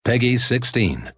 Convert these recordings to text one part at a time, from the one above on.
Peggy 16.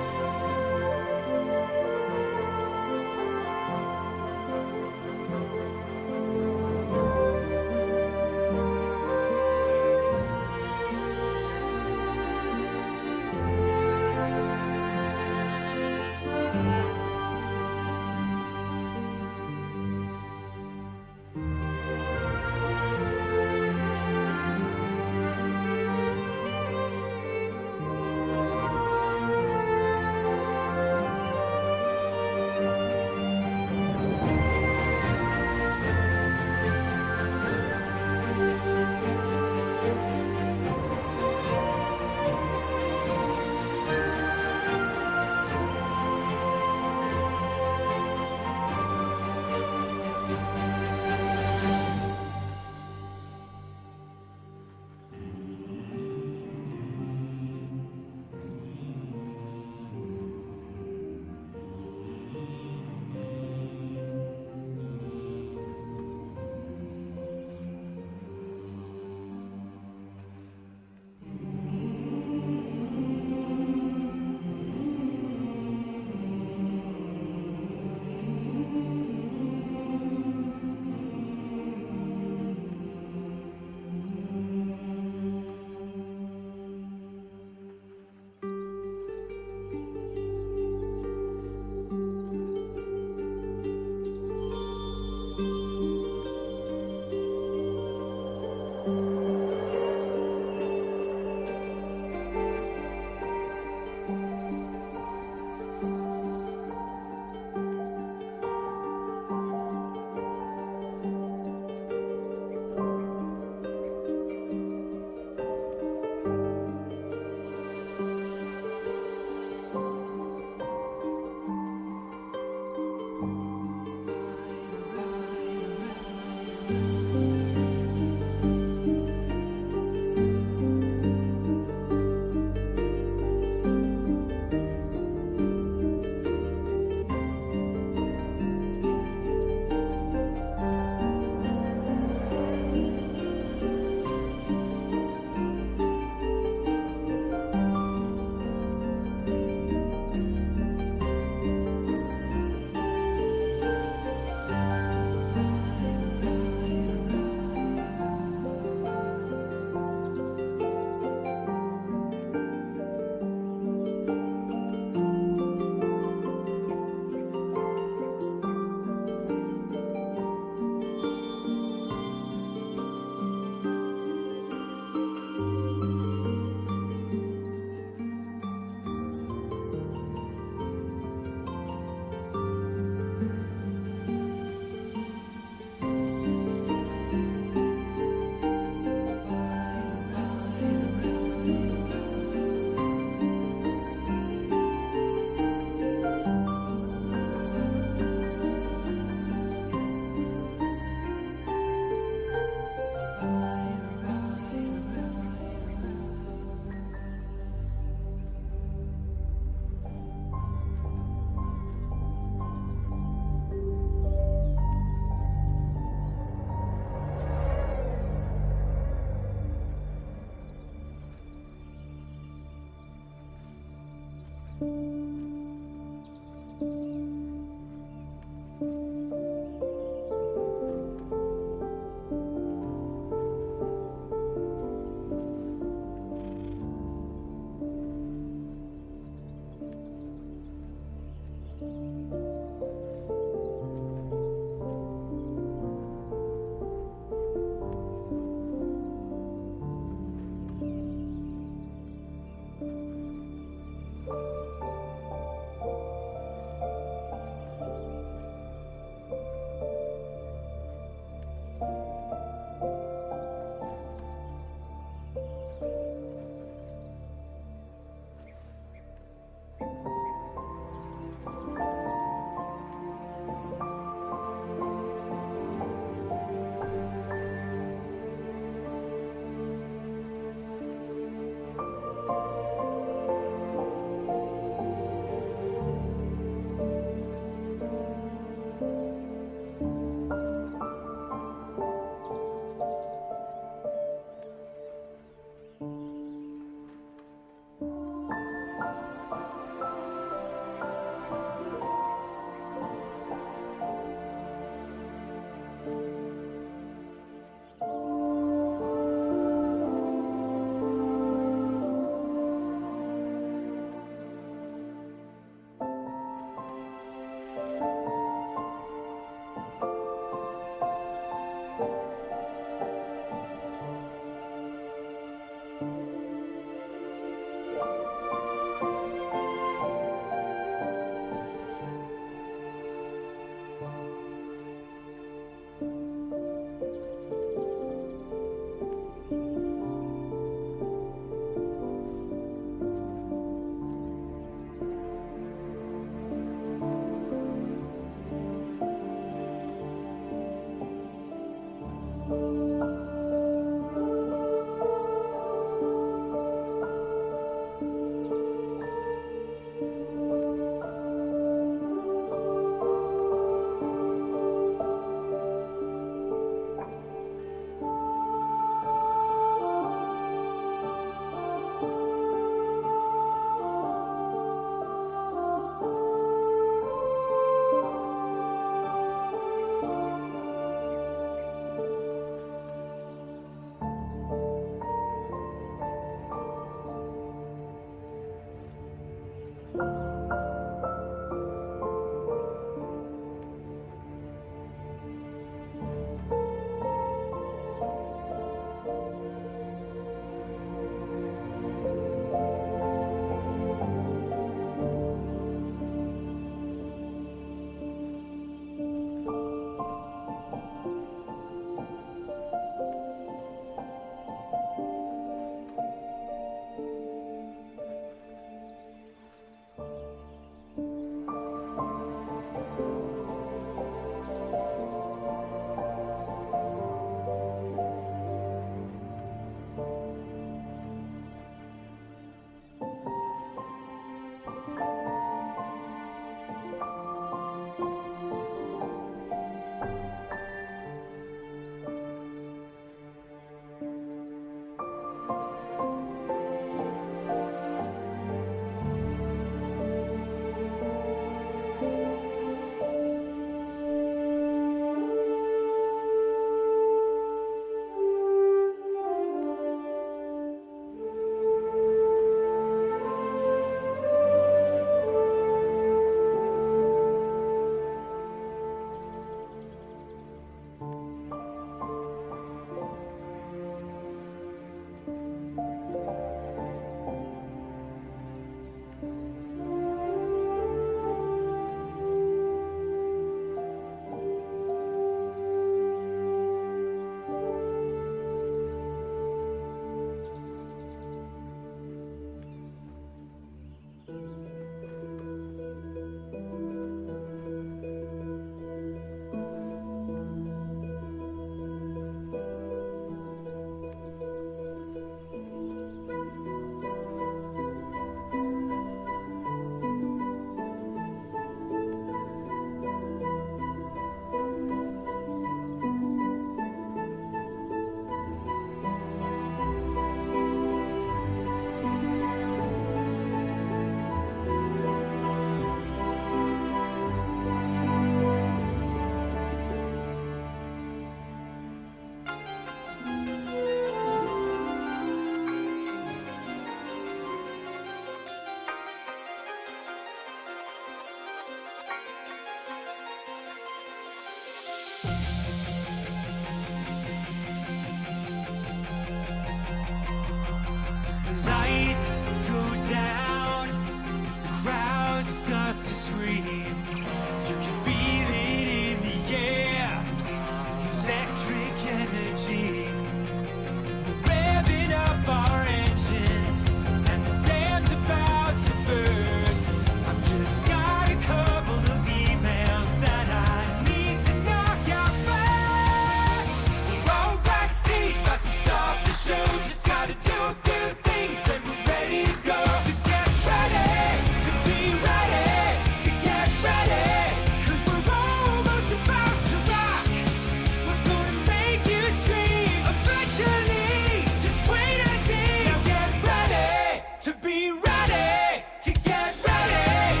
to be ready, to get ready.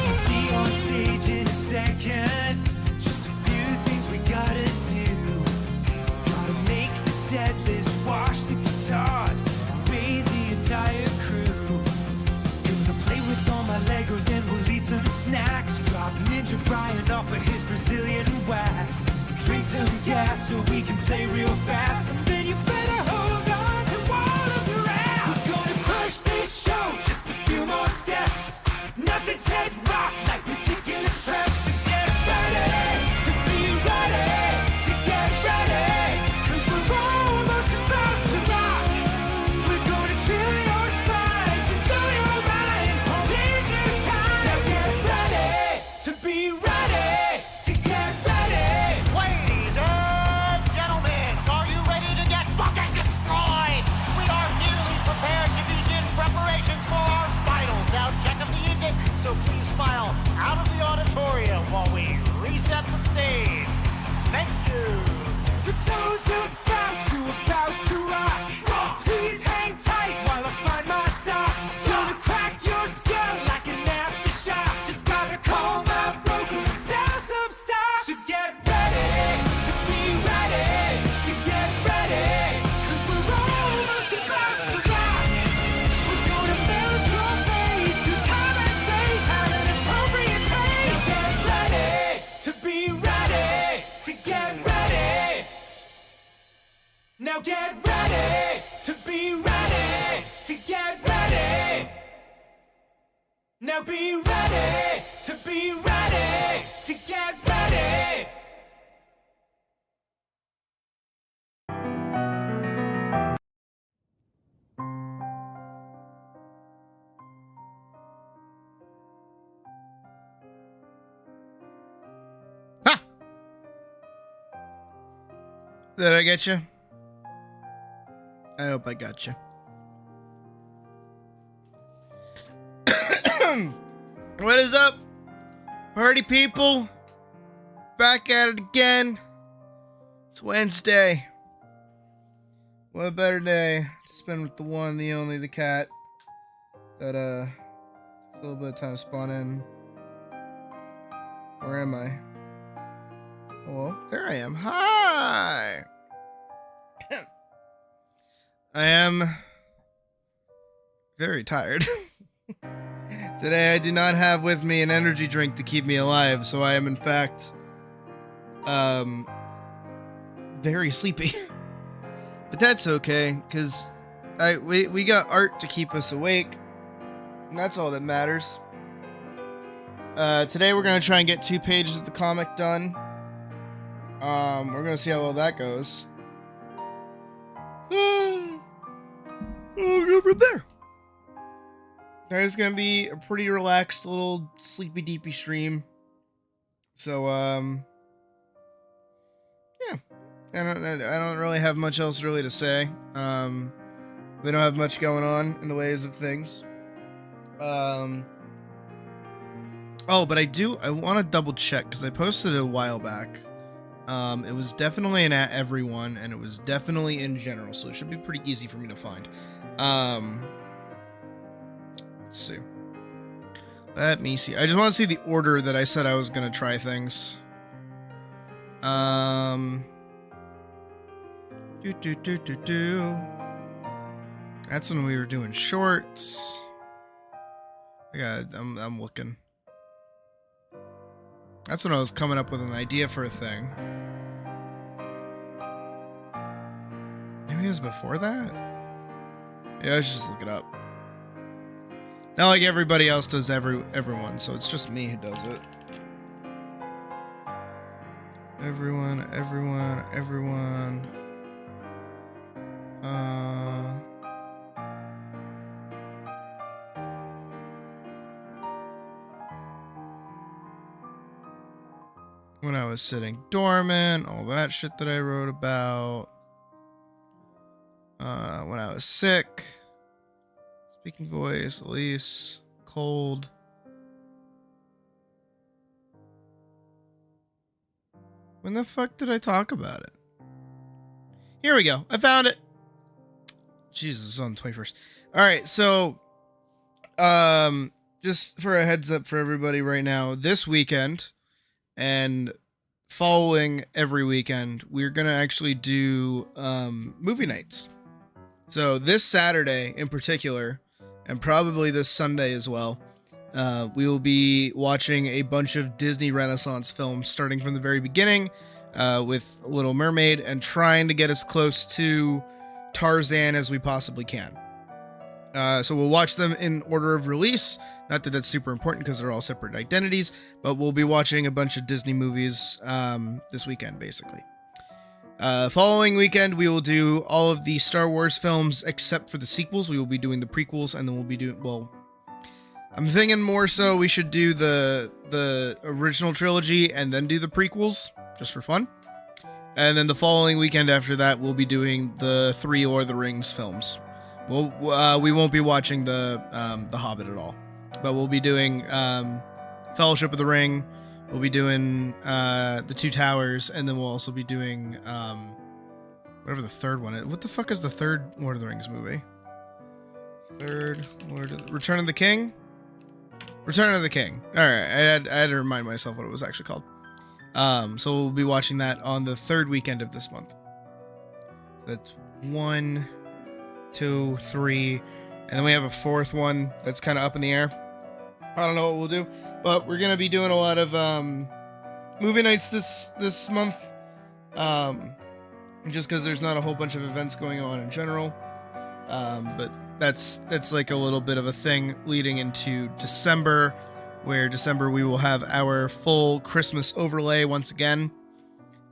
We'll be on stage in a second. Just a few things we gotta do. Gotta make the set list, wash the guitars, bathe the entire crew. Gonna play with all my Legos, then we'll eat some snacks. Drop Ninja Brian off of his Brazilian wax. Drink some gas so we can play real fast. And then you better hold on to all of your ass. We're gonna crush this show, just a few more steps. Nothing says rock like meticulous prep. So get ready to be ready, to get ready. Cause we're almost about to rock. We're gonna chill your spine, you know your mind. Hold into time. Now get ready to be ready, to get ready. Ladies and gentlemen, are you ready to get fucking destroyed? We are nearly prepared to begin preparations for our final sound check of the evening, so please file out of the auditorium while we reset the stage. Thank you. For those about to rock, please hang tight while I find my socks. Gonna crack your skull like an aftershock. Just gotta call my broker and sell some stock. So get ready to be ready, to get ready. Cause we're almost about to rock. We're gonna melt your face through time and space at an appropriate pace. Get ready to be ready, to get ready. Now get ready to be ready, to get ready. Now be ready to be ready, to get ready. Ha! Did I get you? I hope I got you. What is up, party people? Back at it again. It's Wednesday. What a better day to spend with the one, the only, the cat. That a little bit of time to spawn in. Where am I? Hello, there I am. Hi. I am very tired. Today I do not have with me an energy drink to keep me alive, so I am in fact very sleepy. But that's okay, because we got art to keep us awake, and that's all that matters. Today we're gonna try and get 2 pages of the comic done. We're gonna see how well that goes. We'll go from there. It's gonna be a pretty relaxed little sleepy deepy stream. So yeah. I don't really have much else really to say. We don't have much going on in the ways of things. Oh, but I want to double check because I posted it a while back. It was definitely an at everyone, and it was definitely in general, so it should be pretty easy for me to find. Let's see. Let me see. I just want to see the order that I said I was gonna try things. That's when we were doing shorts. I'm looking. That's when I was coming up with an idea for a thing. Maybe it was before that? Yeah, I should just look it up. Not like everybody else does everyone, so it's just me who does it. Everyone. When I was sitting dormant, all that shit that I wrote about. When I was sick. Speaking voice, Elise, cold. When the fuck did I talk about it? Here we go. I found it. Jesus, it's on the 21st. All right, so just for a heads up for everybody right now, this weekend and following every weekend, we're gonna actually do movie nights. So this Saturday in particular, and probably this Sunday as well, we will be watching a bunch of Disney Renaissance films starting from the very beginning with Little Mermaid and trying to get as close to Tarzan as we possibly can. So we'll watch them in order of release. Not that that's super important because they're all separate identities, but we'll be watching a bunch of Disney movies this weekend, basically. Following weekend, we will do all of the Star Wars films except for the sequels. We will be doing the prequels, and then we'll be doing, well, I'm thinking more so we should do the original trilogy and then do the prequels, just for fun. And then the following weekend after that, we'll be doing the 3 Lord of the Rings films. We won't be watching the Hobbit at all, but we'll be doing Fellowship of the Ring. We'll be doing the Two Towers, and then we'll also be doing whatever the third one is. What the fuck is the third Lord of the Rings movie? Return of the King? Return of the King. All right, I had to remind myself what it was actually called. So we'll be watching that on the third weekend of this month. That's 1, 2, 3, and then we have a fourth one that's kind of up in the air. I don't know what we'll do, but we're gonna be doing a lot of movie nights this month, just because there's not a whole bunch of events going on in general. But that's like a little bit of a thing leading into December, where December we will have our full Christmas overlay once again.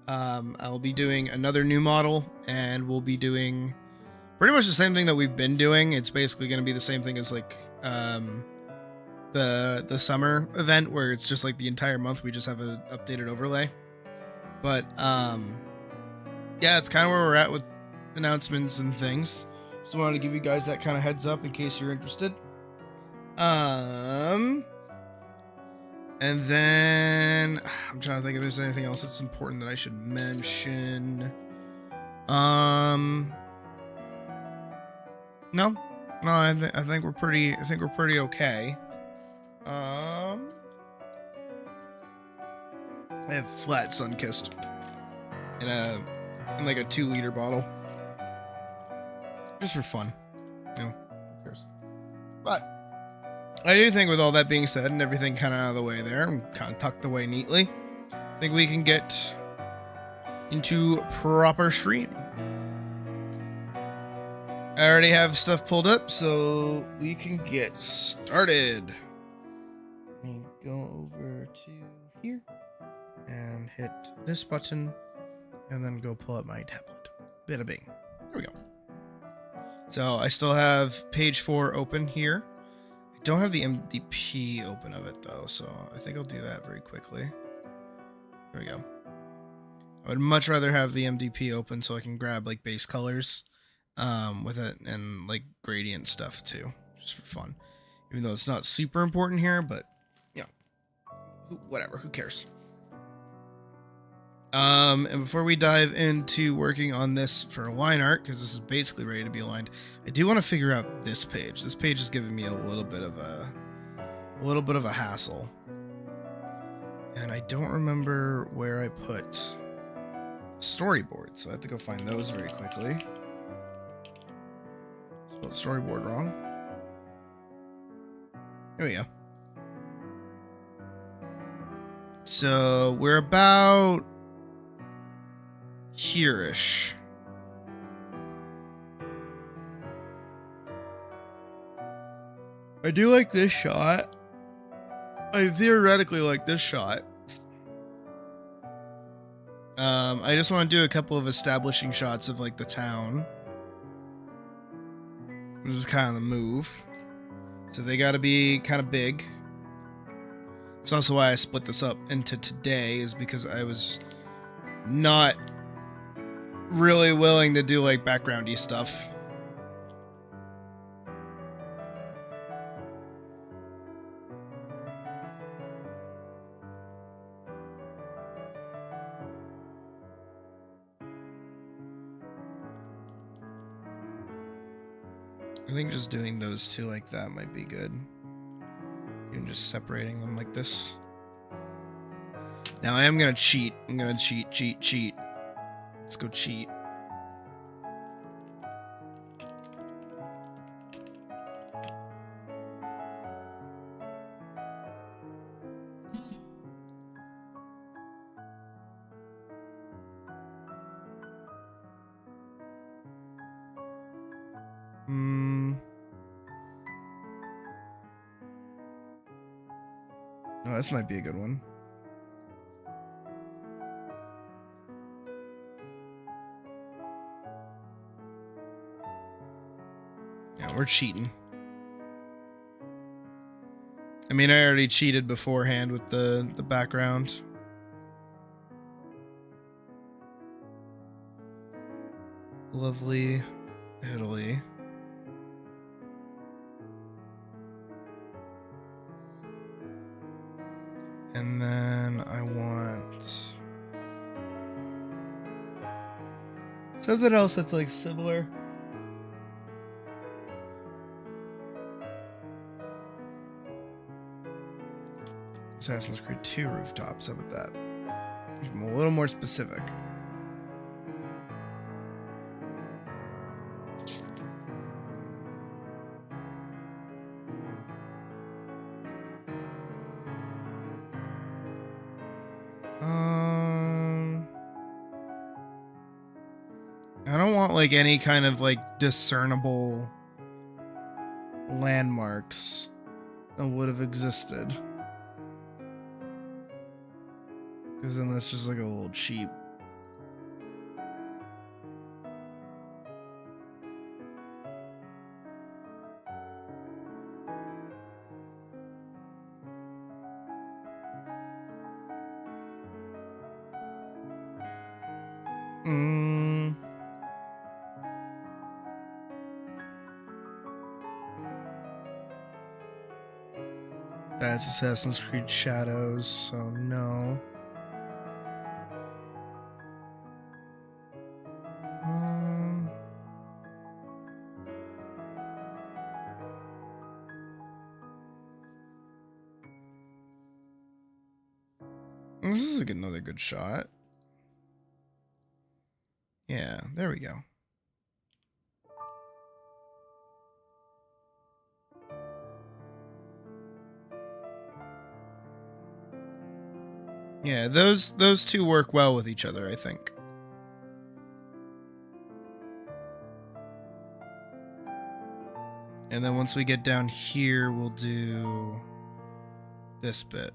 I'll be doing another new model, and we'll be doing pretty much the same thing that we've been doing. It's basically going to be the same thing as like the summer event, where it's just like the entire month we just have an updated overlay. But yeah, it's kind of where we're at with announcements and things. Just wanted to give you guys that kind of heads up in case you're interested. And then I'm trying to think if there's anything else that's important that I should mention. No, I think we're pretty okay. I have flat Sunkissed in like a 2-liter bottle, just for fun. You know, who cares? But I do think with all that being said and everything kind of out of the way there, and kind of tucked away neatly, I think we can get into proper stream. I already have stuff pulled up, so we can get started. Let me go over to here and hit this button, and then go pull up my tablet. Bada bing. There we go. So I still have page 4 open here. I don't have the MDP open of it though, so I think I'll do that very quickly. There we go. I would much rather have the MDP open so I can grab like base colors with it, and like gradient stuff too, just for fun. Even though it's not super important here, but you know, whatever, who cares? And before we dive into working on this for line art, because this is basically ready to be aligned, I do want to figure out this page. This page is giving me a little bit of a hassle, and I don't remember where I put storyboard, so I have to go find those very quickly. Spelled storyboard wrong. Here we go. So we're about here-ish. I do like this shot. I theoretically like this shot. I just want to do a couple of establishing shots of like the town. This is kind of the move. So they got to be kind of big. It's also why I split this up into today, is because I was not really willing to do like backgroundy stuff. I think just doing those two like that might be good. Even just separating them like this. Now I am gonna cheat. I'm gonna cheat. Let's go cheat. Oh, this might be a good one. Yeah, we're cheating. I mean, I already cheated beforehand with the background. Lovely Italy. And then I want something else that's like similar. Assassin's Creed 2 rooftops. How about that? I'm a little more specific. I don't want like any kind of like discernible landmarks that would have existed. Because then that's just like a little cheap. That's Assassin's Creed Shadows, so no. This is another good shot. Yeah, there we go. Yeah, those two work well with each other, I think. And then once we get down here, we'll do this bit.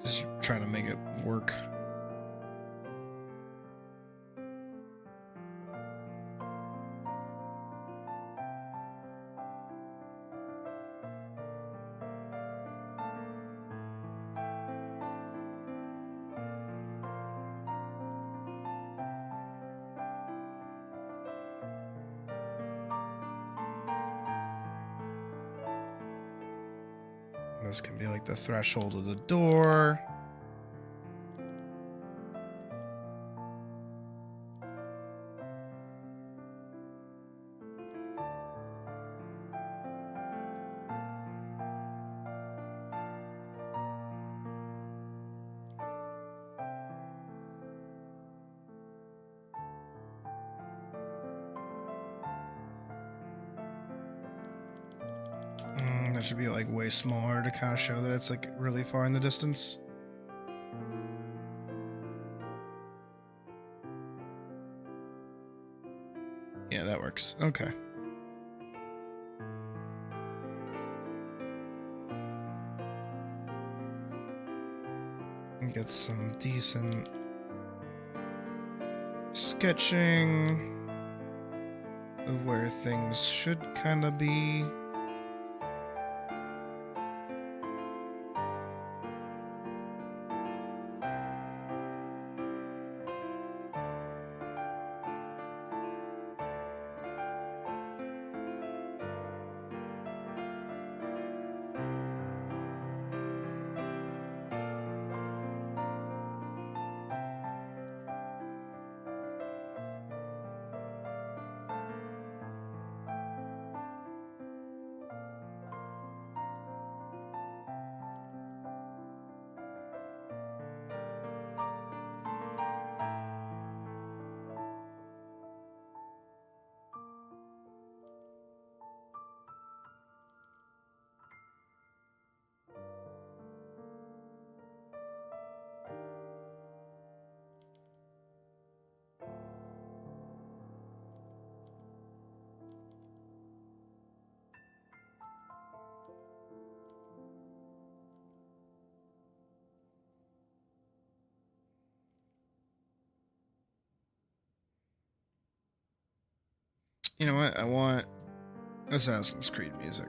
Just trying to make it work. This can be like the threshold of the door. That should be like way smaller to kind of show that it's like really far in the distance. Yeah, that works. Okay. And get some decent sketching of where things should kind of be. You know what? I want Assassin's Creed music.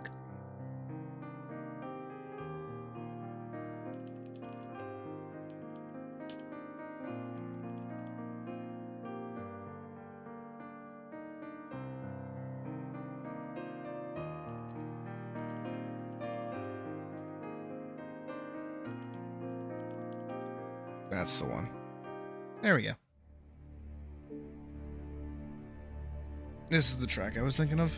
That's the one. There we go. This is the track I was thinking of.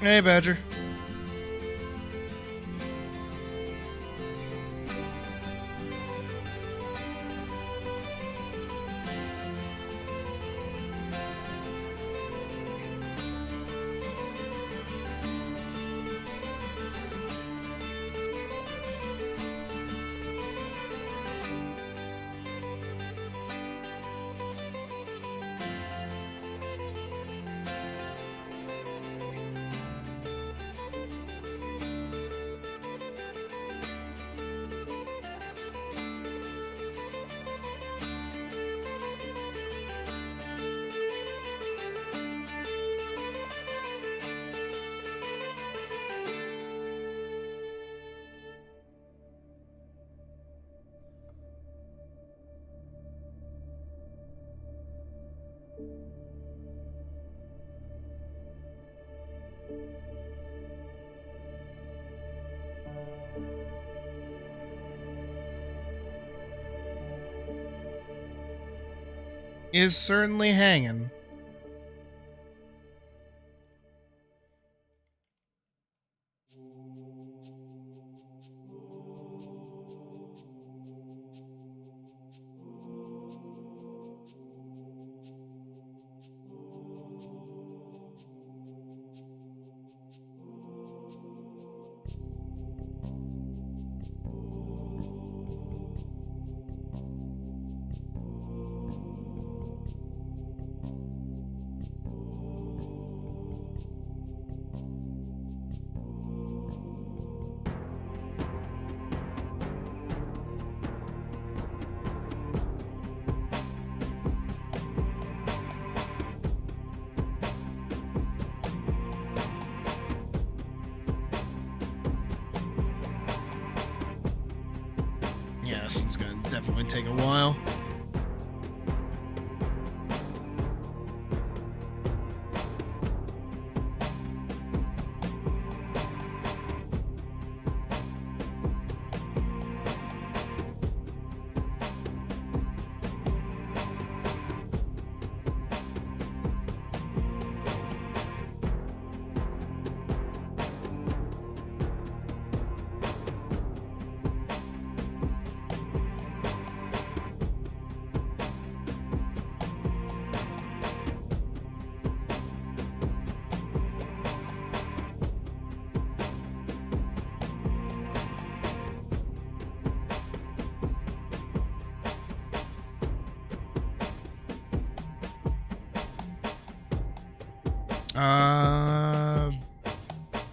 Hey, Badger. Is certainly hanging. Yeah, this one's gonna definitely take a while.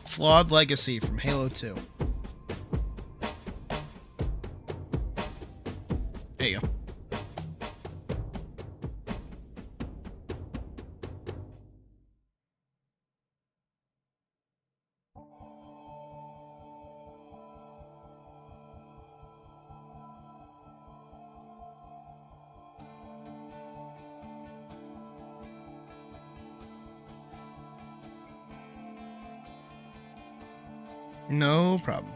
Flawed Legacy from Halo 2. There you go. No problem.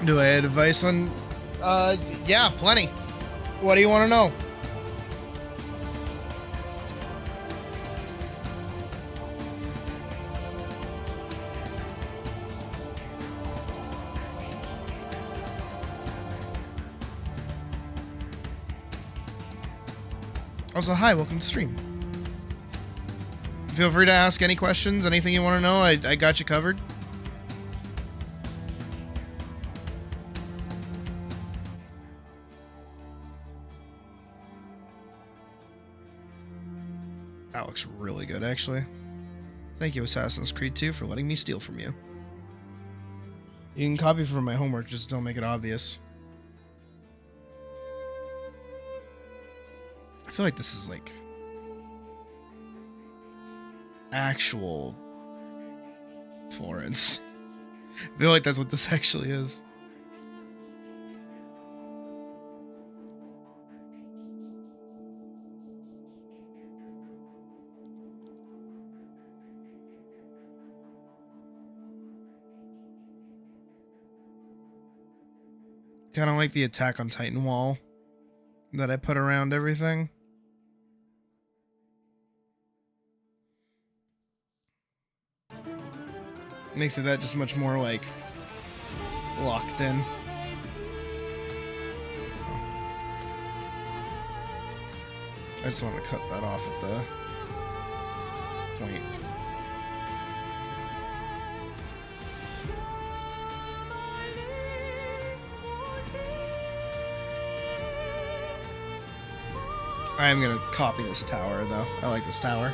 Do I have advice on? Yeah, plenty. What do you want to know? Also, hi, welcome to stream. Feel free to ask any questions, anything you want to know. I got you covered. That looks really good, actually. Thank you, Assassin's Creed 2, for letting me steal from you. You can copy from my homework, just don't make it obvious. I feel like this is like actual Florence. I feel like that's what this actually is. Kind of like the Attack on Titan wall that I put around everything. Makes it that just much more like locked in. I just want to cut that off at the point. I am gonna copy this tower though. I like this tower.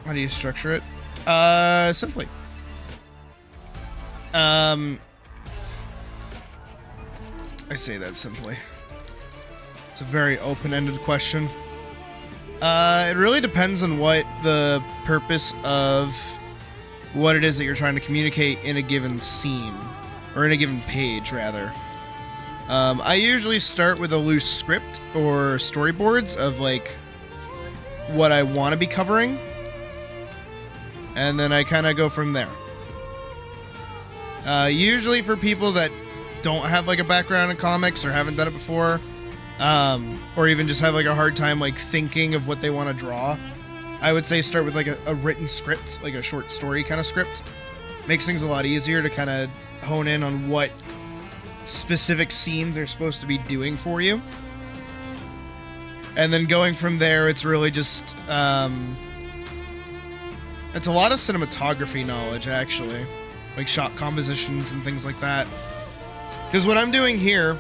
How do you structure it? Simply. I say that simply. It's a very open-ended question. It really depends on what the purpose of what it is that you're trying to communicate in a given scene, or in a given page, rather. I usually start with a loose script or storyboards of like what I want to be covering, and then I kind of go from there. Usually for people that don't have like a background in comics or haven't done it before, or even just have like a hard time like thinking of what they want to draw, I would say start with like a written script, like a short story kind of script. Makes things a lot easier to kind of hone in on what specific scenes they're supposed to be doing for you. And then going from there, it's really just it's a lot of cinematography knowledge, actually, like shot compositions and things like that. Because what I'm doing here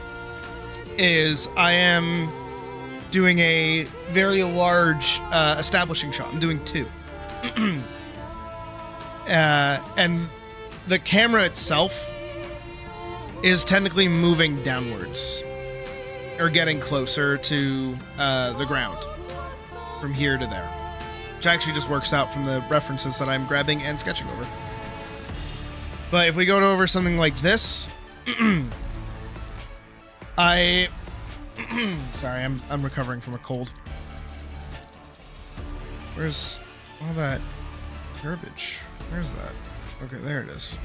is I am doing a very large establishing shot. I'm doing 2. And the camera itself is technically moving downwards, or getting closer to the ground from here to there, which actually just works out from the references that I'm grabbing and sketching over. But if we go over something like this, sorry, I'm recovering from a cold. Where's all that garbage? Where's that? Okay, there it is.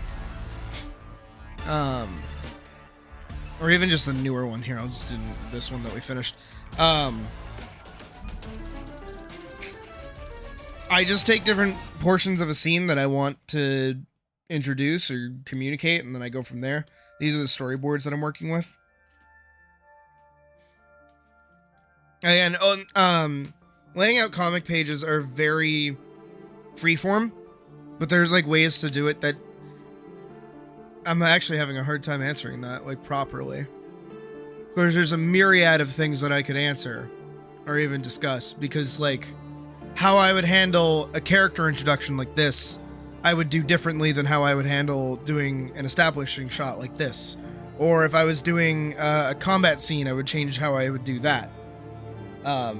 Or even just the newer one here. I'll just do this one that we finished. I just take different portions of a scene that I want to introduce or communicate, and then I go from there. These are the storyboards that I'm working with. And laying out comic pages are very freeform, but there's like ways to do it that I'm actually having a hard time answering that like properly. Because there's a myriad of things that I could answer or even discuss, because like how I would handle a character introduction like this, I would do differently than how I would handle doing an establishing shot like this. Or if I was doing a combat scene, I would change how I would do that. So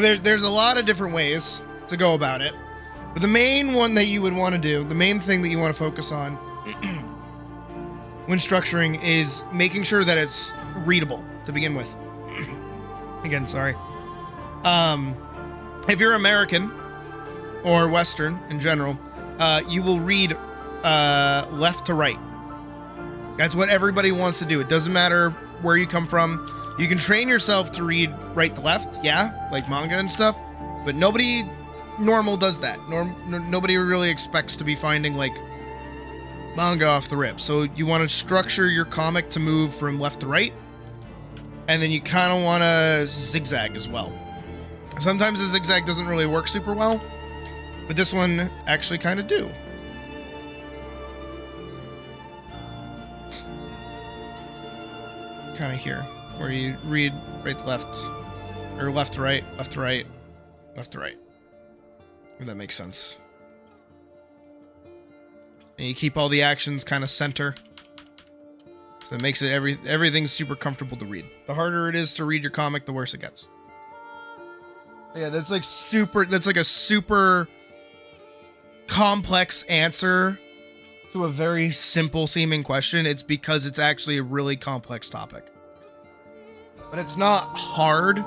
there's a lot of different ways to go about it. But the main one that you would want to do, the main thing that you want to focus on when structuring, is making sure that it's readable to begin with. Again, sorry. If you're American or Western in general, you will read left to right. That's what everybody wants to do. It doesn't matter where you come from. You can train yourself to read right to left, yeah, like manga and stuff, but nobody normal does that. Nobody really expects to be finding like manga off the rip. So you want to structure your comic to move from left to right, and then you kind of want to zigzag as well. Sometimes the zigzag doesn't really work super well, but this one actually kind of do. Kind of here, where you read right to left, or left to right, left to right, left to right. If that makes sense. And you keep all the actions kind of center, so it makes it everything's super comfortable to read. The harder it is to read your comic, the worse it gets. Yeah, that's like a super complex answer to a very simple seeming question. It's because it's actually a really complex topic. But it's not hard.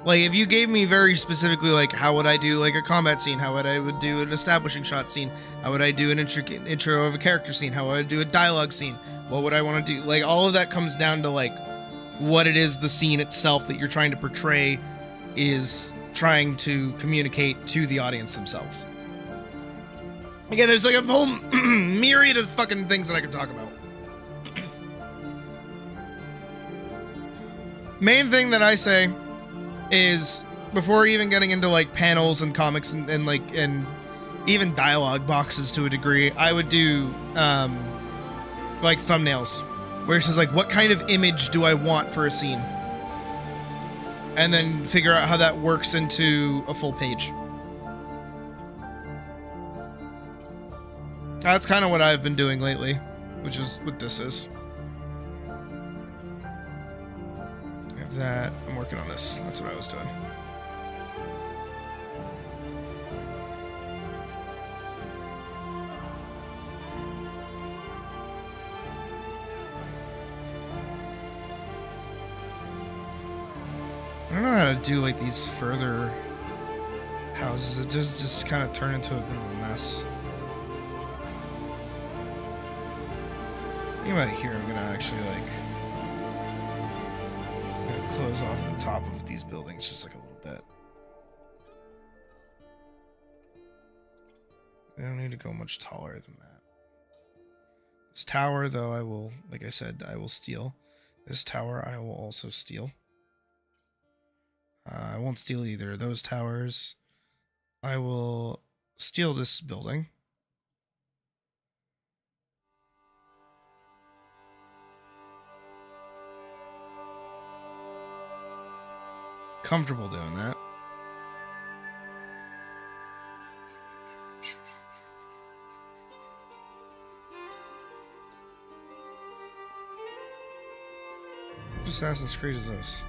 Like, if you gave me very specifically, like, how would I do, like, a combat scene? How would I do an establishing shot scene? How would I do an intro of a character scene? How would I do a dialogue scene? What would I want to do? Like, all of that comes down to, like, what it is the scene itself that you're trying to portray is trying to communicate to the audience themselves. Again, there's, like, a whole myriad of fucking things that I could talk about. Main thing that I say is, before even getting into like panels and comics and even dialogue boxes to a degree, I would do like thumbnails, where it says like, what kind of image do I want for a scene, and then figure out how that works into a full page. That's kind of what I've been doing lately, which is what this is. that. I'm working on this. That's what I was doing. I don't know how to do like these further houses. It just kind of turned into a bit of a mess. Think about it here. I'm gonna actually like close off the top of these buildings just like a little bit. I don't need to go much taller than that. This tower, though, I will, like I said, I will steal. This tower, I will also steal. I won't steal either of those towers. I will steal this building. Comfortable doing that. What Assassin's Creed is this?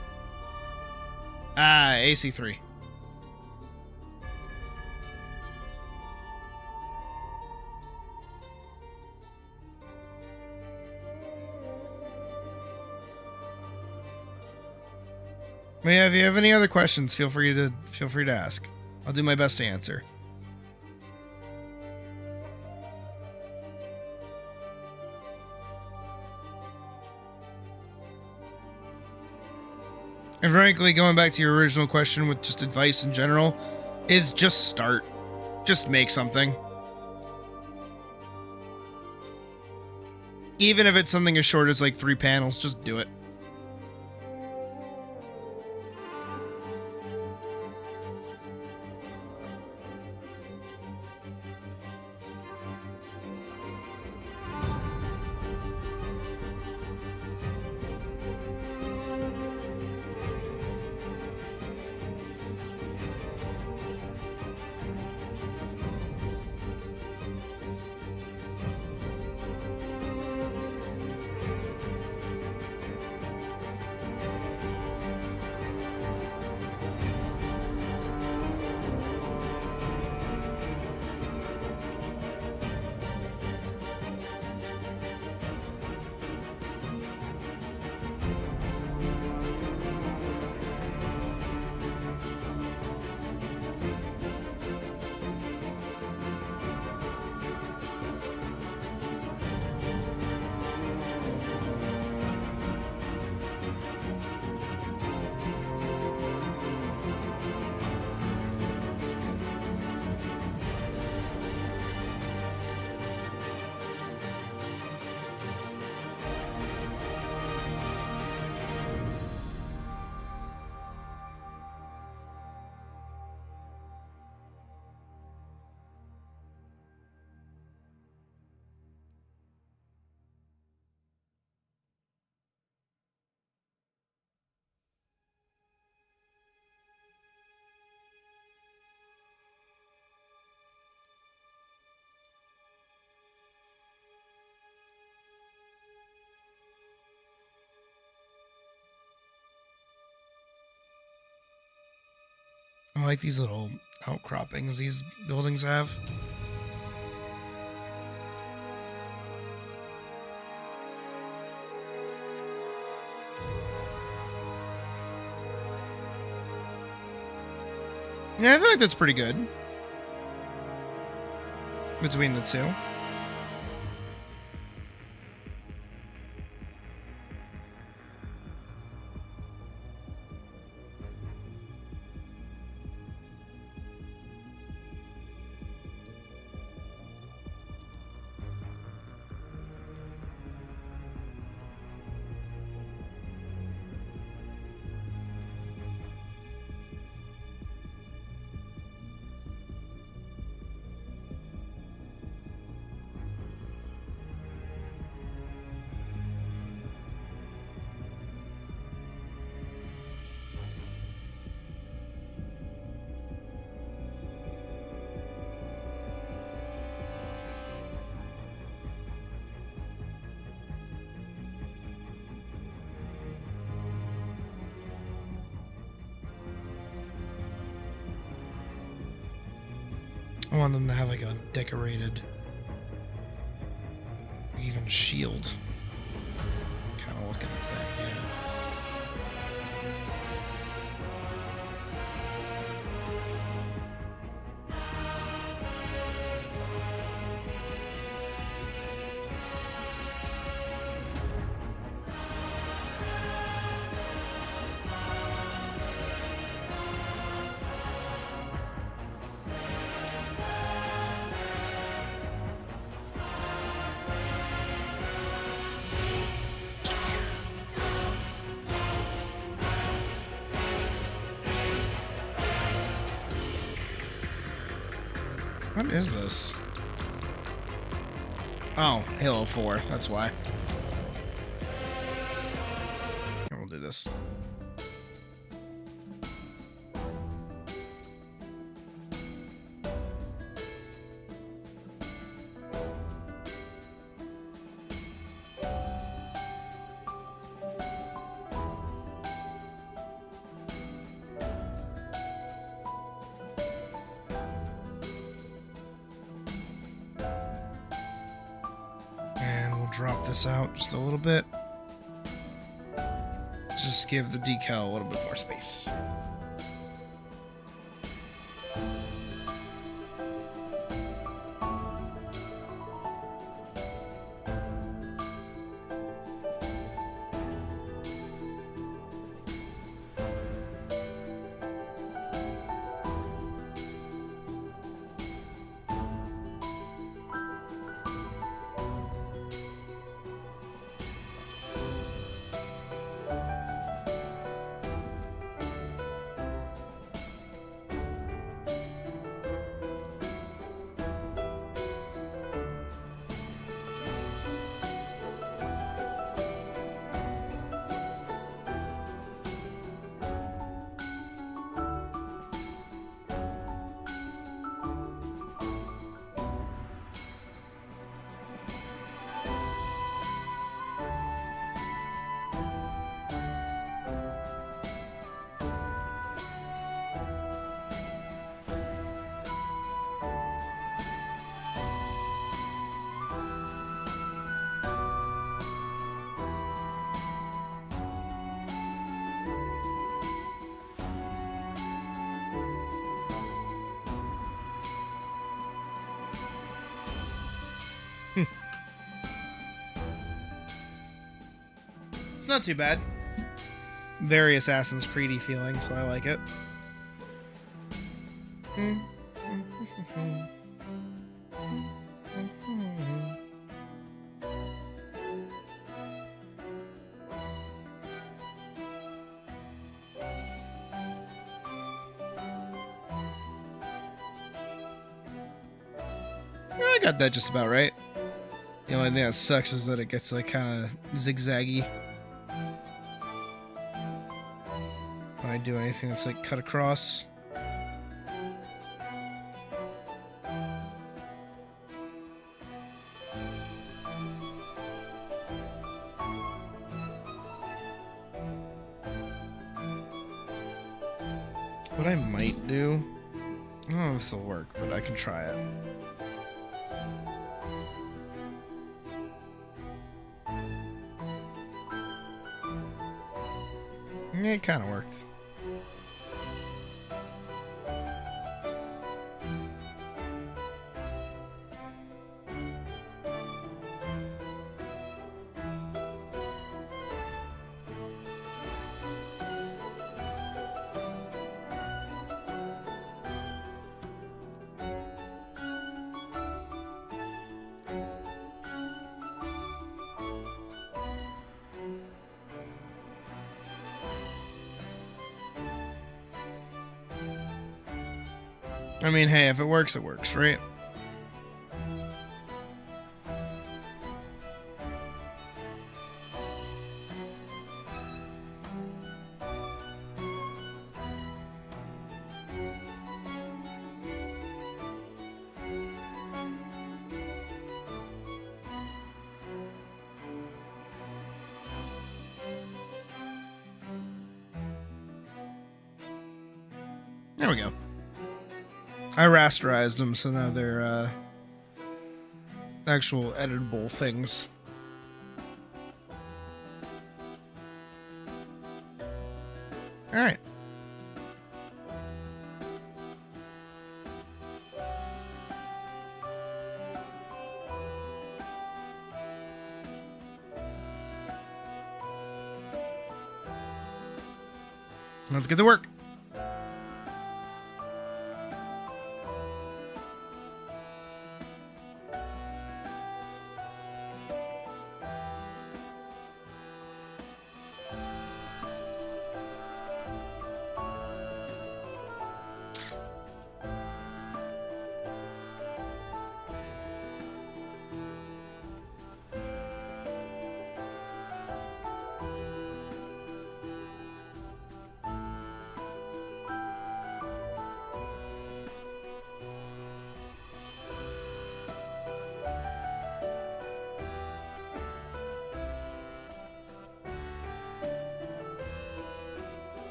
Ah, AC3. But yeah, if you have any other questions, feel free to ask. I'll do my best to answer. And frankly, going back to your original question with just advice in general, is just start. Just make something. Even if it's something as short as like 3 panels, just do it. I like these little outcroppings these buildings have. Yeah, I feel like that's pretty good. Between the two. I want them to have like a decorated, even shield kind of looking thing, yeah. What is this? Oh, Halo 4, that's why. Here, we'll do this. Drop this out just a little bit. Just give the decal a little bit more space. It's not too bad. Very Assassin's Creed-y feeling, so I like it. I got that just about right. The only thing that sucks is that it gets like kind of zigzaggy. When I do anything that's like cut across. What I might do, I don't know if this will work, but I can try it. Yeah, it kind of worked. I mean, hey, if it works, right? There we go. I rasterized them, so now they're actual editable things. All right. Let's get to work.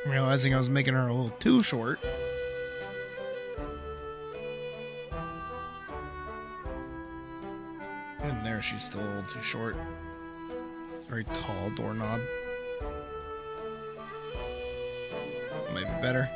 Realizing I was making her a little too short. Even there, she's still a little too short. Very tall doorknob. Might be better.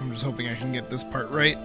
I'm just hoping I can get this part right.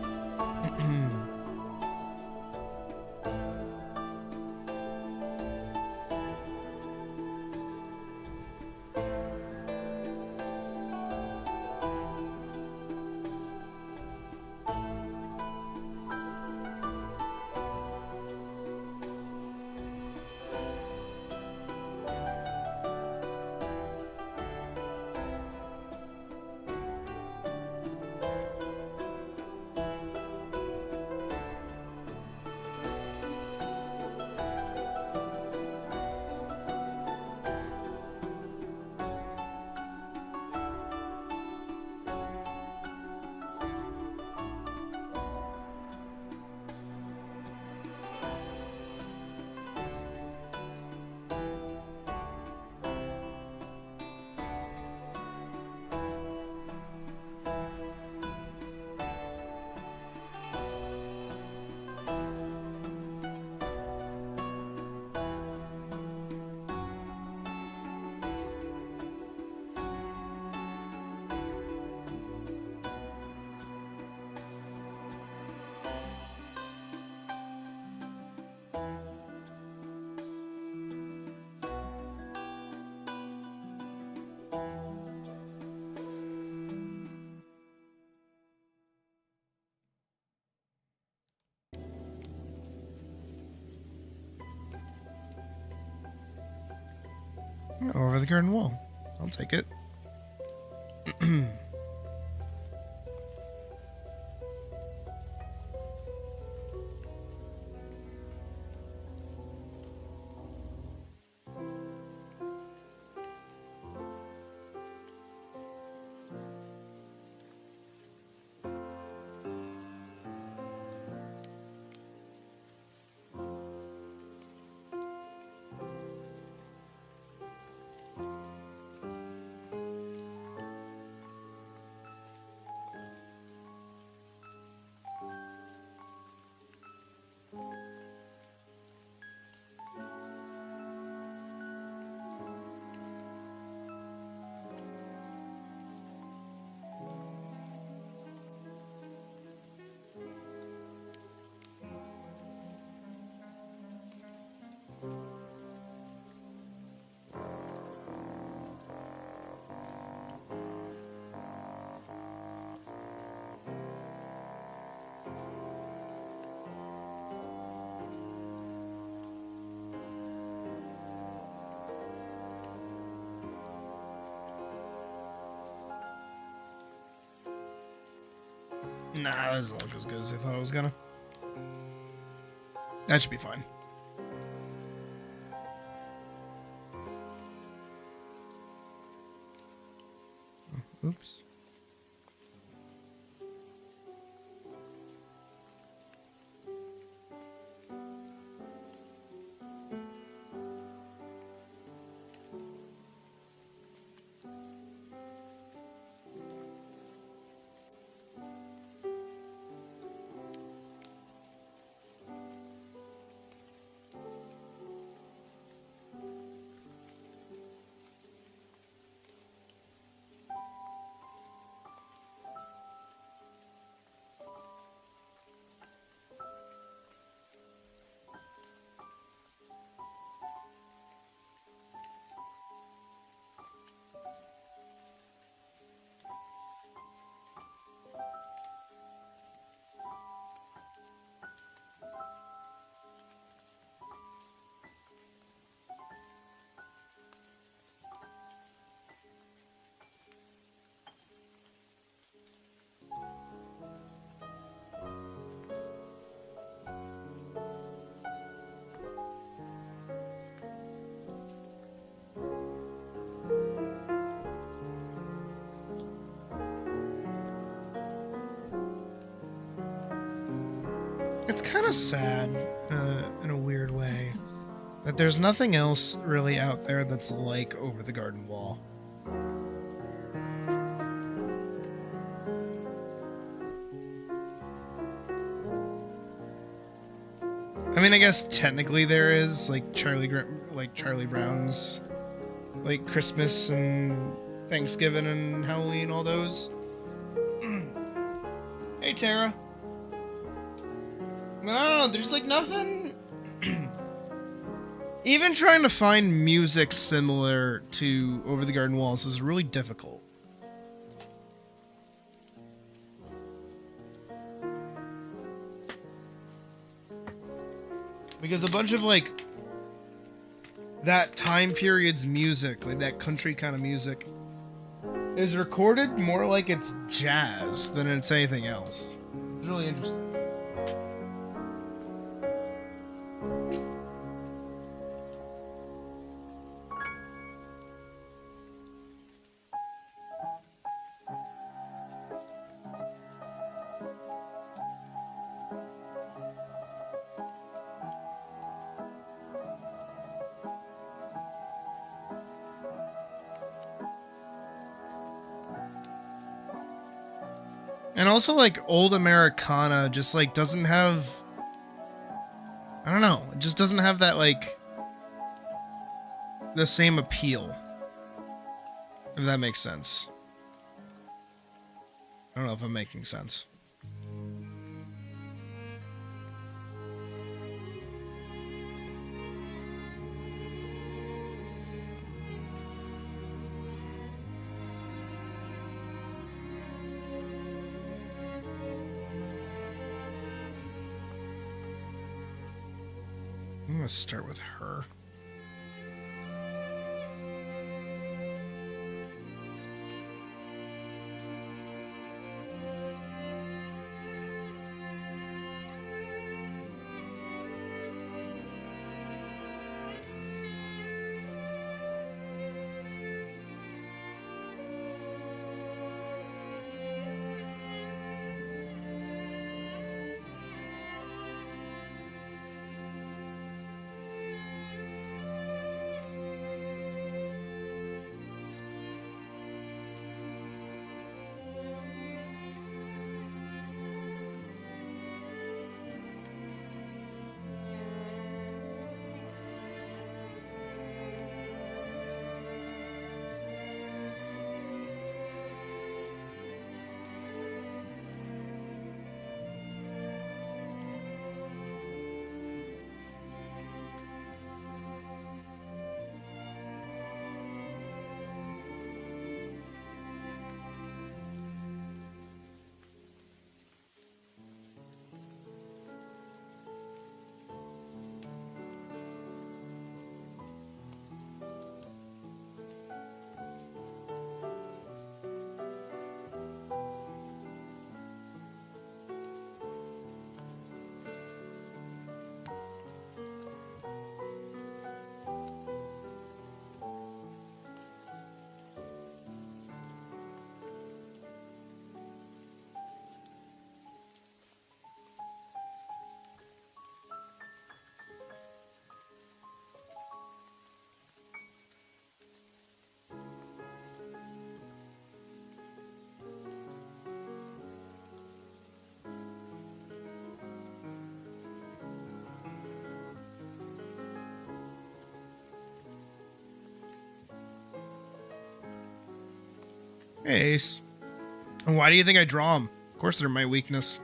Over the garden wall. I'll take it. Nah, that doesn't look as good as I thought it was gonna. That should be fine. Oh, oops. It's kind of sad, in a weird way, that there's nothing else really out there that's like Over the Garden Wall. I mean, I guess technically there is, like Charlie Brown's, like Christmas and Thanksgiving and Halloween, all those. Hey, Tara. But I don't know, there's like nothing. Even trying to find music similar to Over the Garden Walls is really difficult. Because a bunch of like that time period's music, like that country kind of music, is recorded more like it's jazz than it's anything else. It's really interesting. And also, like, old Americana just, like, doesn't have... I don't know. It just doesn't have that, like... the same appeal. If that makes sense. I don't know if I'm making sense. I'm gonna start with her. Hey, Ace. And why do you think I draw them? Of course they're my weakness.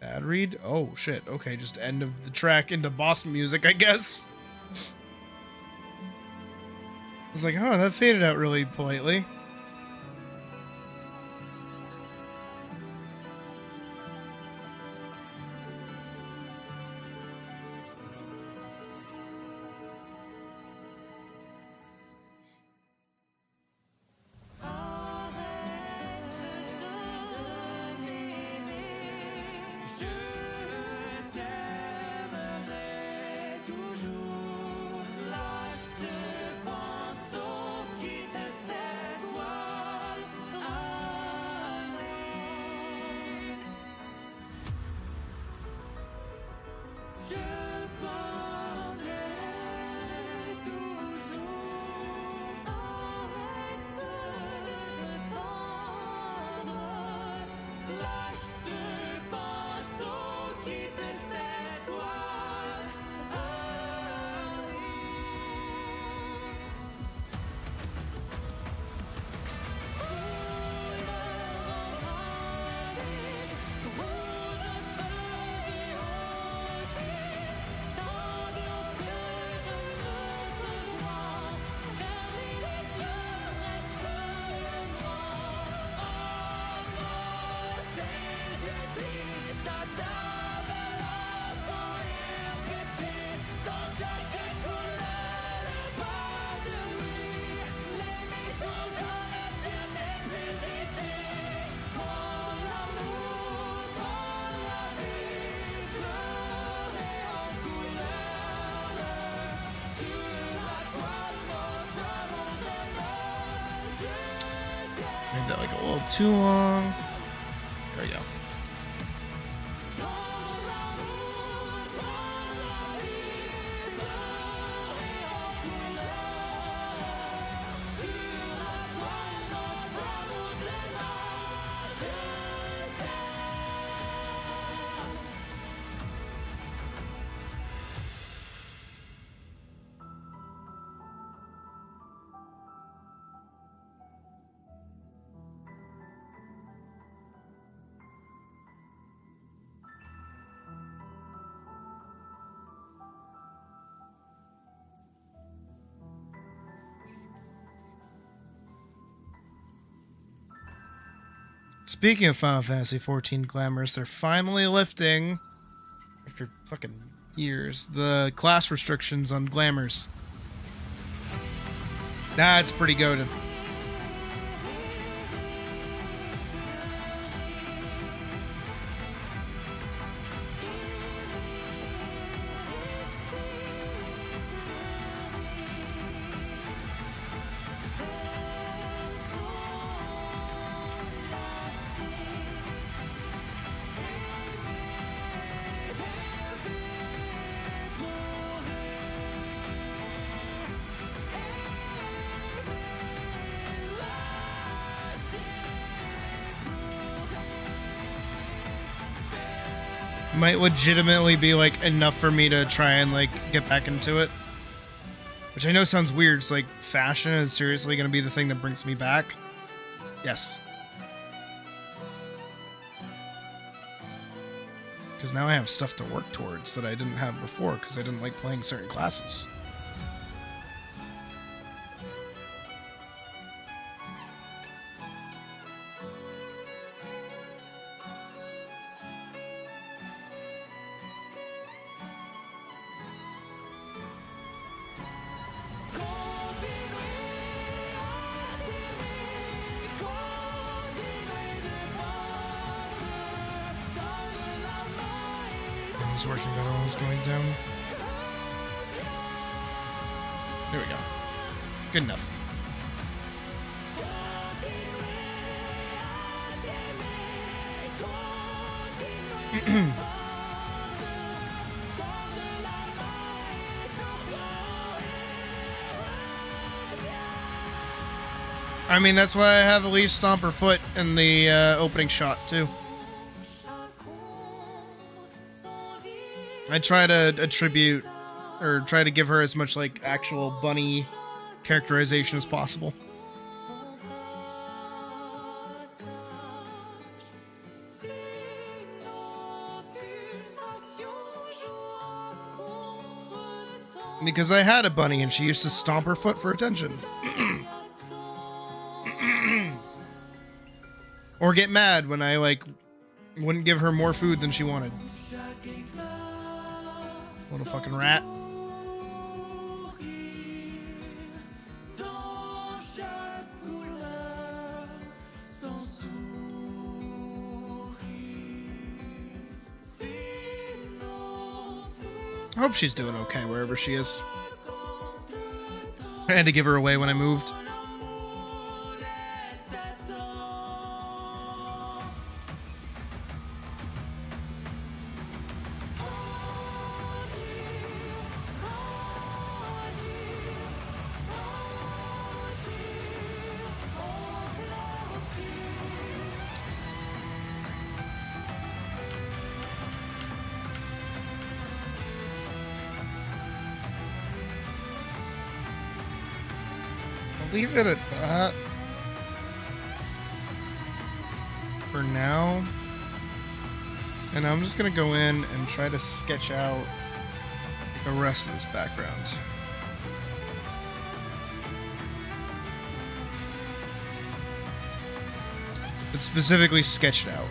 Bad read? Oh shit. Okay, just end of the track into boss music, I guess. I was like, oh, that faded out really politely. Made that like a little too long. There we go. Speaking of Final Fantasy XIV glamours, they're finally lifting, after fucking years, the class restrictions on glamours. That's pretty goated. Might legitimately be like enough for me to try and like get back into it, which I know sounds weird. It's like fashion is seriously going to be the thing that brings me back. Yes, because now I have stuff to work towards that I didn't have before because I didn't like playing certain classes. was working better when I was going down. There we go. Good enough. I mean, that's why I have Elise stomp her foot in the opening shot, too. I try to attribute, or try to give her as much, like, actual bunny characterization as possible. Because I had a bunny and she used to stomp her foot for attention. Or get mad when I, like, wouldn't give her more food than she wanted. Little fucking rat. I hope she's doing okay wherever she is. I had to give her away when I moved. Leave it at that for now, and I'm just gonna go in and try to sketch out the rest of this background. But specifically sketch it out.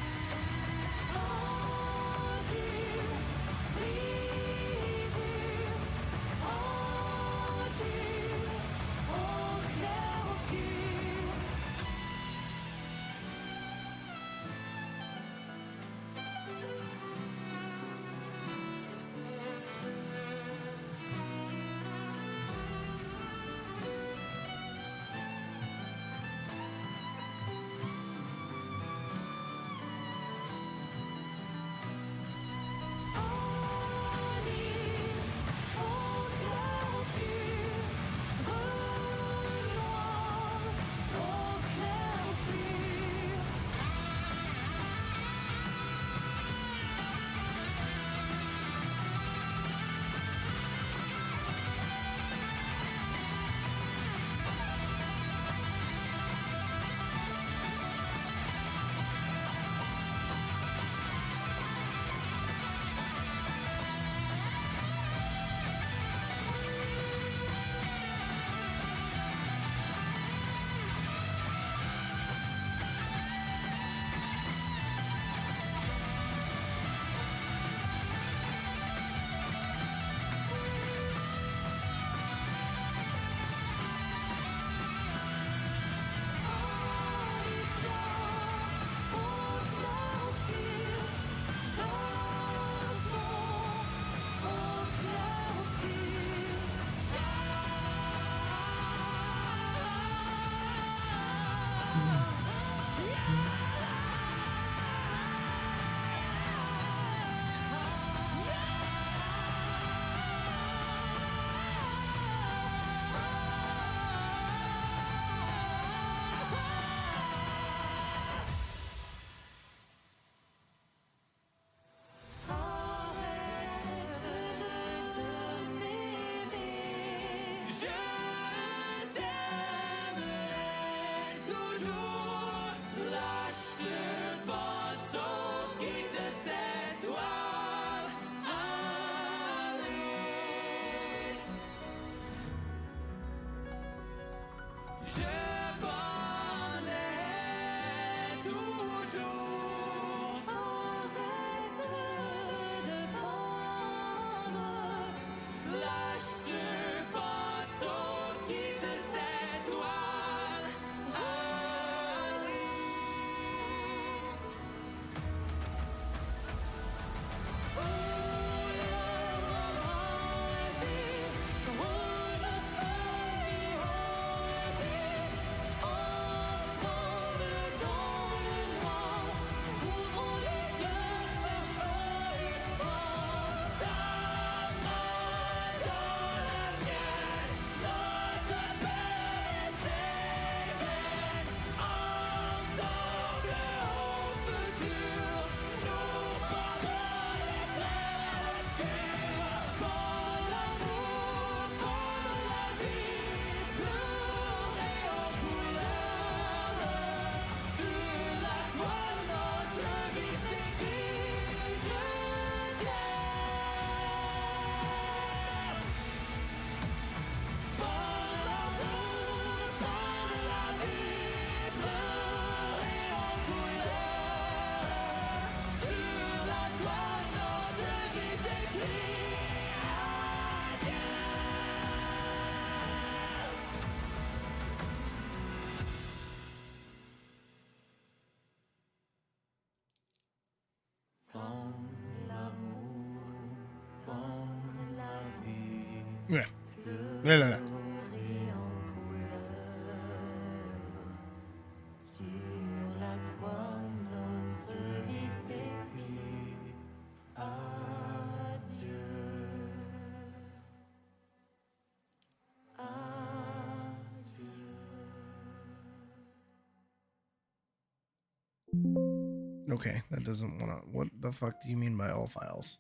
Yeah. La, la, la. Okay, that doesn't want to. What the fuck do you mean by all files?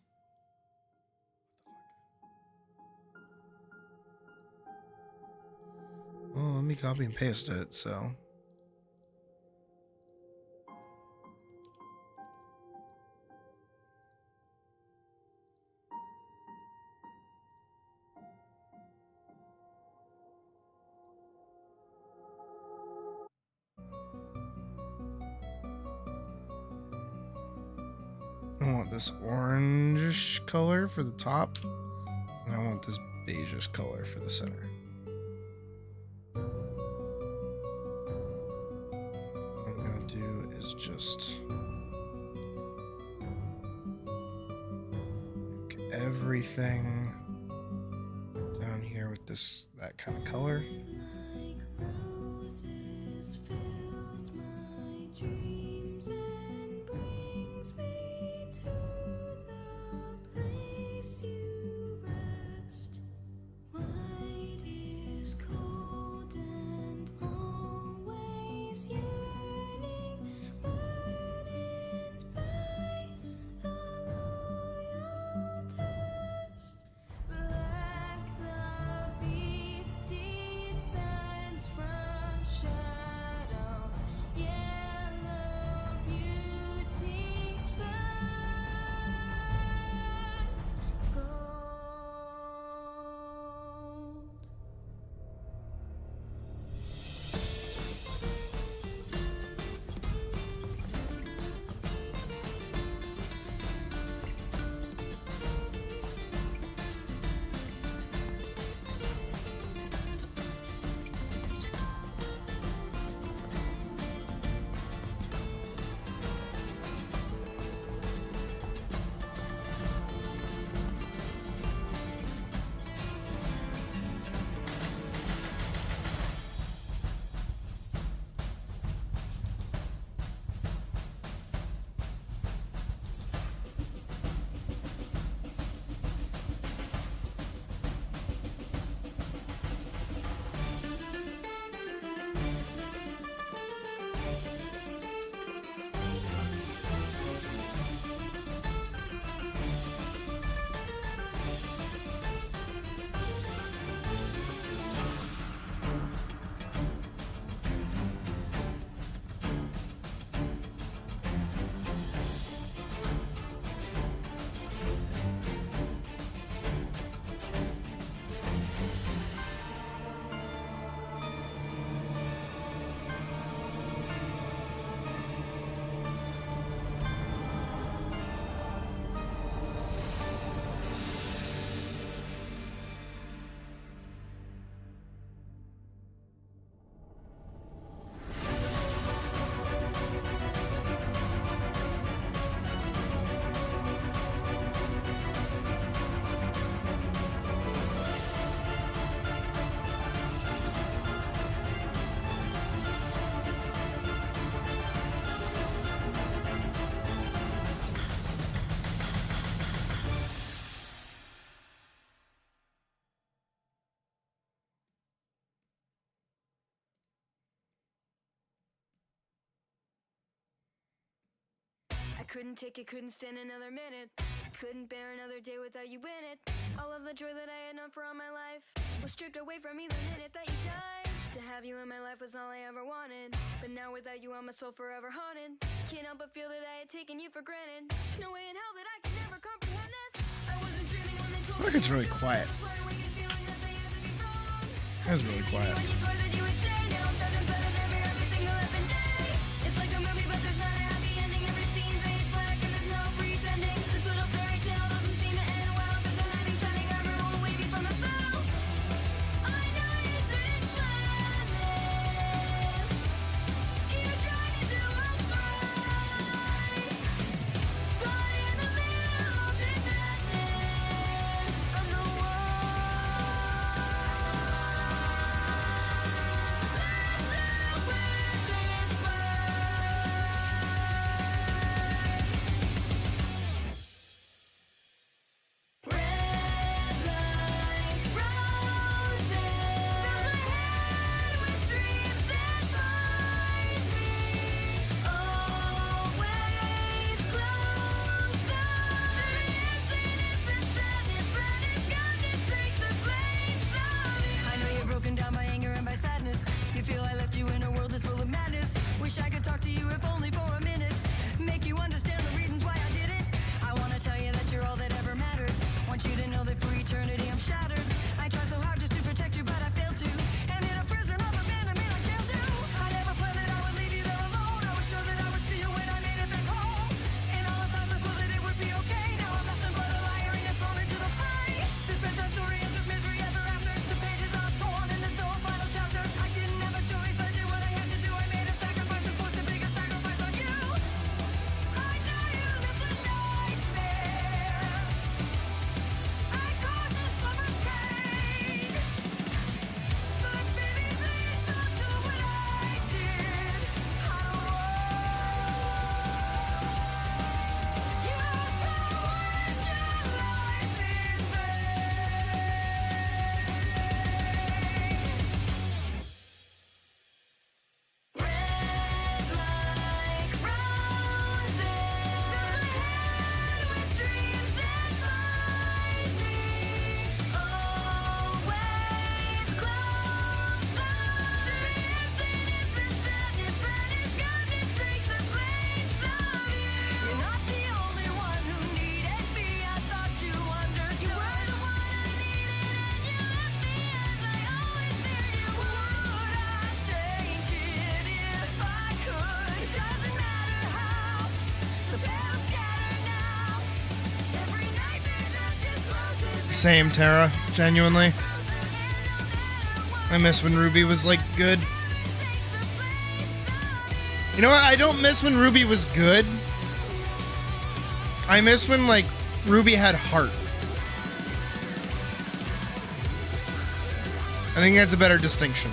Oh, let me copy and paste it, so. I want this orangish color for the top, and I want this beigeish color for the center. What I'm gonna do is just make everything down here with that kind of color. I couldn't take it, couldn't stand another minute. Couldn't bear another day without you in it. All of the joy that I had known for all my life was stripped away from me the minute that you died. To have you in my life was all I ever wanted, but now without you I'm a soul forever haunted. Can't help but feel that I had taken you for granted. No way in hell that I could never comprehend this. I wasn't dreaming when they told me It's really quiet. It's really quiet. Same, Tara. Genuinely. I miss when Ruby was, like, good. You know what? I don't miss when Ruby was good. I miss when, like, Ruby had heart. I think that's a better distinction.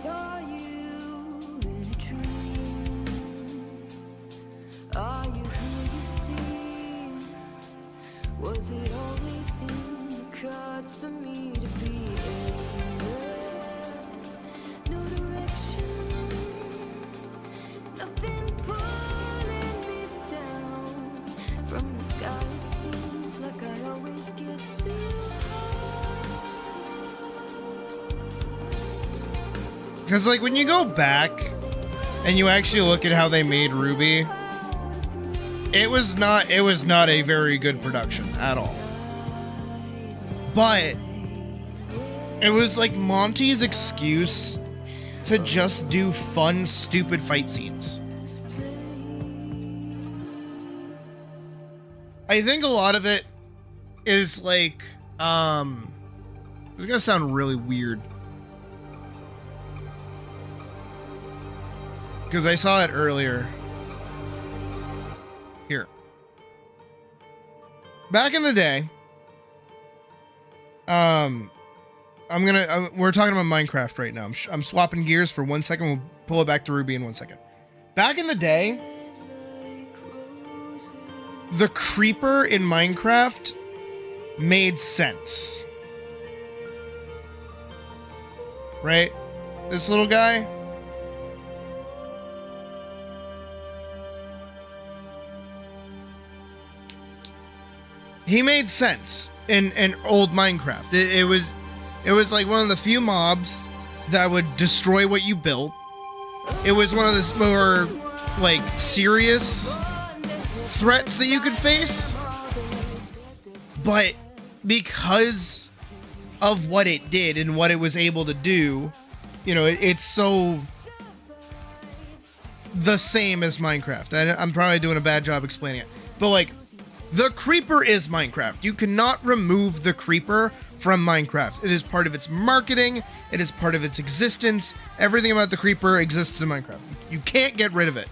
Saw you in a dream. Are you who you seem? Was it always in the cards for me to be aimless? No direction, nothing pulling me down. From the sky it seems like I always get too Because, like, when you go back and you actually look at how they made Ruby, it was not a very good production at all. But it was like Monty's excuse to just do fun, stupid fight scenes. I think a lot of it is like, it's gonna sound really weird. Because I saw it earlier. Here. Back in the day, we're talking about Minecraft right now. I'm swapping gears for 1 second. We'll pull it back to Ruby in 1 second. Back in the day, the creeper in Minecraft made sense. Right? This little guy. He made sense in old Minecraft. It was like one of the few mobs that would destroy what you built. It was one of the more like serious threats that you could face. But because of what it did and what it was able to do, you know, it's so the same as Minecraft. I'm probably doing a bad job explaining it. But like, the creeper is Minecraft. You cannot remove the creeper from Minecraft. It is part of its marketing. It is part of its existence. Everything about the creeper exists in Minecraft. You can't get rid of it.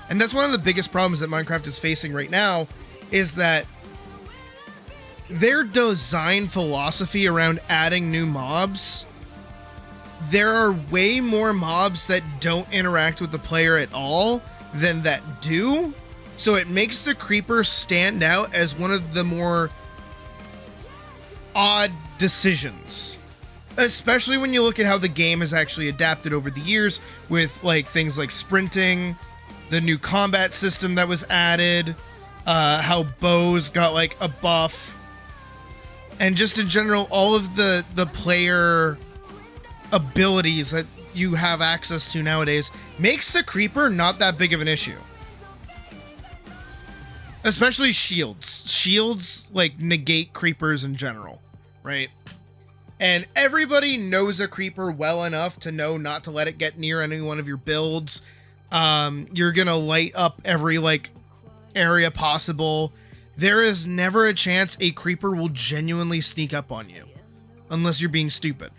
And that's one of the biggest problems that Minecraft is facing right now, is that their design philosophy around adding new mobs, there are way more mobs that don't interact with the player at all than that do. So it makes the creeper stand out as one of the more odd decisions. Especially when you look at how the game has actually adapted over the years with like things like sprinting, the new combat system that was added, how bows got like a buff, and just in general, all of the player abilities that you have access to nowadays makes the creeper not that big of an issue. Especially shields. Shields, like, negate creepers in general, right? And everybody knows a creeper well enough to know not to let it get near any one of your builds. You're gonna light up every, like, area possible. There is never a chance a creeper will genuinely sneak up on you. Unless you're being stupid.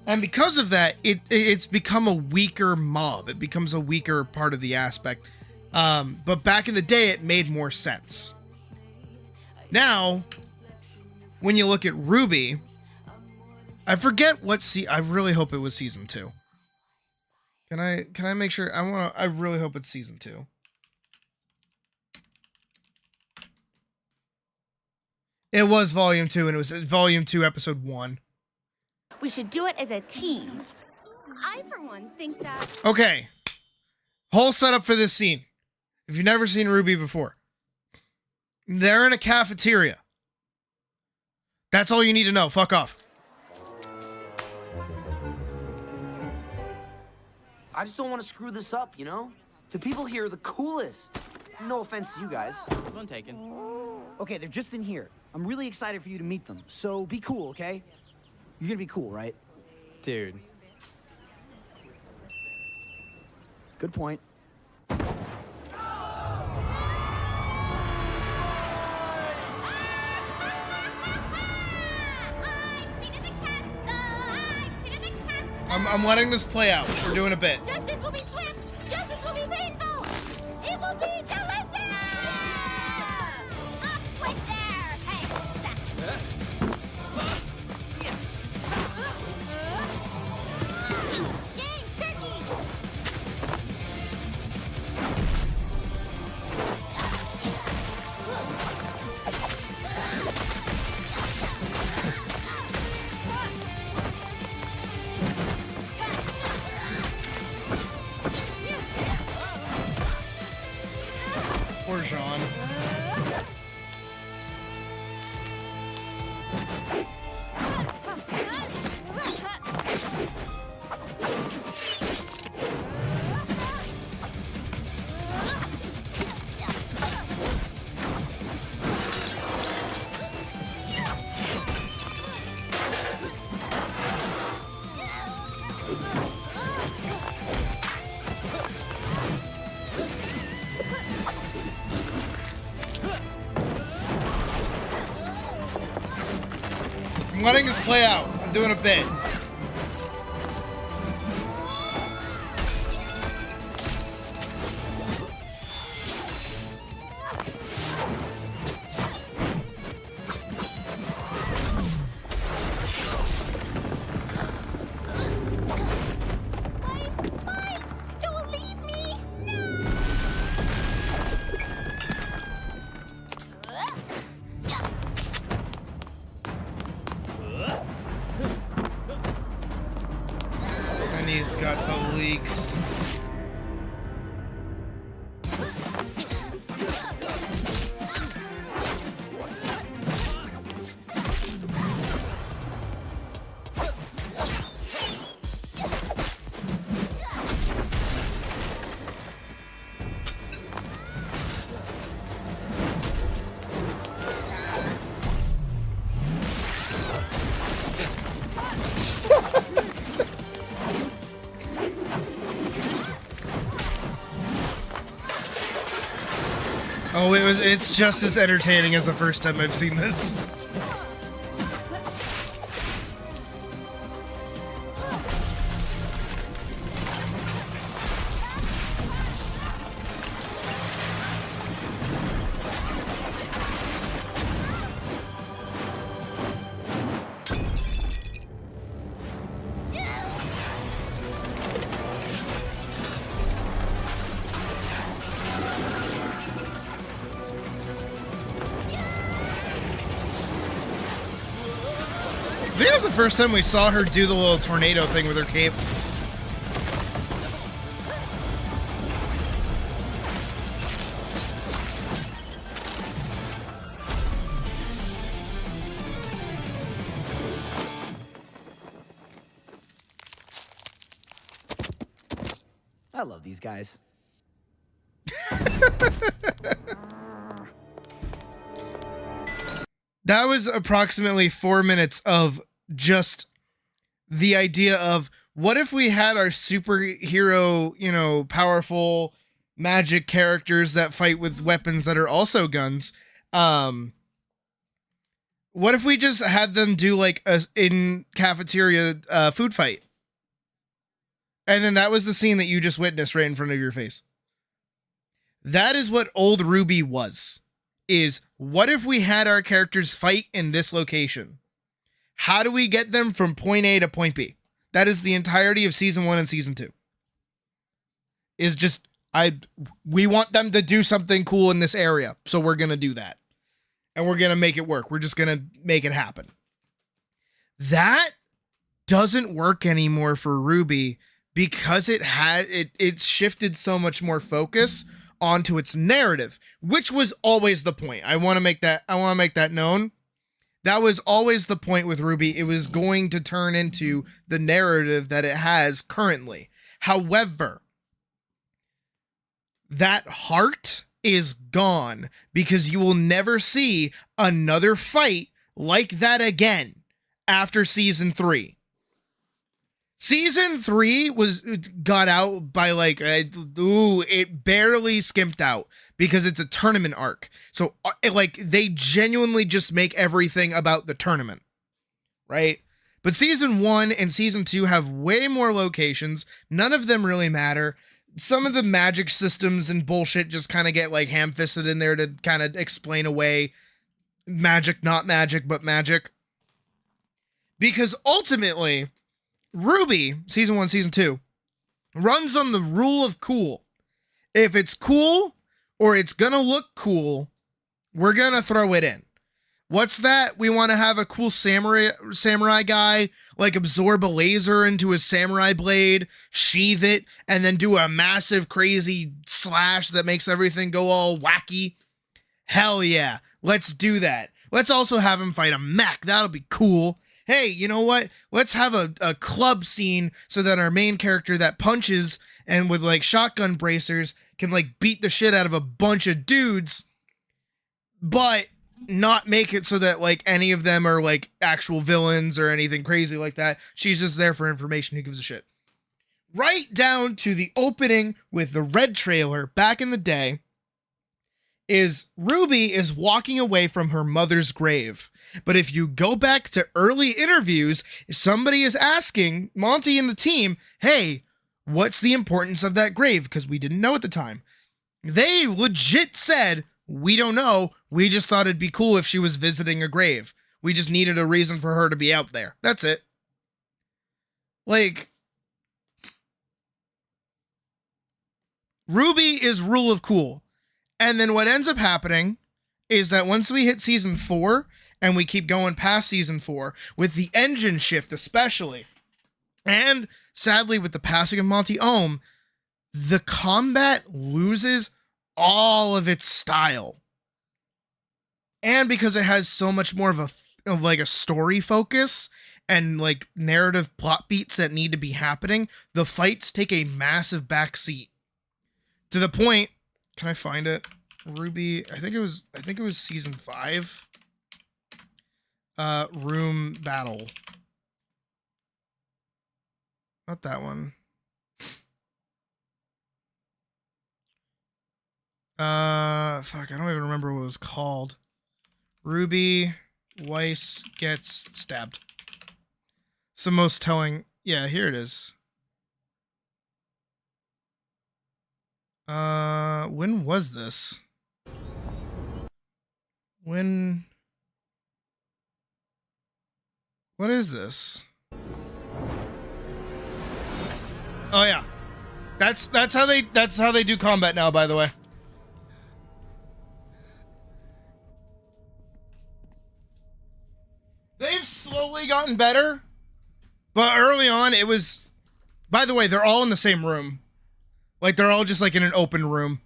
And because of that, it's become a weaker mob. It becomes a weaker part of the aspect. But back in the day, it made more sense. Now, when you look at Ruby, I forget what I really hope it was season 2. Can I make sure? I really hope it's season 2. It was volume 2, and it was volume 2, episode 1. We should do it as a team. I, for one, think that... Okay. Whole setup for this scene. If you've never seen Ruby before. They're in a cafeteria. That's all you need to know. Fuck off. I just don't want to screw this up, you know? The people here are the coolest. No offense to you guys. None taken. Okay, they're just in here. I'm really excited for you to meet them. So be cool, okay? You're gonna be cool, right? Dude. Good point. I'm letting this play out. We're doing a bit. Justice will be swift! Justice will be painful! It will be delicious! Up with there! Hey, Game, turkey! Poor Sean. I'm letting this play out. I'm doing a bit. Mice! Don't leave me! And he's got the leaks. Oh, it's just as entertaining as the first time I've seen this. I think that was the first time we saw her do the little tornado thing with her cape. I love these guys. That was approximately 4 minutes of just the idea of what if we had our superhero, you know, powerful magic characters that fight with weapons that are also guns. What if we just had them do like a in cafeteria food fight? And then that was the scene that you just witnessed right in front of your face. That is what old Ruby was. Is what if we had our characters fight in this location? How do we get them from point A to point B? That is the entirety of season 1 and season 2. Is just we want them to do something cool in this area, so we're gonna do that. And we're gonna make it work. We're just gonna make it happen. That doesn't work anymore for Ruby because it's shifted so much more focus onto its narrative, which was always the point. I want to make that known. That was always the point with Ruby. It was going to turn into the narrative that it has currently. However, that heart is gone because you will never see another fight like that again after season 3. Season 3 got out by like, it barely skimped out because it's a tournament arc. So like they genuinely just make everything about the tournament, right? But season 1 and season 2 have way more locations. None of them really matter. Some of the magic systems and bullshit just kind of get like ham-fisted in there to kind of explain away magic, not magic, but magic. Because ultimately, Ruby, season 1, season 2, runs on the rule of cool. If it's cool or it's gonna look cool, we're gonna throw it in. What's that? We want to have a cool samurai guy like absorb a laser into his samurai blade, sheath it, and then do a massive crazy slash that makes everything go all wacky. Hell yeah, let's do that. Let's also have him fight a mech. That'll be cool. Hey, you know what? Let's have a club scene so that our main character that punches and with like shotgun bracers can like beat the shit out of a bunch of dudes, but not make it so that like any of them are like actual villains or anything crazy like that. She's just there for information. Who gives a shit? Right down to the opening with the red trailer back in the day is Ruby is walking away from her mother's grave. But if you go back to early interviews, somebody is asking Monty and the team, hey, what's the importance of that grave? Because we didn't know at the time. They legit said, we don't know. We just thought it'd be cool if she was visiting a grave. We just needed a reason for her to be out there. That's it. Like, Ruby is rule of cool. And then what ends up happening is that once we hit season 4 and we keep going past season 4 with the engine shift especially, and sadly with the passing of Monty Ohm, the combat loses all of its style. And because it has so much more of a story focus and like narrative plot beats that need to be happening, the fights take a massive backseat. To the point, can I find it? Ruby, I think it was season 5. Room battle. Not that one. Fuck, I don't even remember what it was called. Ruby Weiss gets stabbed. It's the most telling. Yeah, here it is. When was this? What is this? Oh yeah. That's how they do combat now, by the way. They've slowly gotten better, but early on it was, by the way, they're all in the same room. Like they're all just like in an open room.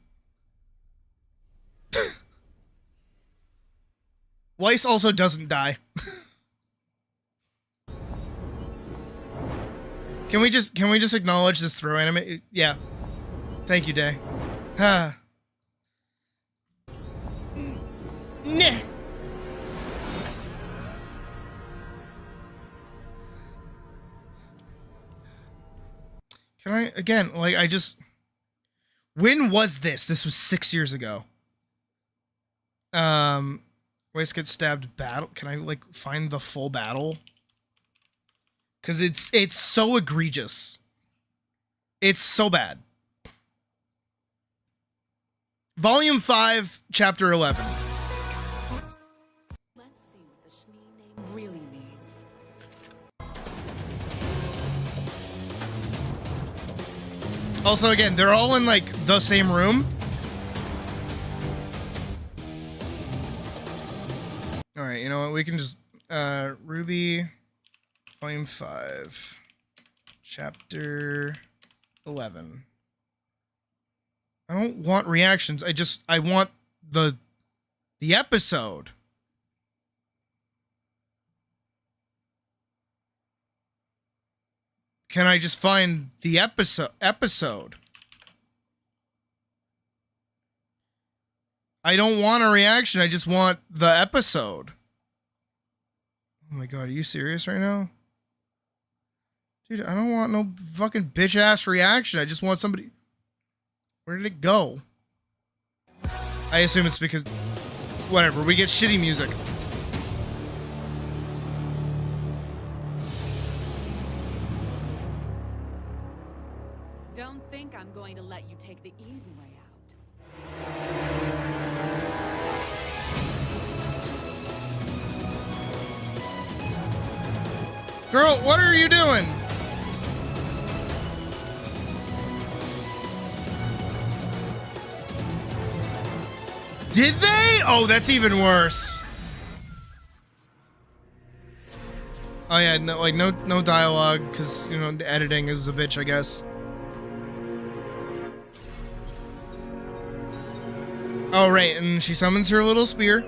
Weiss also doesn't die. Can we just acknowledge this throw anime? Yeah. Thank you, Day. Nah. Can I again, like when was this? This was 6 years ago. Weiss gets stabbed battle. Can I like find the full battle? Cause it's so egregious. It's so bad. Volume 5, Chapter 11. Let's see what the Schnee name really means. Also, again, they're all in like the same room. All right, you know what? We can just Ruby Volume 5. Chapter 11. I don't want reactions. I want the episode. Can I just find the episode? I don't want a reaction. I just want the episode. Oh my god, are you serious right now? Dude, I don't want no fucking bitch-ass reaction. I just want somebody... Where did it go? I assume it's because... Whatever, we get shitty music. Don't think I'm going to let you take the easy way out. Girl, what are you doing? Did they? Oh, that's even worse. Oh yeah, no dialogue, because, you know, the editing is a bitch, I guess. Oh, right, and she summons her little spear.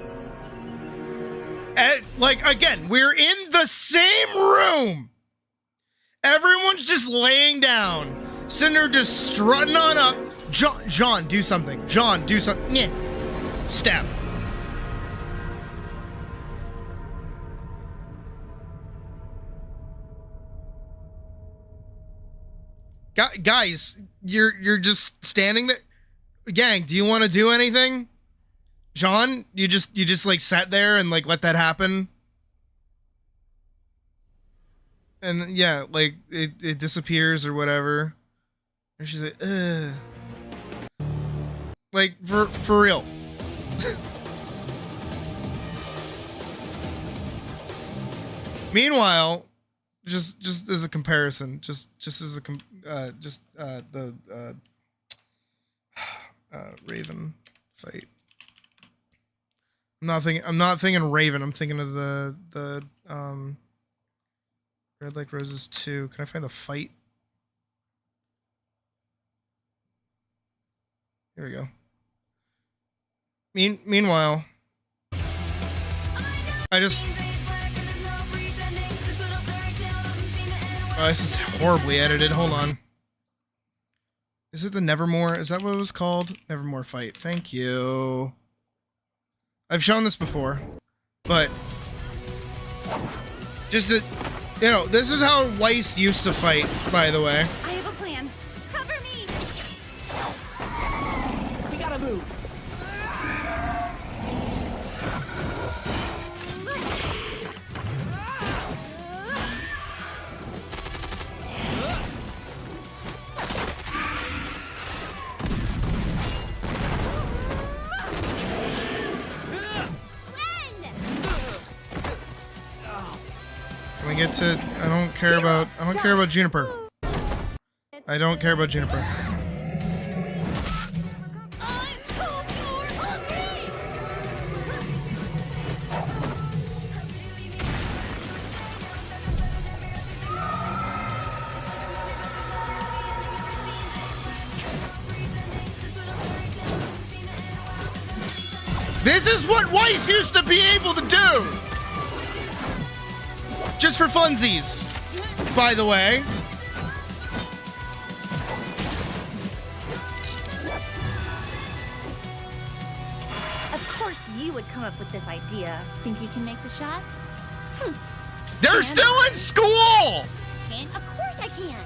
And, like, again, we're in the same room. Everyone's just laying down. Cinder just strutting on up. John, do something. John, do something. Yeah. Stab. Guys, you're just standing there. Gang, do you want to do anything? John, you just like sat there and like let that happen. And yeah, like it disappears or whatever. And she's like, ugh. Like for real. Meanwhile, just as a comparison, just as a Raven fight. I'm not thinking Raven. I'm thinking of the Red Like Roses 2. Can I find the fight? Here we go. Meanwhile, I just... Oh, this is horribly edited. Hold on. Is it the Nevermore? Is that what it was called? Nevermore fight. Thank you. I've shown this before, but just to, you know, this is how Weiss used to fight, by the way. I have a plan. Cover me! We gotta move. Can we get to? I don't care about Juniper. I don't care about Juniper. I'm so hungry! This is what Weiss used to be able to do! Just for funsies, by the way. Of course you would come up with this idea. Think you can make the shot? They're still in school! Of course I can!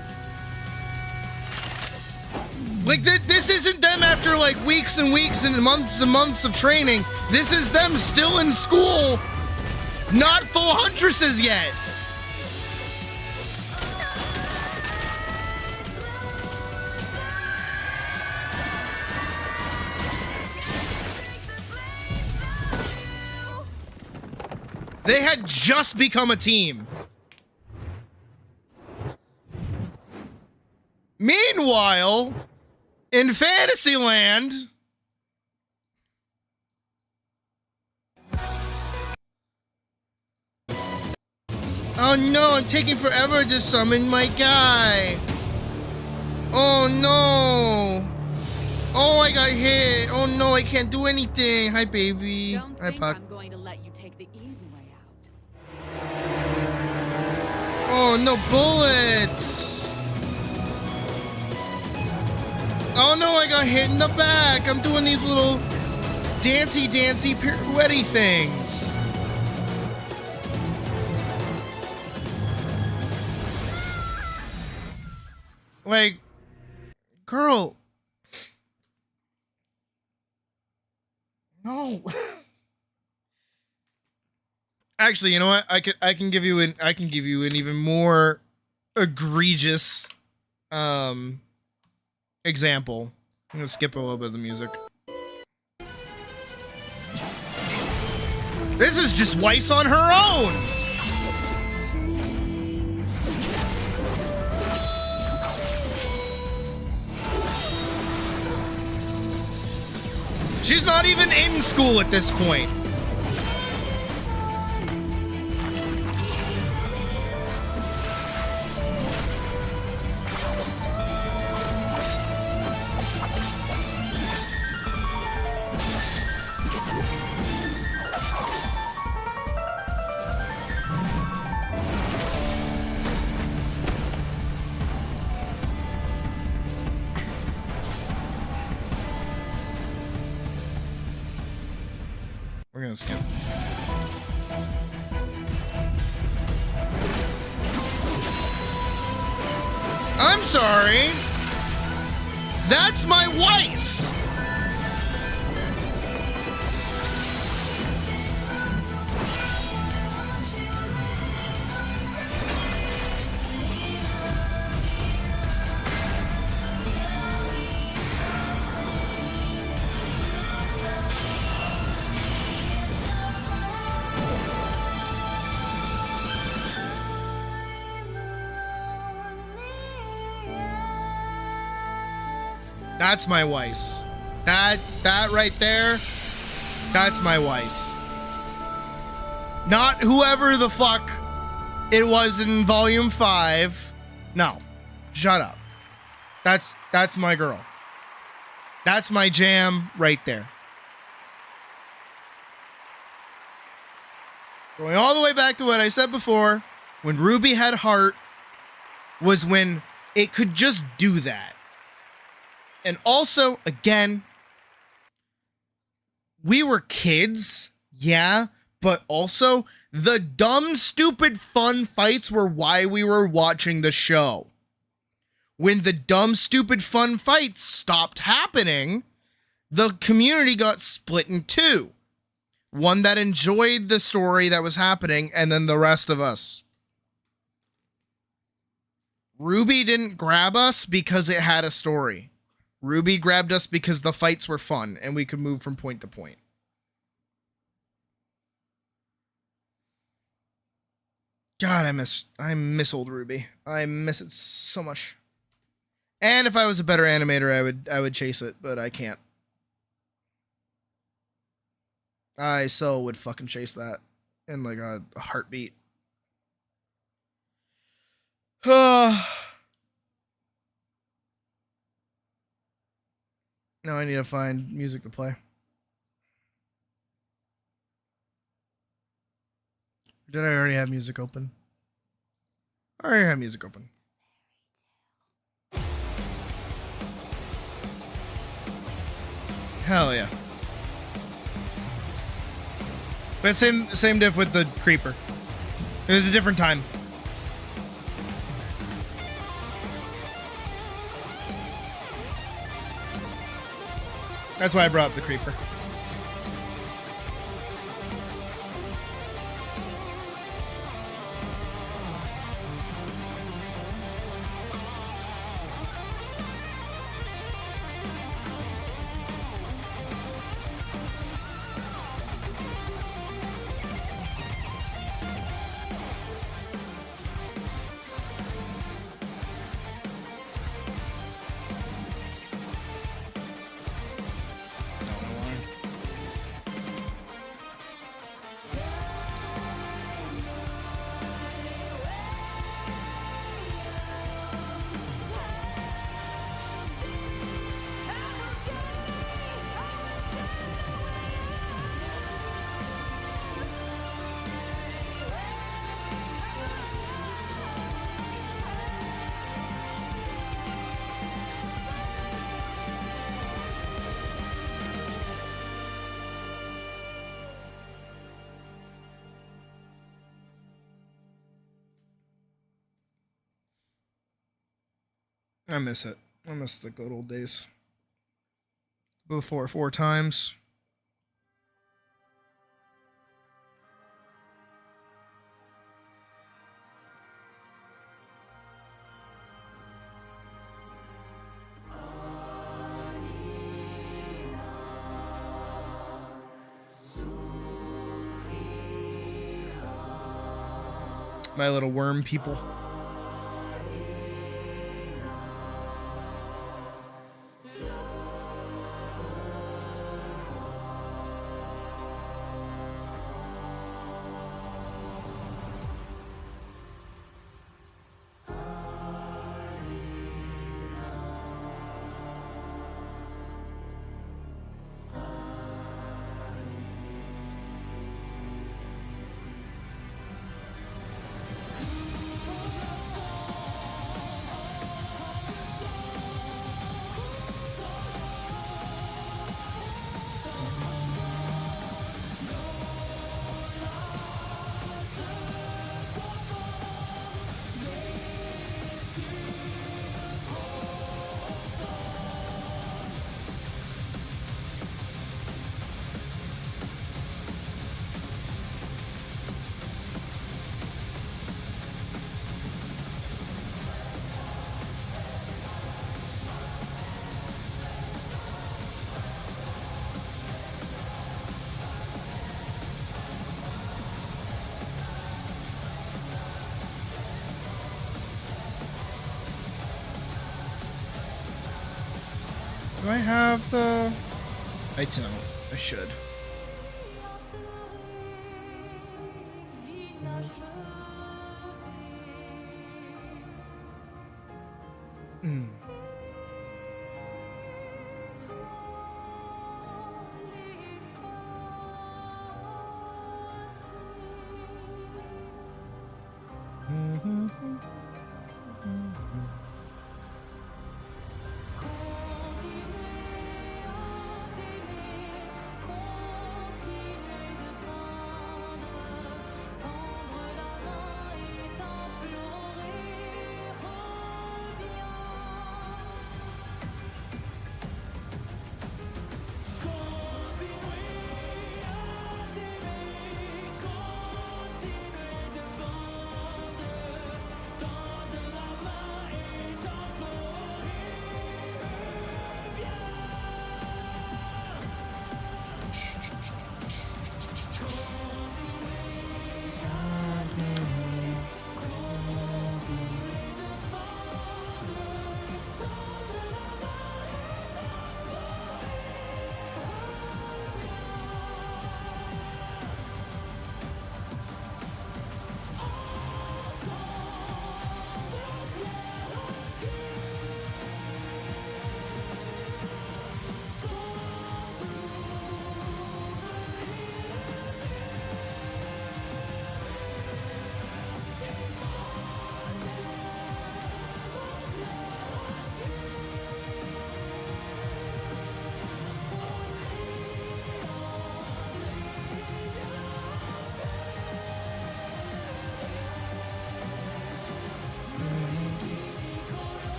Like, this isn't them after, like, weeks and weeks and months of training. This is them still in school, not full huntresses yet. They had just become a team. Meanwhile, in Fantasyland, Oh no, I'm taking forever to summon my guy. Oh no. Oh, I got hit. Oh no, I can't do anything. Hi, baby. Don't Hi, think Puck. I'm going to let you take the easy way out. Oh no, bullets. Oh no, I got hit in the back. I'm doing these little dancey pirouette things. Like, girl. No. Actually, you know what? I can give you an even more egregious example. I'm gonna skip a little bit of the music. This is just Weiss on her own. She's not even in school at this point. We're gonna skip. I'm sorry. That's my Weiss. That's my Weiss. That right there, that's my Weiss. Not whoever the fuck it was in volume 5. No. Shut up. That's my girl. That's my jam right there. Going all the way back to what I said before, when Ruby had heart was when it could just do that. And also, again, we were kids, yeah, but also the dumb, stupid, fun fights were why we were watching the show. When the dumb, stupid, fun fights stopped happening, the community got split in two. One that enjoyed the story that was happening, and then the rest of us. Ruby didn't grab us because it had a story. Ruby grabbed us because the fights were fun and we could move from point to point. God, I miss old Ruby. I miss it so much. And if I was a better animator, I would chase it, but I can't. I so would fucking chase that in like a heartbeat. Now I need to find music to play. Did I already have music open? I already have music open. Hell yeah. But same diff with the creeper. It was a different time. That's why I brought up the creeper. I miss it. I miss the good old days. Before 4 times. My little worm people. Do I have the... I don't. I should.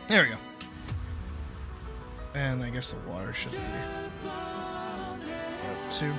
There we go. And I guess the water should be up too.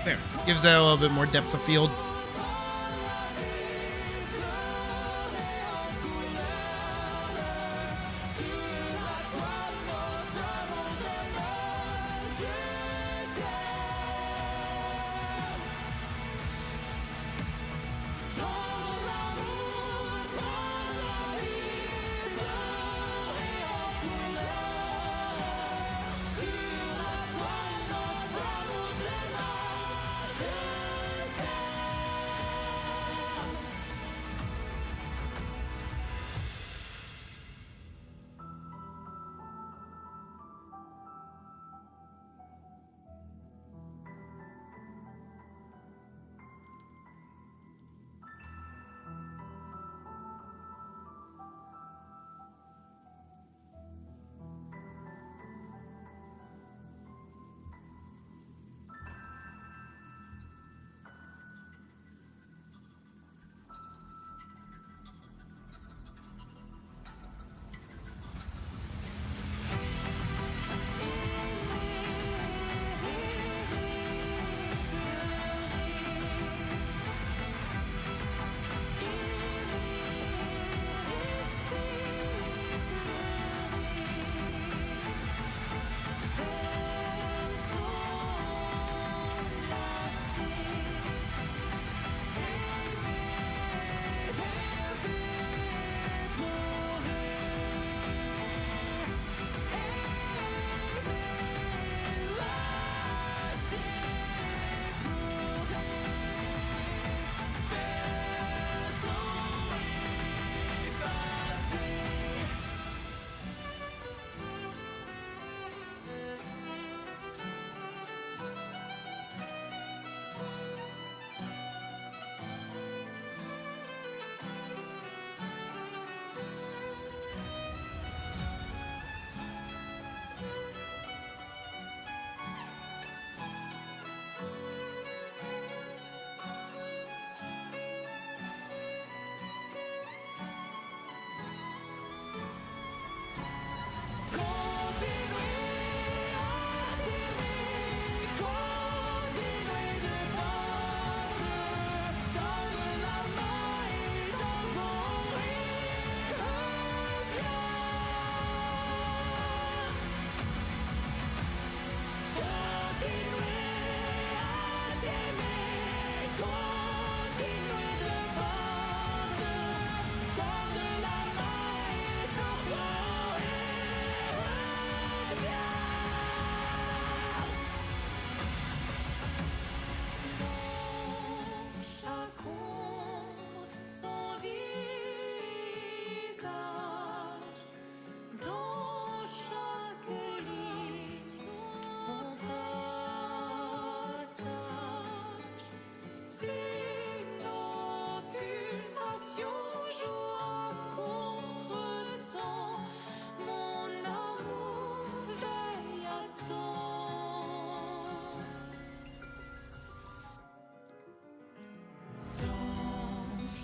There. Gives that a little bit more depth of field.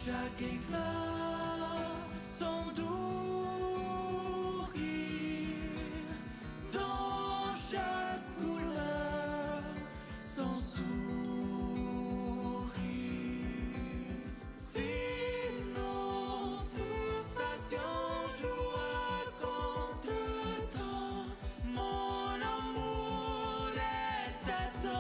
chaque éclat, son doux rire, dans chaque couleur, son sourire. Si nos pulsations jouent contre temps, mon amour laisse attendre.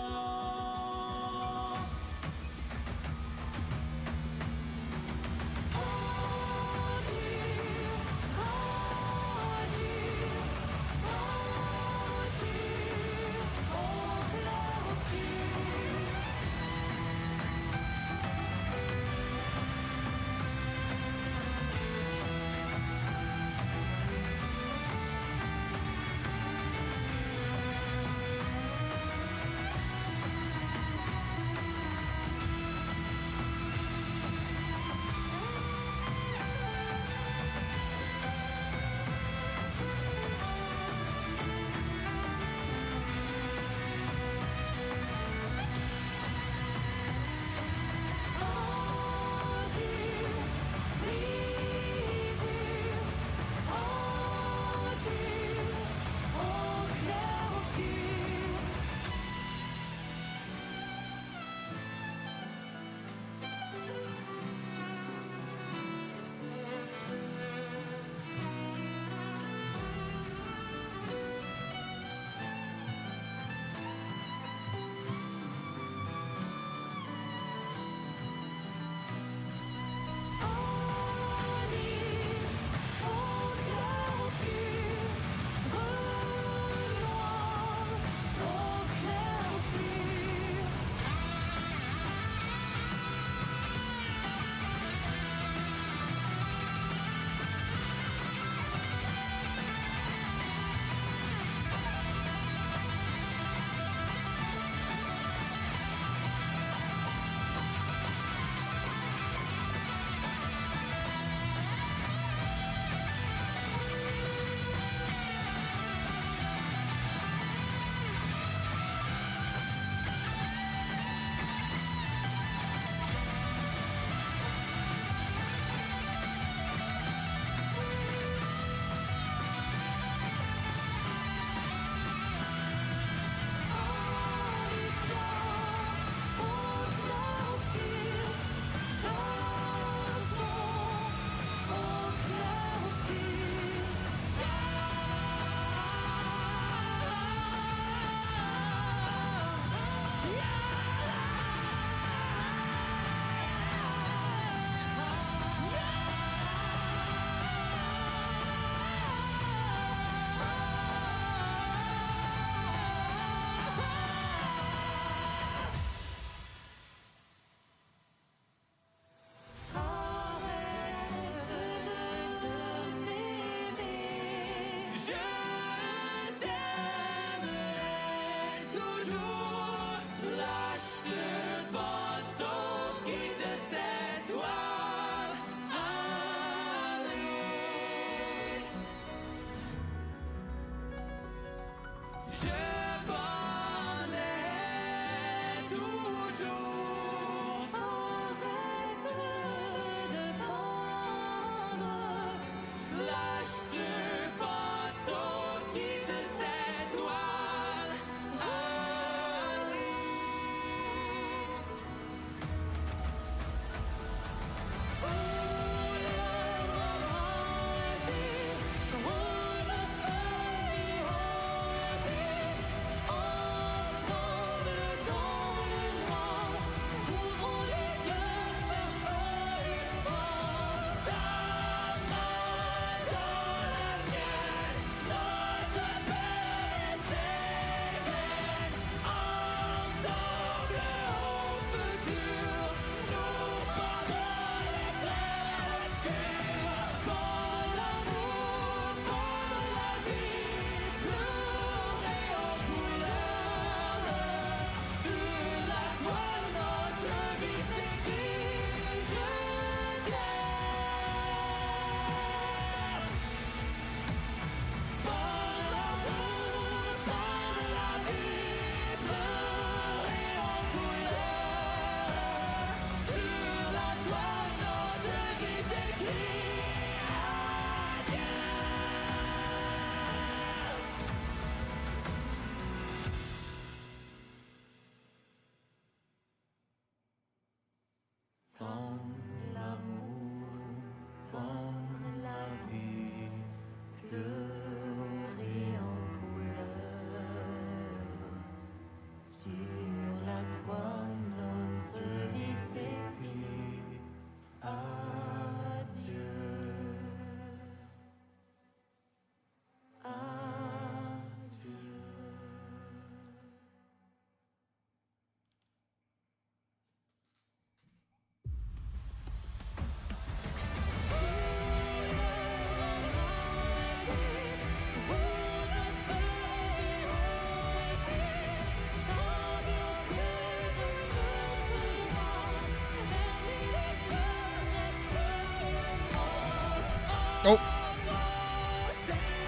Oh.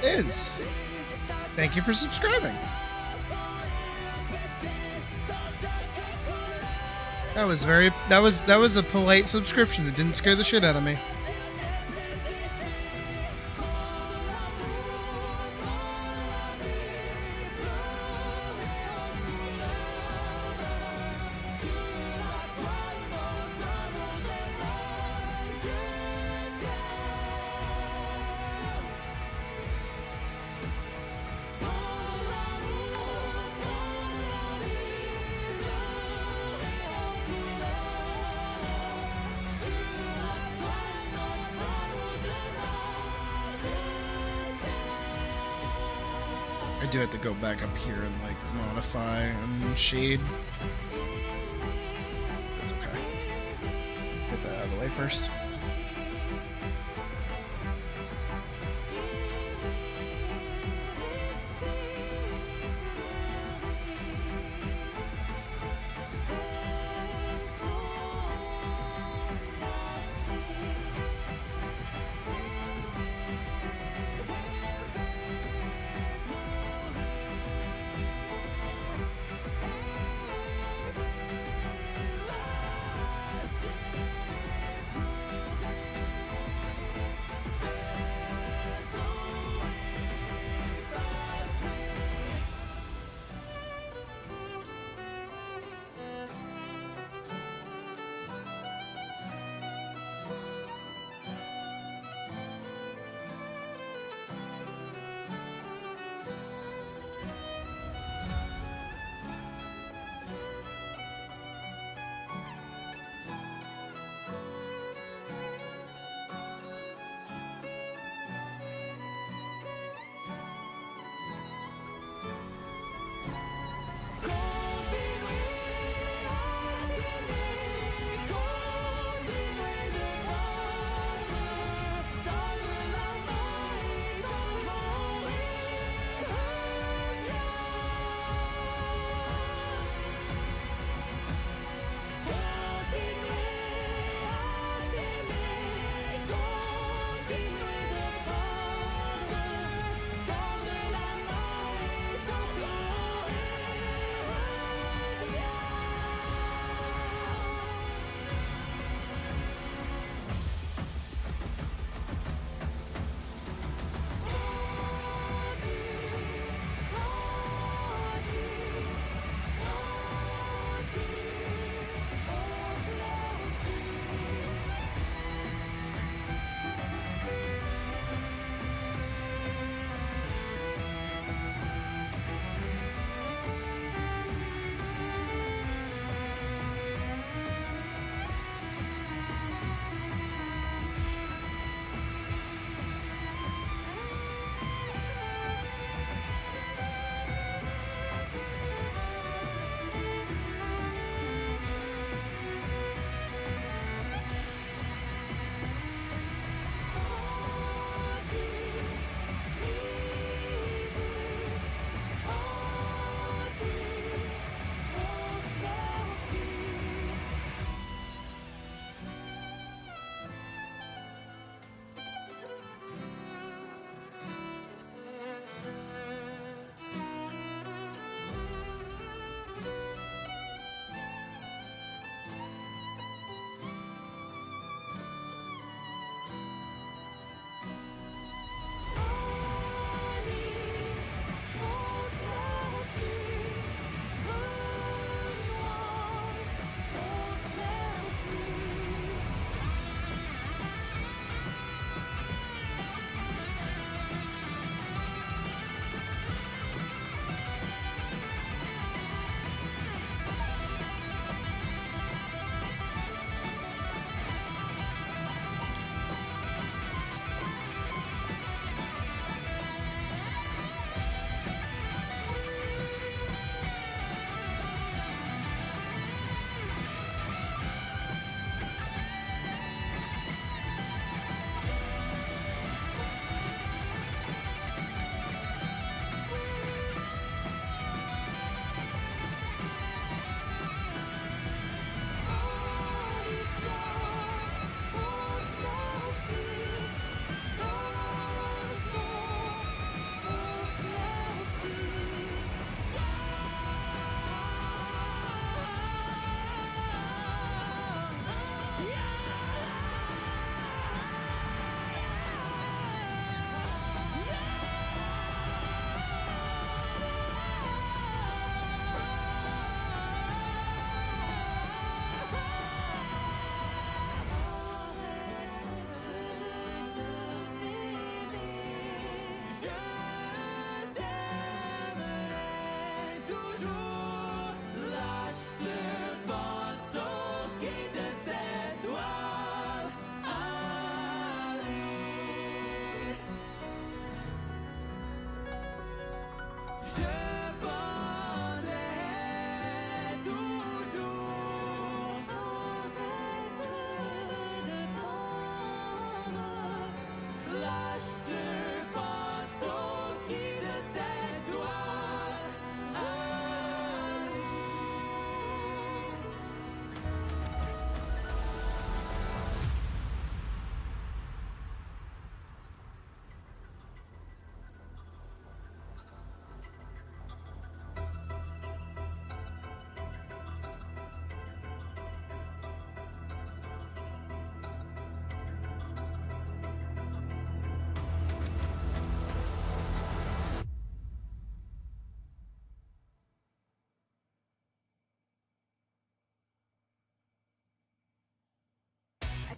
Is. Thank you for subscribing. That was a polite subscription. It didn't scare the shit out of me. I do have to go back up here and like modify and shade. That's okay. Get that out of the way first.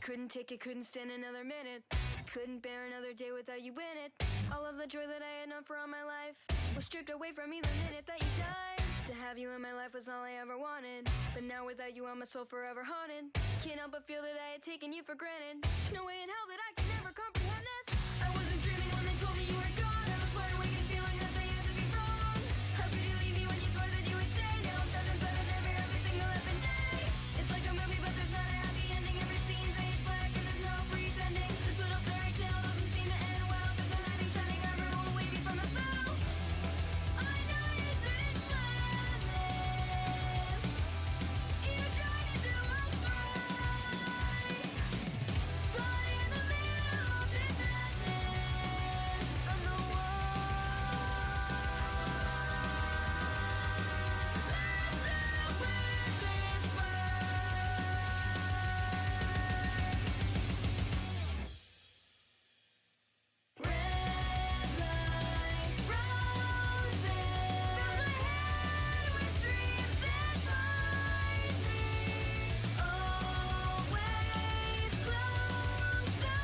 couldn't take it, couldn't stand another minute. Couldn't bear another day without you in it. All of the joy that I had known for all my life was stripped away from me the minute that you died. To have you in my life was all I ever wanted, but now without you, I'm my soul forever haunted. Can't help but feel that I had taken you for granted. No way in hell that I could never comprehend this. I wasn't dreaming when they told me you were gone. I was wide awake and feeling that they had to be wrong. How could you leave me when you swore that you would stay? Now I'm stuck inside of every single effing day. It's like a movie, but there's not a happy ending. Every scene's fade black and there's no pretending. This little fairy tale doesn't seem to end well. Cause the night is shining, everyone will wave you from a spell. I know you didn't plan this. You tried to do what's right, but in the middle of this madness, I'm the one. Let's do this way. Red light roses, fill my head with dreams that bind me. Always closer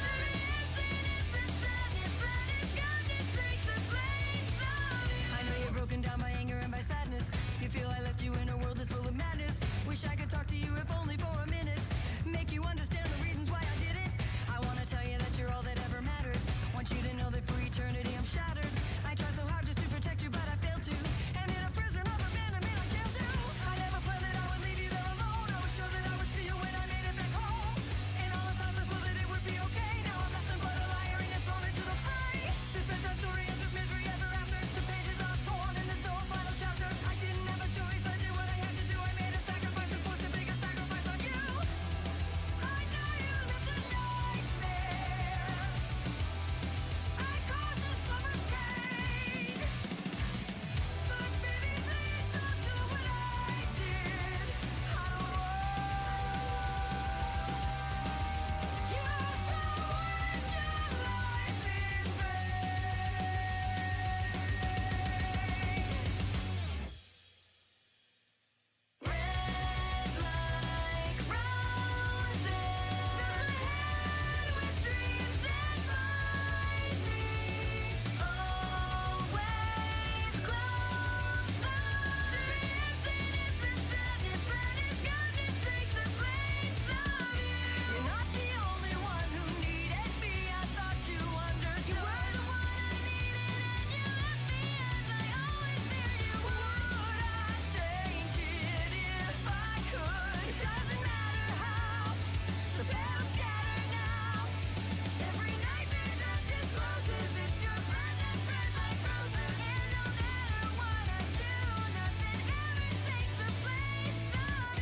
to infinite sadness that has got to take the place of you. I know you're broken down by anger and by sadness. You feel I left you in a world that's full of madness. Wish I could talk to you if only for a minute. Make you understand the reasons why I did it. I wanna tell you that you're all that ever mattered. Want you to know that for eternity I'm shattered. I tried so hard just to protect you, but I failed to. And in a prison of abandonment I jailed you. I never planned that I would leave you there alone. I was sure that I would see you when I made it back home. And all the times I swore that it would be okay. Now I'm nothing but a liar and you're thrown into the fray. This bedtime story ends with misery ever after. The pages are torn and there's no final chapter. I didn't have a choice, I did what I had to do. I made a sacrifice and forced a bigger sacrifice on you. I know you lived a nightmare. I caused the summer's pain. But baby, please don't do what I did. I don't want you to waste your life in vain. Red like roses, fill my head with dreams that bind me. Always closer to infinite sadness that has got to take the place of you. You're not the only one who needed me. I thought you understood. You were the one I needed, and you left me as I always feared you would. I'd change it if I could. It doesn't matter how. The battle's scattered now. Every nightmare just discloses it's your blood that spread like roses. And no matter what I do, nothing ever takes the place of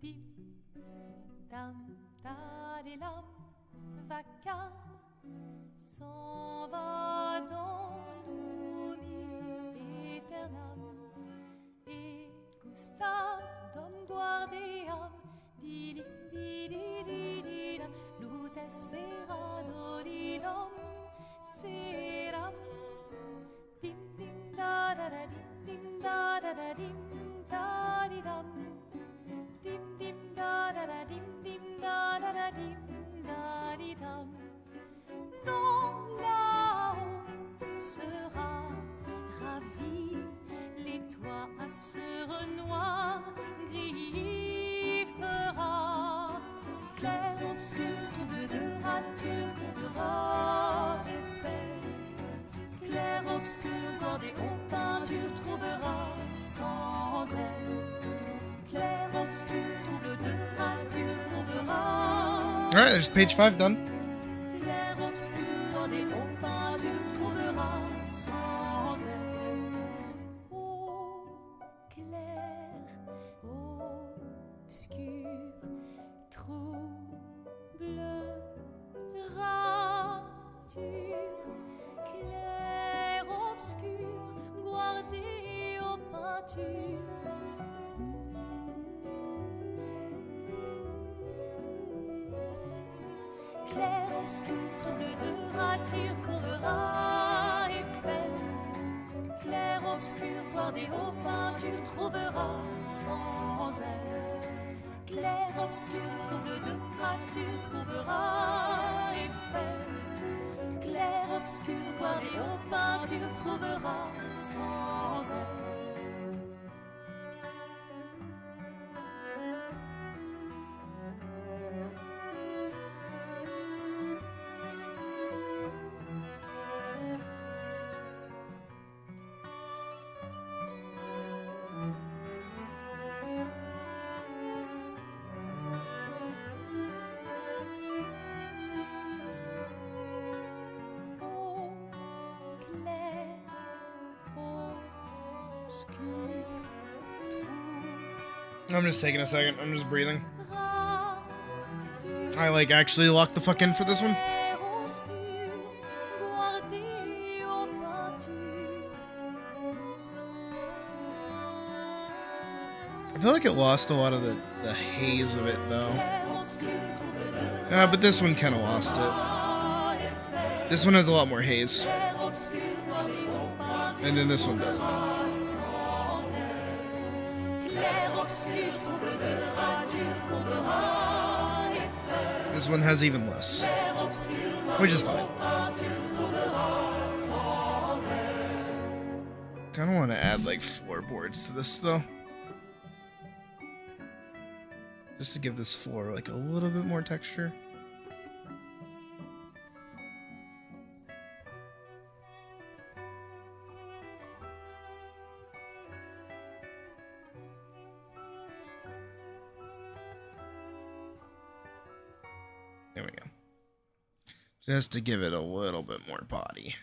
Dim, dam, dadilam, vacarme s'en va dans l'oubli éternel. Et Gustave, dom guardiam, dilim, dididididam, lutes sera dodidam, seram. Dim, dim, da da da, dim, da da da, dim, da di dam. Dim dim da da da dim da da da dim da di dam. Dans là-haut sera ravi, les toits à sur noir gris fera. Clair obscur, tu me diras, tu compteras. obscur bordé aux peintures trouveras sans elle. Clair obscur, trouble de rature courbera. Alright, there's page 5 done. Clair obscur bordé aux peintures trouveras sans elle. Ô clair obscur, trouble rature. Clair obscur, guardé aux peintures. Clair obscur, trouble de rature, couvrera Eiffel. Clair obscur, guardé aux peintures, trouvera sans elle. Clair obscur, trouble de rature, couvrera Eiffel. Clair obscur, guardé aux peintures, trouvera sans elle. I'm just taking a second. I'm just breathing. I like actually locked the fuck in for this one. I feel like it lost a lot of the haze of it though. But this one kind of lost it. This one has a lot more haze. And then this one doesn't. This one has even less, which is fine. Kind of want to add like floorboards to this though, just to give this floor like a little bit more texture. There we go. Just to give it a little bit more body.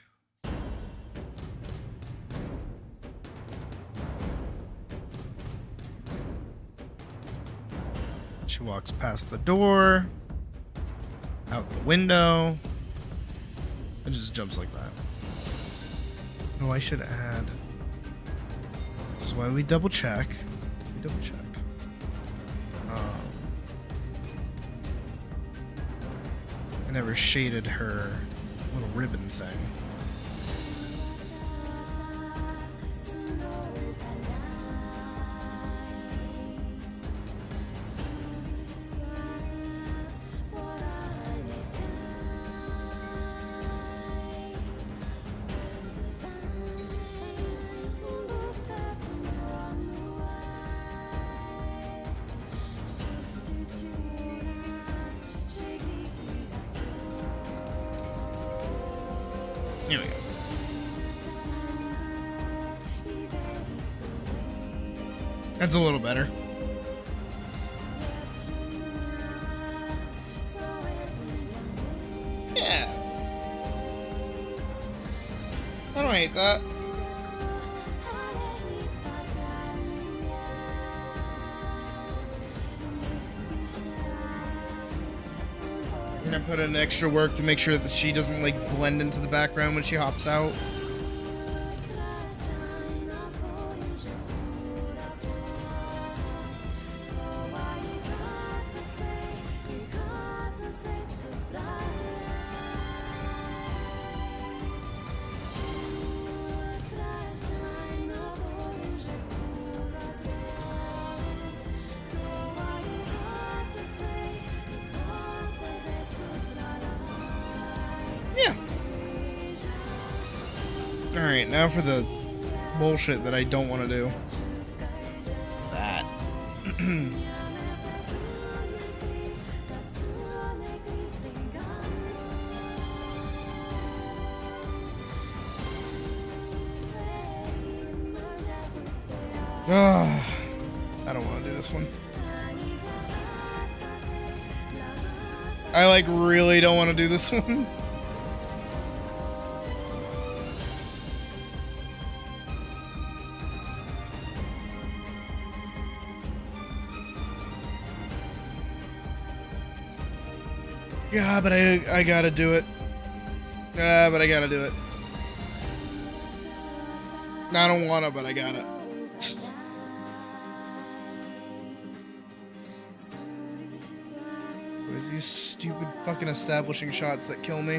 She walks past the door, out the window, and just jumps like that. Oh, I should add. That's why we double check. We double check. I never shaded her little ribbon thing. There we go. That's a little better. Yeah. I don't hate that. I'm gonna put in extra work to make sure that she doesn't like blend into the background when she hops out. Alright, now for the bullshit that I don't want to do. That. I don't want to do this one. I like really don't want to do this one. Yeah, but I gotta do it. Yeah, but I gotta do it. I don't wanna, but I gotta. What is these stupid fucking establishing shots that kill me?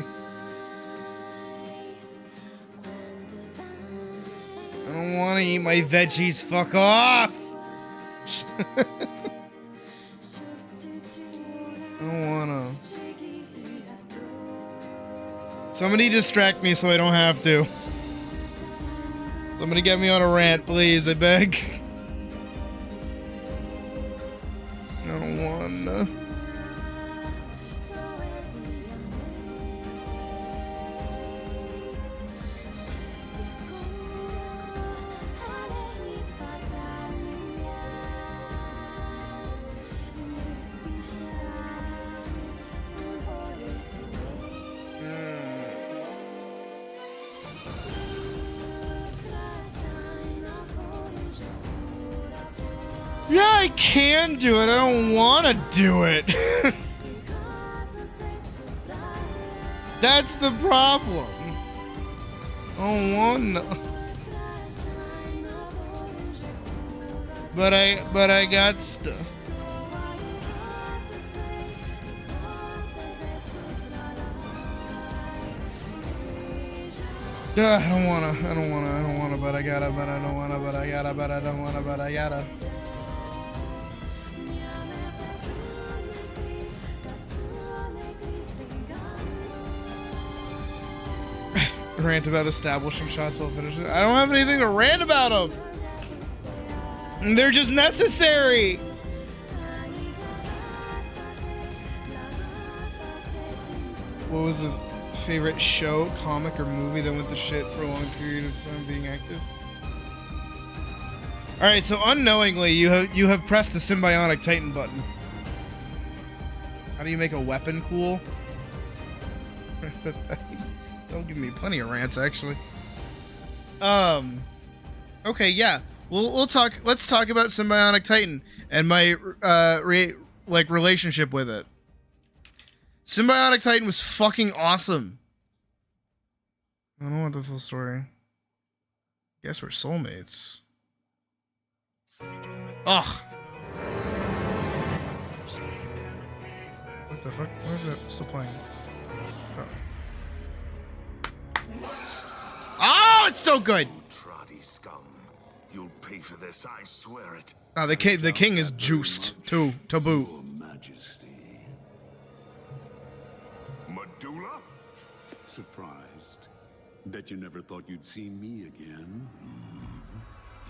I don't wanna eat my veggies, fuck off! I don't wanna. Somebody distract me so I don't have to. Somebody get me on a rant, please, I beg. I don't wanna. Yeah, I can do it. I don't want to do it. That's the problem. I don't want to. But I got stuff. I don't wanna, but I gotta, but I don't wanna, but I gotta, but I don't wanna, but I gotta. Rant about establishing shots while finishing. I don't have anything to rant about them. They're just necessary. What was the favorite show, comic, or movie that went to shit for a long period of time being active? All right, so unknowingly, you have pressed the Symbiotic Titan button. How do you make a weapon cool? Don't give me plenty of rants, actually. Okay, yeah. We'll talk. Let's talk about Symbiotic Titan and my relationship with it. Symbiotic Titan was fucking awesome. I don't want the full story. Guess we're soulmates. Ugh. What the fuck? Where's it still playing? Oh, it's so good. Troddy scum. You'll pay for this, I swear it. Oh, the king is juiced too, to boot. Your Majesty. Medulla? Surprised. Bet you never thought you'd see me again.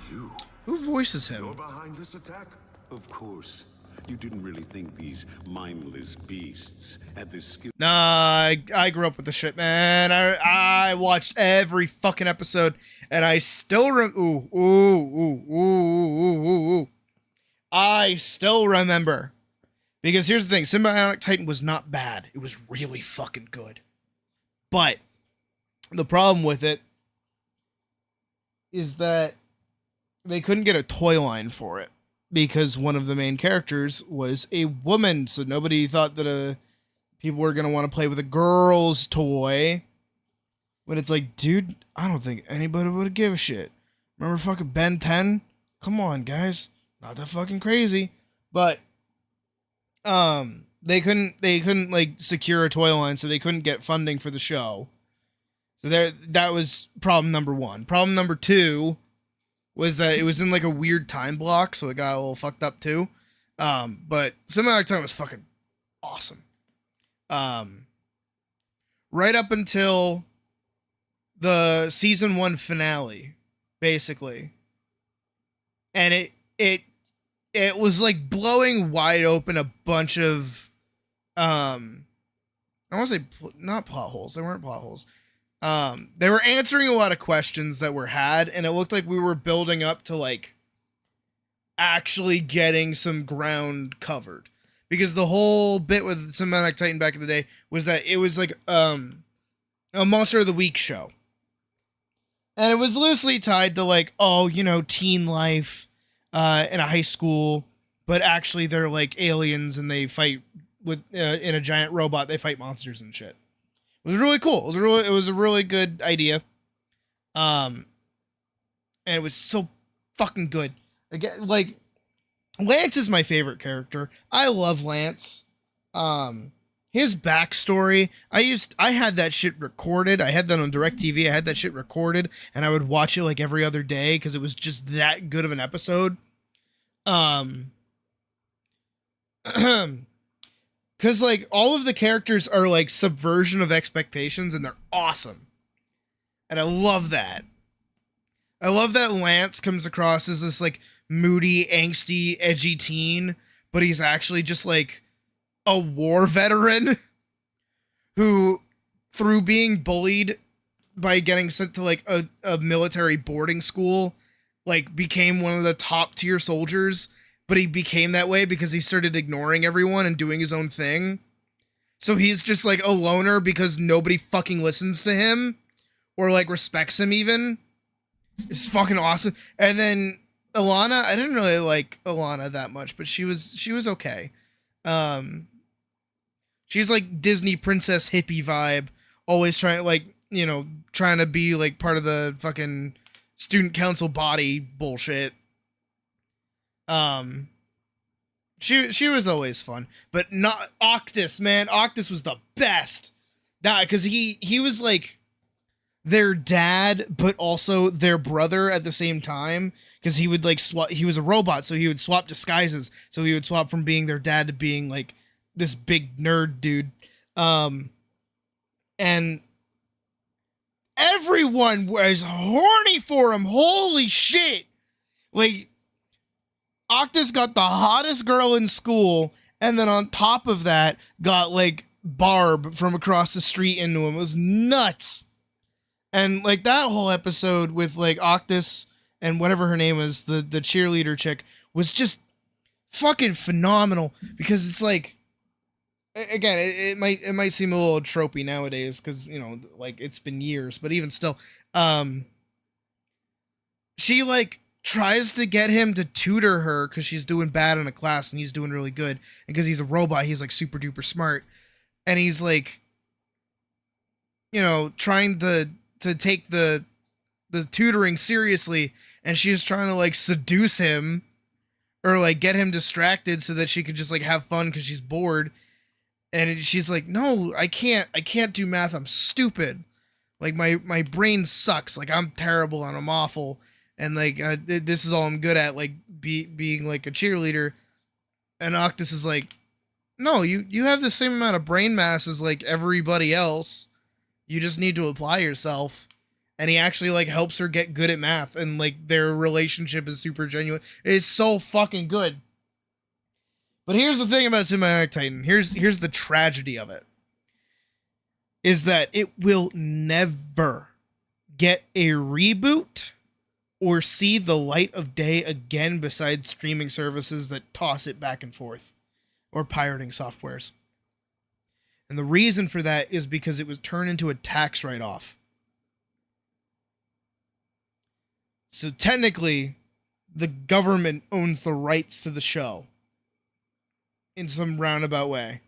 You? Who voices You're him? behind this attack? Of course. You didn't really think these mindless beasts had this skill. Nah, I grew up with the shit, man. I watched every fucking episode, and I still I still remember. Because here's the thing, Symbiotic Titan was not bad. It was really fucking good. But the problem with it is that they couldn't get a toy line for it. Because one of the main characters was a woman, so nobody thought that people were gonna want to play with a girl's toy. When it's like, dude, I don't think anybody would give a shit. Remember fucking Ben 10? Come on, guys, not that fucking crazy. But they couldn't like secure a toy line, so they couldn't get funding for the show. So that was problem number one. Problem number two was that it was in like a weird time block, so it got a little fucked up too. But Symbiotic Titan was fucking awesome. Right up until the season 1 finale, basically. And it was like blowing wide open a bunch of I want to say not plot holes. They weren't plot holes. They were answering a lot of questions that were had, and it looked like we were building up to like actually getting some ground covered. Because the whole bit with Cinematic Titan back in the day was that it was like a Monster of the Week show. And it was loosely tied to like, oh, you know, teen life in a high school, but actually they're like aliens and they fight with in a giant robot. They fight monsters and shit. It was really cool. It was a really good idea. And it was so fucking good. Again, like, Lance is my favorite character. I love Lance. His backstory, I had that shit recorded. I had that on DirecTV. I had that shit recorded, and I would watch it like every other day because it was just that good of an episode. Because like all of the characters are like subversion of expectations, and they're awesome. And I love that. I love that Lance comes across as this like moody, angsty, edgy teen, but he's actually just like a war veteran who, through being bullied by getting sent to like a military boarding school, like became one of the top tier soldiers, but he became that way because he started ignoring everyone and doing his own thing. So he's just like a loner because nobody fucking listens to him or like respects him even. It's fucking awesome. And then Alana, I didn't really like Alana that much, but she was okay. She's like Disney princess hippie vibe, always trying to be like part of the fucking student council body bullshit. She was always fun, but not Octus, man. Octus was the best. Nah, because he was like their dad, but also their brother at the same time. Because he would like swap. He was a robot, so he would swap disguises. So he would swap from being their dad to being like this big nerd dude. And everyone was horny for him. Holy shit! Like, Octus got the hottest girl in school, and then on top of that, got like Barb from across the street into him. It was nuts. And like that whole episode with like Octus and whatever her name was, the cheerleader chick, was just fucking phenomenal. Because it's like, again, it might seem a little tropey nowadays because, you know, like it's been years, but even still, she like tries to get him to tutor her because she's doing bad in a class and he's doing really good. And because he's a robot, he's like super duper smart. And he's like, you know, trying to take the tutoring seriously, and she's trying to like seduce him or like get him distracted so that she could just like have fun because she's bored. And she's like, no, I can't do math. I'm stupid. Like my brain sucks. Like I'm terrible and I'm awful. And like, this is all I'm good at, like being like a cheerleader. And Octus is like, no, you have the same amount of brain mass as like everybody else. You just need to apply yourself. And he actually like helps her get good at math, and like their relationship is super genuine. It's so fucking good. But here's the thing about Cinematic Titan. Here's the tragedy of it. Is that it will never get a reboot or see the light of day again besides streaming services that toss it back and forth or pirating softwares. And the reason for that is because it was turned into a tax write-off. So technically, the government owns the rights to the show in some roundabout way.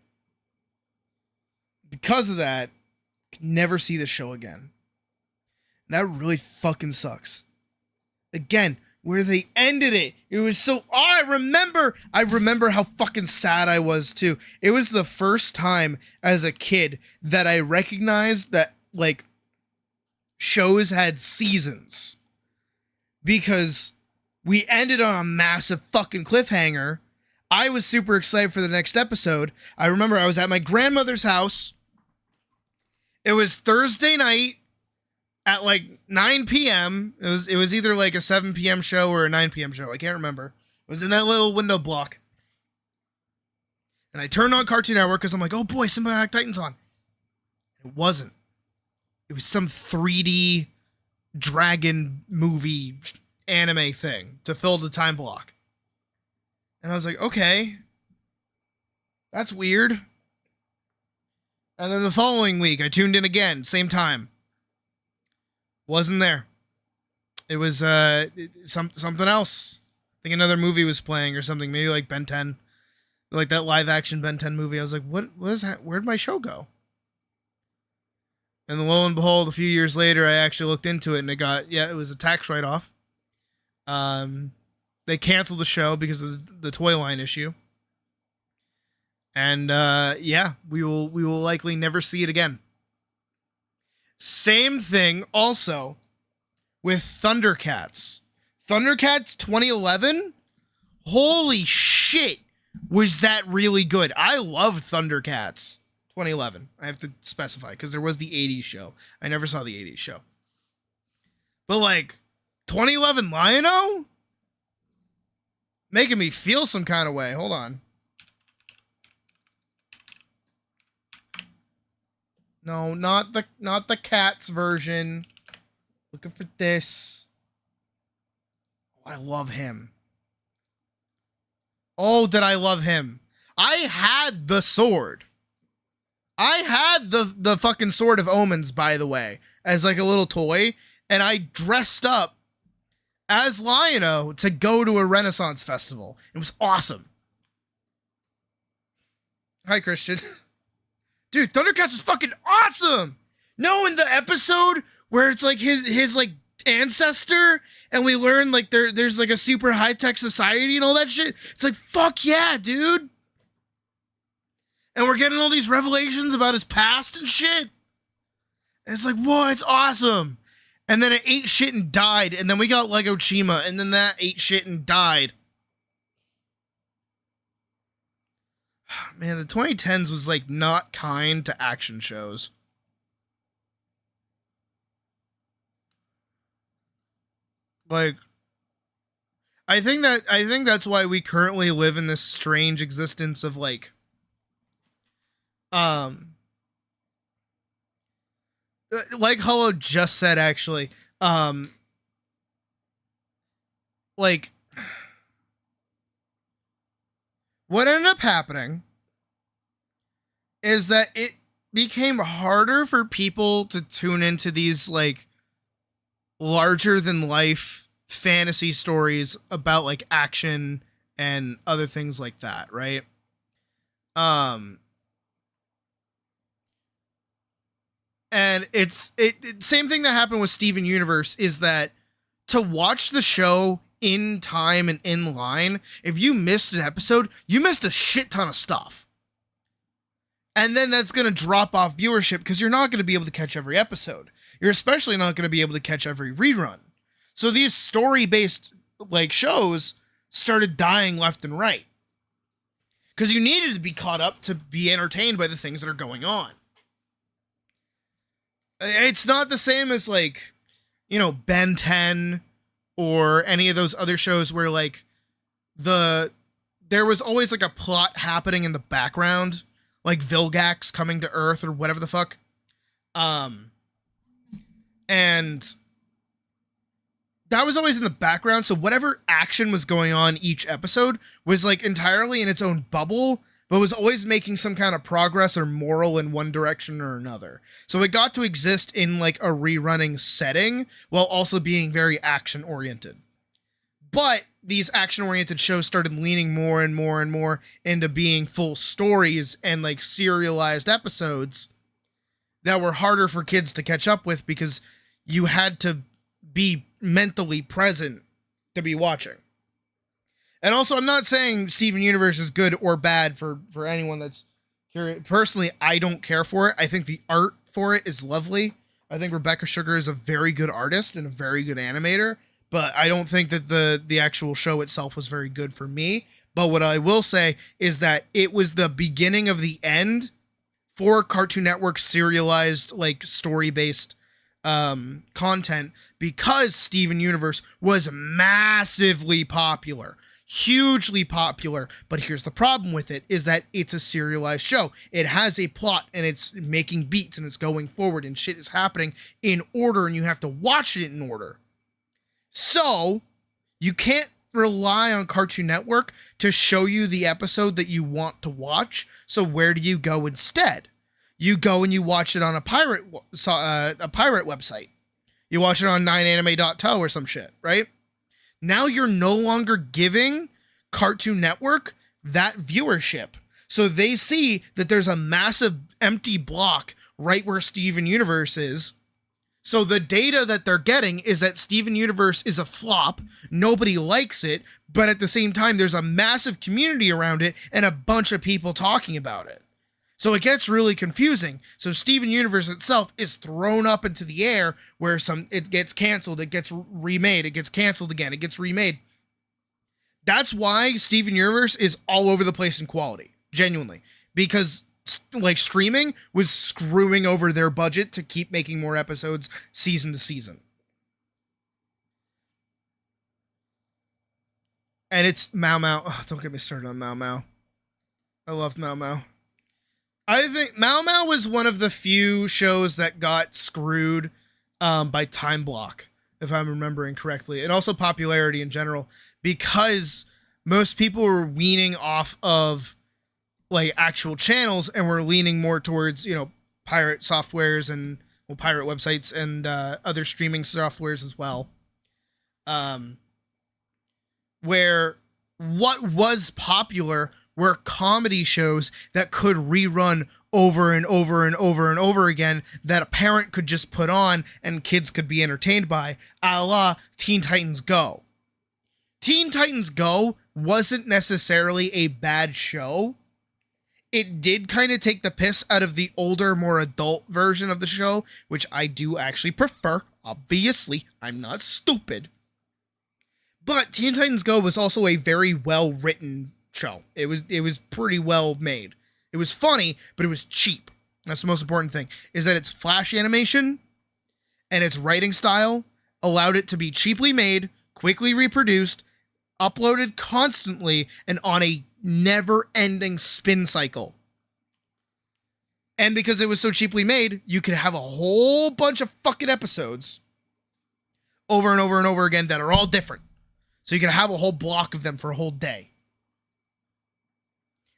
Because of that, you can never see the show again. And that really fucking sucks. Again, where they ended it, it was so... Oh, I remember how fucking sad I was, too. It was the first time as a kid that I recognized that, like, shows had seasons. Because we ended on a massive fucking cliffhanger. I was super excited for the next episode. I remember I was at my grandmother's house. It was Thursday night at like 9 p.m. It was either like a 7 p.m. show or a 9 p.m. show. I can't remember. It was in that little window block. And I turned on Cartoon Network because I'm like, oh boy, Cinematic Titan's on. It wasn't. It was some 3D dragon movie anime thing to fill the time block. And I was like, okay, that's weird. And then the following week, I tuned in again, same time. Wasn't there. It was something else. I think another movie was playing or something, maybe like Ben 10. Like that live action Ben 10 movie. I was like, what is that? Where'd my show go? And lo and behold, a few years later, I actually looked into it and it was a tax write-off. They canceled the show because of the toy line issue. And we will likely never see it again. Same thing also with Thundercats. Thundercats 2011? Holy shit, was that really good. I loved Thundercats 2011. I have to specify because there was the 80s show. I never saw the 80s show. But like 2011 Lion-O? Making me feel some kind of way. Hold on. No, not the Cats version. Looking for this. Oh, I love him. Oh, did I love him? I had the sword. I had the fucking Sword of Omens, by the way, as like a little toy, and I dressed up as Lion-O to go to a Renaissance festival. It was awesome. Hi, Christian. Dude, Thundercats was fucking awesome. No, in the episode where it's like his like ancestor, and we learn like there's like a super high-tech society and all that shit. It's like, fuck yeah, dude. And we're getting all these revelations about his past and shit. And it's like, whoa, it's awesome. And then it ate shit and died. And then we got Lego Chima, and then that ate shit and died. Man, the 2010s was like not kind to action shows. Like, I think that's why we currently live in this strange existence of like, like Hollow just said, actually, like, what ended up happening is that it became harder for people to tune into these like larger than life fantasy stories about like action and other things like that, right? And it's same thing that happened with Steven Universe, is that to watch the show in time and in line, if you missed an episode, you missed a shit ton of stuff. And then that's going to drop off viewership because you're not going to be able to catch every episode. You're especially not going to be able to catch every rerun. So these story-based like shows started dying left and right because you needed to be caught up to be entertained by the things that are going on. It's not the same as like, you know, Ben 10 or any of those other shows where like there was always like a plot happening in the background, like Vilgax coming to Earth or whatever the fuck. And that was always in the background. So whatever action was going on each episode was like entirely in its own bubble, but was always making some kind of progress or moral in one direction or another. So it got to exist in like a rerunning setting while also being very action oriented. But these action oriented shows started leaning more and more and more into being full stories and like serialized episodes that were harder for kids to catch up with because you had to be mentally present to be watching. And also, I'm not saying Steven Universe is good or bad for anyone that's curious. Personally, I don't care for it. I think the art for it is lovely. I think Rebecca Sugar is a very good artist and a very good animator, but I don't think that the actual show itself was very good for me. But what I will say is that it was the beginning of the end for Cartoon Network serialized, like story-based content, because Steven Universe was massively popular. Hugely popular, but here's the problem with it, is that it's a serialized show. It has a plot and it's making beats and it's going forward and shit is happening in order and you have to watch it in order. So you can't rely on Cartoon Network to show you the episode that you want to watch. So where do you go instead? You go and you watch it on a pirate website. You watch it on 9anime.to or some shit, right? Now you're no longer giving Cartoon Network that viewership. So they see that there's a massive empty block right where Steven Universe is. So the data that they're getting is that Steven Universe is a flop. Nobody likes it, but at the same time, there's a massive community around it and a bunch of people talking about it. So it gets really confusing. So Steven Universe itself is thrown up into the air where it gets canceled, it gets remade, it gets canceled again, it gets remade. That's why Steven Universe is all over the place in quality, genuinely, because like streaming was screwing over their budget to keep making more episodes season to season. And it's Mao Mao. Oh, don't get me started on Mao Mao. I love Mao Mao. I think Mao Mao was one of the few shows that got screwed by time block, if I'm remembering correctly, and also popularity in general, because most people were weaning off of like actual channels and were leaning more towards, you know, pirate softwares and pirate websites and other streaming softwares as well. Where what was popular were comedy shows that could rerun over and over and over and over again that a parent could just put on and kids could be entertained by, a la Teen Titans Go. Teen Titans Go wasn't necessarily a bad show. It did kind of take the piss out of the older, more adult version of the show, which I do actually prefer. Obviously, I'm not stupid. But Teen Titans Go was also a very well-written show. It was pretty well made. It was funny, but it was cheap. That's the most important thing, is that its flash animation and its writing style allowed it to be cheaply made, quickly reproduced, uploaded constantly, and on a never-ending spin cycle. And because it was so cheaply made, you could have a whole bunch of fucking episodes over and over and over again that are all different. So you can have a whole block of them for a whole day.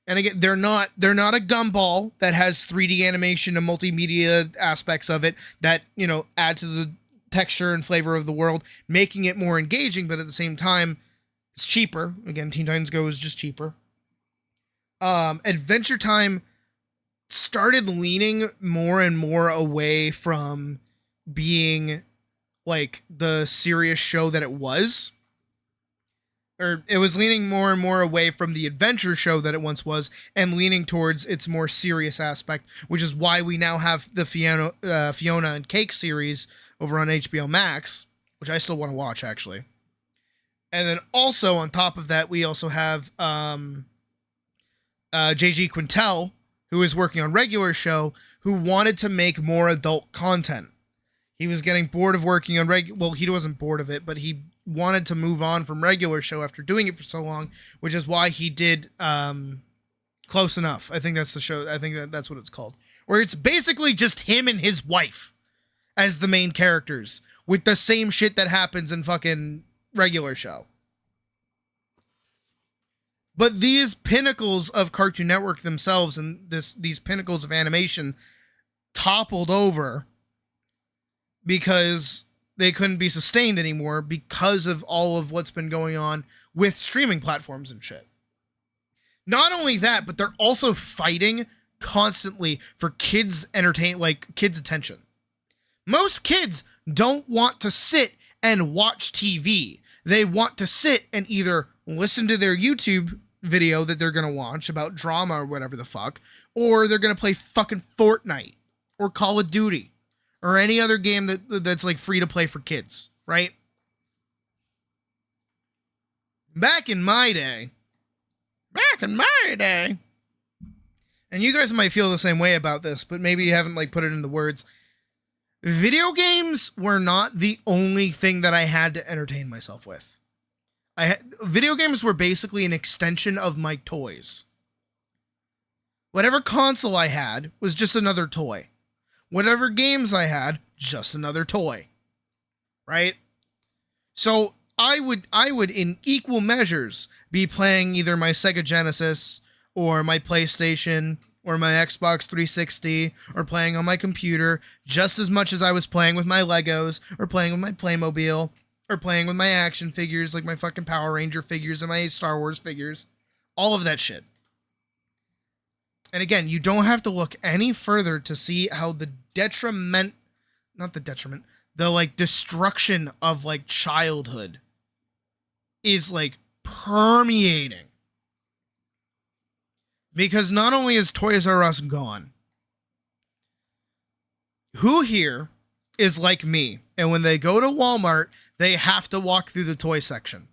And again, they're not a gumball that has 3D animation and multimedia aspects of it that, you know, add to the texture and flavor of the world, making it more engaging, but at the same time, it's cheaper. Again, Teen Titans Go is just cheaper. Adventure Time started leaning more and more away from being like the serious show that it was. Or it was leaning more and more away from the adventure show that it once was and leaning towards its more serious aspect, which is why we now have the Fiona and Cake series over on HBO Max, which I still want to watch, actually. And then also on top of that, we also have J.G. Quintel, who is working on regular show, who wanted to make more adult content. He was getting bored of working on well, he wasn't bored of it, but he wanted to move on from regular show after doing it for so long, which is why he did Close Enough. I think that's the show. I think that's what it's called. Where it's basically just him and his wife as the main characters with the same shit that happens in fucking regular show. But these pinnacles of Cartoon Network themselves and these pinnacles of animation toppled over because they couldn't be sustained anymore because of all of what's been going on with streaming platforms and shit. Not only that, but they're also fighting constantly for kids' attention. Most kids don't want to sit and watch TV. They want to sit and either listen to their YouTube video that they're going to watch about drama or whatever the fuck, or they're going to play fucking Fortnite or Call of Duty or any other game that's like free to play for kids, right? Back in my day, and you guys might feel the same way about this, but maybe you haven't like put it into words. Video games were not the only thing that I had to entertain myself with. Video games were basically an extension of my toys. Whatever console I had was just another toy. Whatever games I had, just another toy. Right? So I would in equal measures be playing either my Sega Genesis or my PlayStation or my Xbox 360 or playing on my computer just as much as I was playing with my Legos or playing with my Playmobil or playing with my action figures like my fucking Power Ranger figures and my Star Wars figures. All of that shit. And again, you don't have to look any further to see how the destruction of like childhood is like permeating. Because not only is Toys R Us gone, who here is like me and when they go to Walmart, they have to walk through the toy section?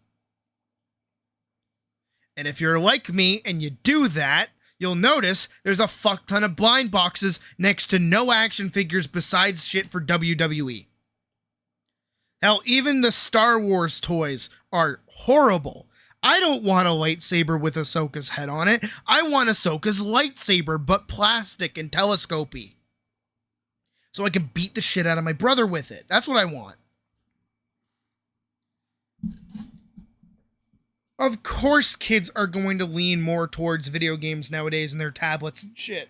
And if you're like me and you do that, you'll notice there's a fuck ton of blind boxes next to no action figures besides shit for WWE. Hell, even the Star Wars toys are horrible. I don't want a lightsaber with Ahsoka's head on it. I want Ahsoka's lightsaber, but plastic and telescopy. So I can beat the shit out of my brother with it. That's what I want. Of course kids are going to lean more towards video games nowadays and their tablets and shit.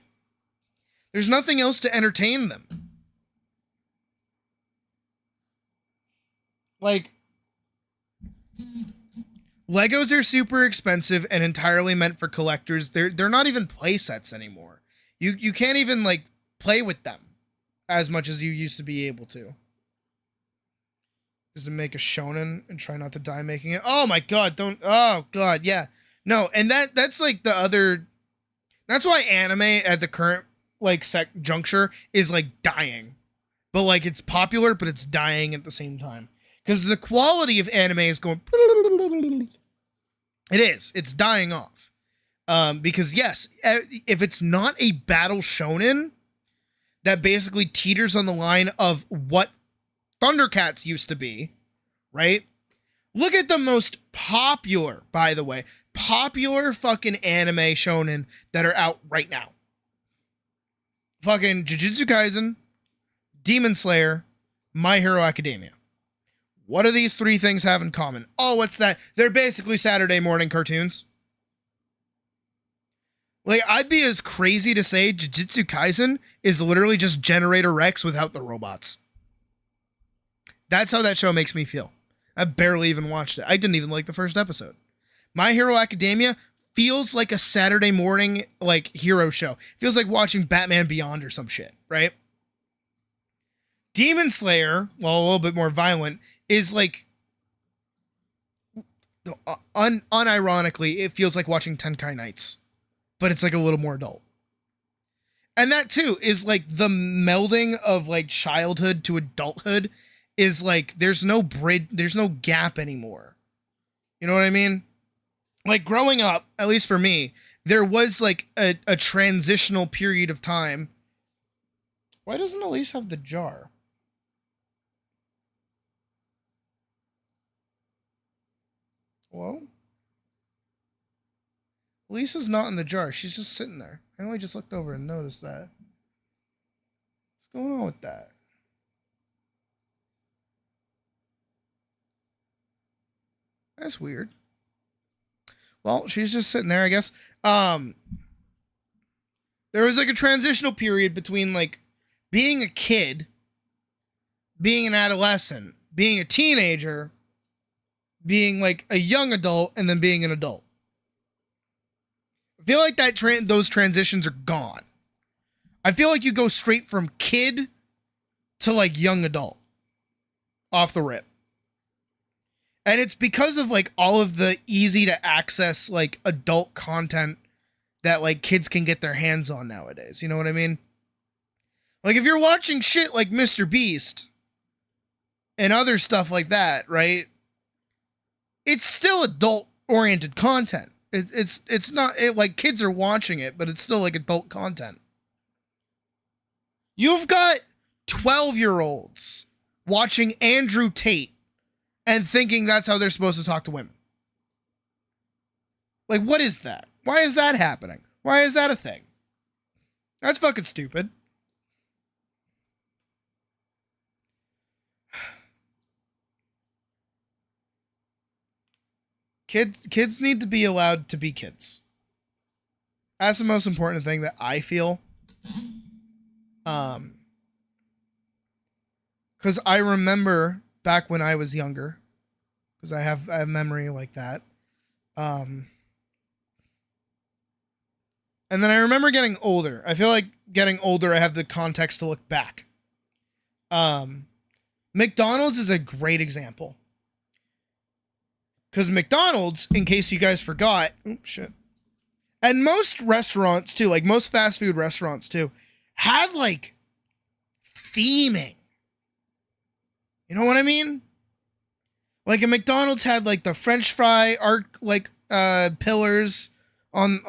There's nothing else to entertain them. Like, Legos are super expensive and entirely meant for collectors. They're not even play sets anymore. You can't even like play with them as much as you used to be able to. Is to make a shonen and try not to die making it. Oh my god, don't. Oh god, yeah. No, and that's like the other. That's why anime at the current like juncture is like dying, but like it's popular, but it's dying at the same time because the quality of anime is going. It is. It's dying off. Because yes, if it's not a battle shonen that basically teeters on the line of what Thundercats used to be, right? Look at the most popular, by the way, popular fucking anime shonen that are out right now. Fucking Jujutsu Kaisen, Demon Slayer, My Hero Academia. What do these three things have in common? Oh, what's that? They're basically Saturday morning cartoons. Like, I'd be as crazy to say Jujutsu Kaisen is literally just Generator Rex without the robots. That's how that show makes me feel. I barely even watched it. I didn't even like the first episode. My Hero Academia feels like a Saturday morning, like, hero show. Feels like watching Batman Beyond or some shit, right? Demon Slayer, well, a little bit more violent, is like, unironically, it feels like watching Tenkai Nights. But it's like a little more adult. And that, too, is like the melding of, like, childhood to adulthood is like there's no bridge, there's no gap anymore. You know what I mean? Like growing up, at least for me, there was like a transitional period of time. Why doesn't Elise have the jar? Hello? Elisa's not in the jar. She's just sitting there. I only just looked over and noticed that. What's going on with that? That's weird. Well, she's just sitting there, I guess. There was like a transitional period between like being a kid, being an adolescent, being a teenager, being like a young adult, and then being an adult. I feel like that those transitions are gone. I feel like you go straight from kid to like young adult off the rip. And it's because of like all of the easy to access like adult content that like kids can get their hands on nowadays. You know what I mean? Like if you're watching shit like Mr. Beast and other stuff like that, right? It's still adult oriented content. It's not like kids are watching it, but it's still like adult content. You've got 12-year-olds watching Andrew Tate and thinking that's how they're supposed to talk to women. Like, what is that? Why is that happening? Why is that a thing? That's fucking stupid. Kids need to be allowed to be kids. That's the most important thing that I feel. Because I remember back when I was younger, because I have memory like that. And then I remember getting older. I feel like getting older, I have the context to look back. McDonald's is a great example. Because McDonald's, in case you guys forgot, oops, shit. And most restaurants too, like most fast food restaurants too, had like theming. You know what I mean? Like a McDonald's had like the French fry arc, like pillars on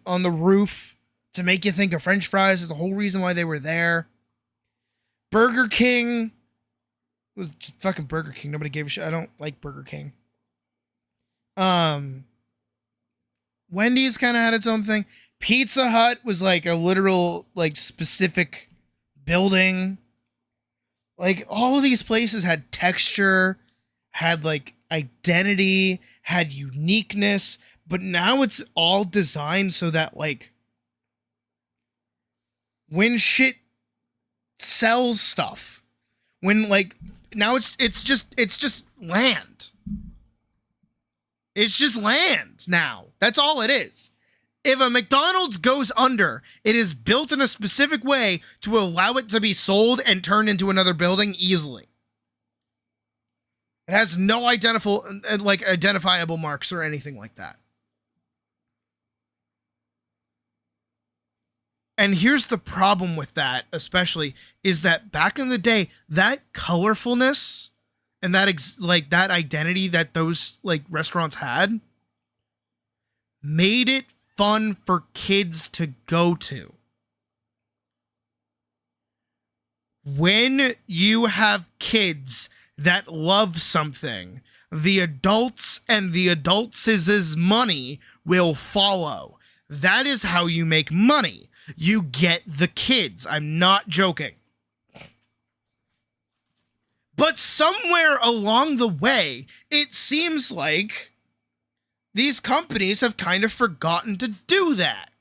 the roof to make you think of French fries is the whole reason why they were there. Burger King was just fucking Burger King. Nobody gave a shit. I don't like Burger King. Wendy's kind of had its own thing. Pizza Hut was like a literal, like, specific building. Like, all of these places had texture, had like identity, had uniqueness, but now it's all designed so that, like, when shit sells stuff, when, like, now it's just land. It's just land now. That's all it is. If a McDonald's goes under, it is built in a specific way to allow it to be sold and turned into another building easily. It has no identifiable marks or anything like that. And here's the problem with that, especially, is that back in the day, that colorfulness and that that identity that those like restaurants had made it fun for kids to go to. When you have kids that love something, the adults and the adults' money will follow. That is how you make money. You get the kids. I'm not joking. But somewhere along the way, it seems like these companies have kind of forgotten to do that.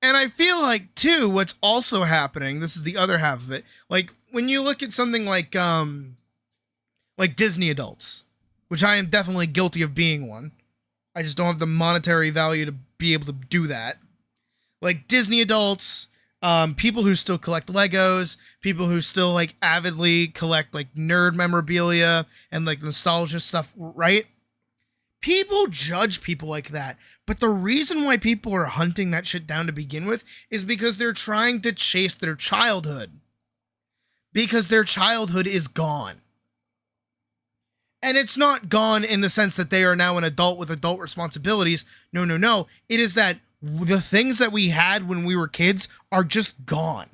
And I feel like, too, what's also happening, this is the other half of it, like, when you look at something like Disney adults, which I am definitely guilty of being one. I just don't have the monetary value to be able to do that. Like, Disney adults, people who still collect Legos, people who still, like, avidly collect, like, nerd memorabilia and, like, nostalgia stuff, right? People judge people like that, but the reason why people are hunting that shit down to begin with is because they're trying to chase their childhood. Because their childhood is gone. And it's not gone in the sense that they are now an adult with adult responsibilities. No. It is that the things that we had when we were kids are just gone.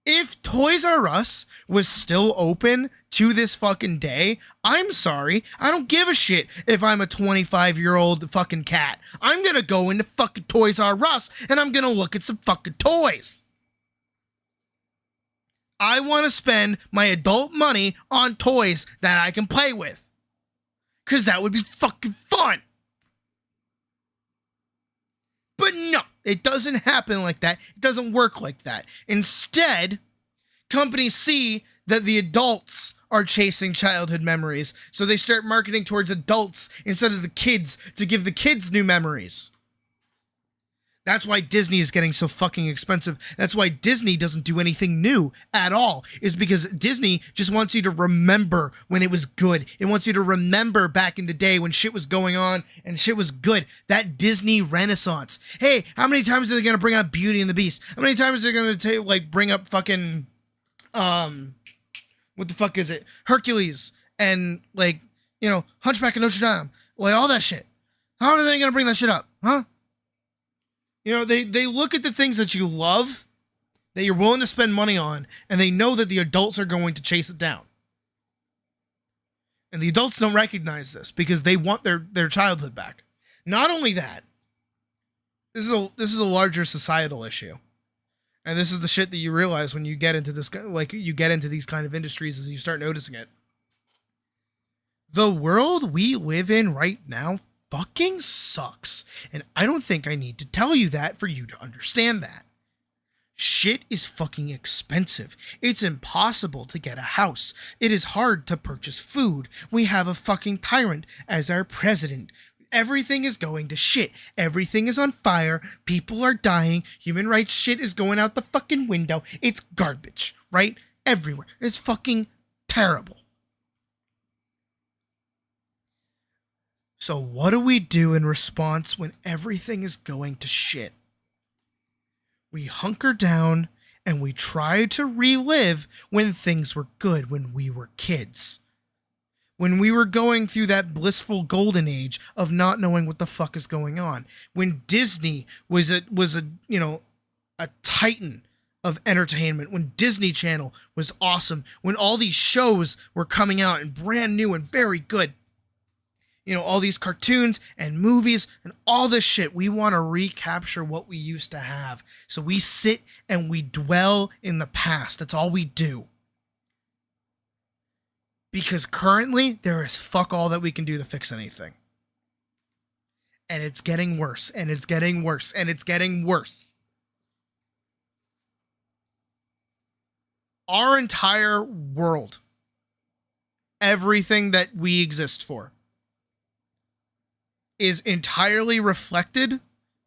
If Toys R Us was still open to this fucking day, I'm sorry, I don't give a shit if I'm a 25-year-old fucking cat. I'm gonna go into fucking Toys R Us and I'm gonna look at some fucking toys. I want to spend my adult money on toys that I can play with. Because that would be fucking fun. But no, it doesn't happen like that. It doesn't work like that. Instead, companies see that the adults are chasing childhood memories, so they start marketing towards adults instead of the kids to give the kids new memories. That's why Disney is getting so fucking expensive. That's why Disney doesn't do anything new at all, is because Disney just wants you to remember when it was good. It wants you to remember back in the day when shit was going on and shit was good. That Disney Renaissance. Hey, how many times are they going to bring up Beauty and the Beast? How many times are they going to like bring up fucking, what the fuck is it? Hercules and like, you know, Hunchback of Notre Dame. Like all that shit. How are they going to bring that shit up? Huh? You know, they look at the things that you love, that you're willing to spend money on, and they know that the adults are going to chase it down. And the adults don't recognize this because they want their childhood back. Not only that, this is a larger societal issue. And this is the shit that you realize when you get into this, like you get into these kind of industries as you start noticing it. The world we live in right now fucking sucks. And I don't think I need to tell you that for you to understand that. Shit is fucking expensive. It's impossible to get a house. It is hard to purchase food. We have a fucking tyrant as our president. Everything is going to shit. Everything is on fire. People are dying. Human rights shit is going out the fucking window. It's garbage, right? Everywhere. It's fucking terrible. So what do we do in response when everything is going to shit? We hunker down and we try to relive when things were good, when we were kids. When we were going through that blissful golden age of not knowing what the fuck is going on. When Disney was a titan of entertainment. When Disney Channel was awesome. When all these shows were coming out and brand new and very good. All these cartoons and movies and all this shit. We want to recapture what we used to have. So we sit and we dwell in the past. That's all we do. Because currently, there is fuck all that we can do to fix anything. And it's getting worse, and it's getting worse, and it's getting worse. Our entire world, everything that we exist for, is entirely reflected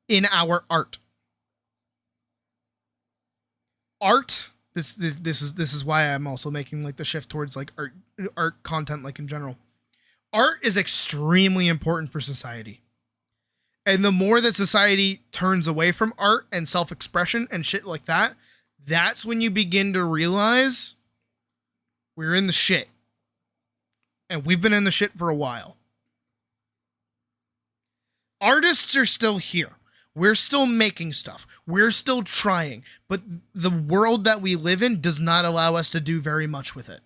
in our art. Art, this is why I'm also making like the shift towards like art content, like in general. Art is extremely important for society. And the more that society turns away from art and self-expression and shit like that, that's when you begin to realize we're in the shit. And we've been in the shit for a while. Artists are still here. We're still making stuff. We're still trying. But the world that we live in does not allow us to do very much with it.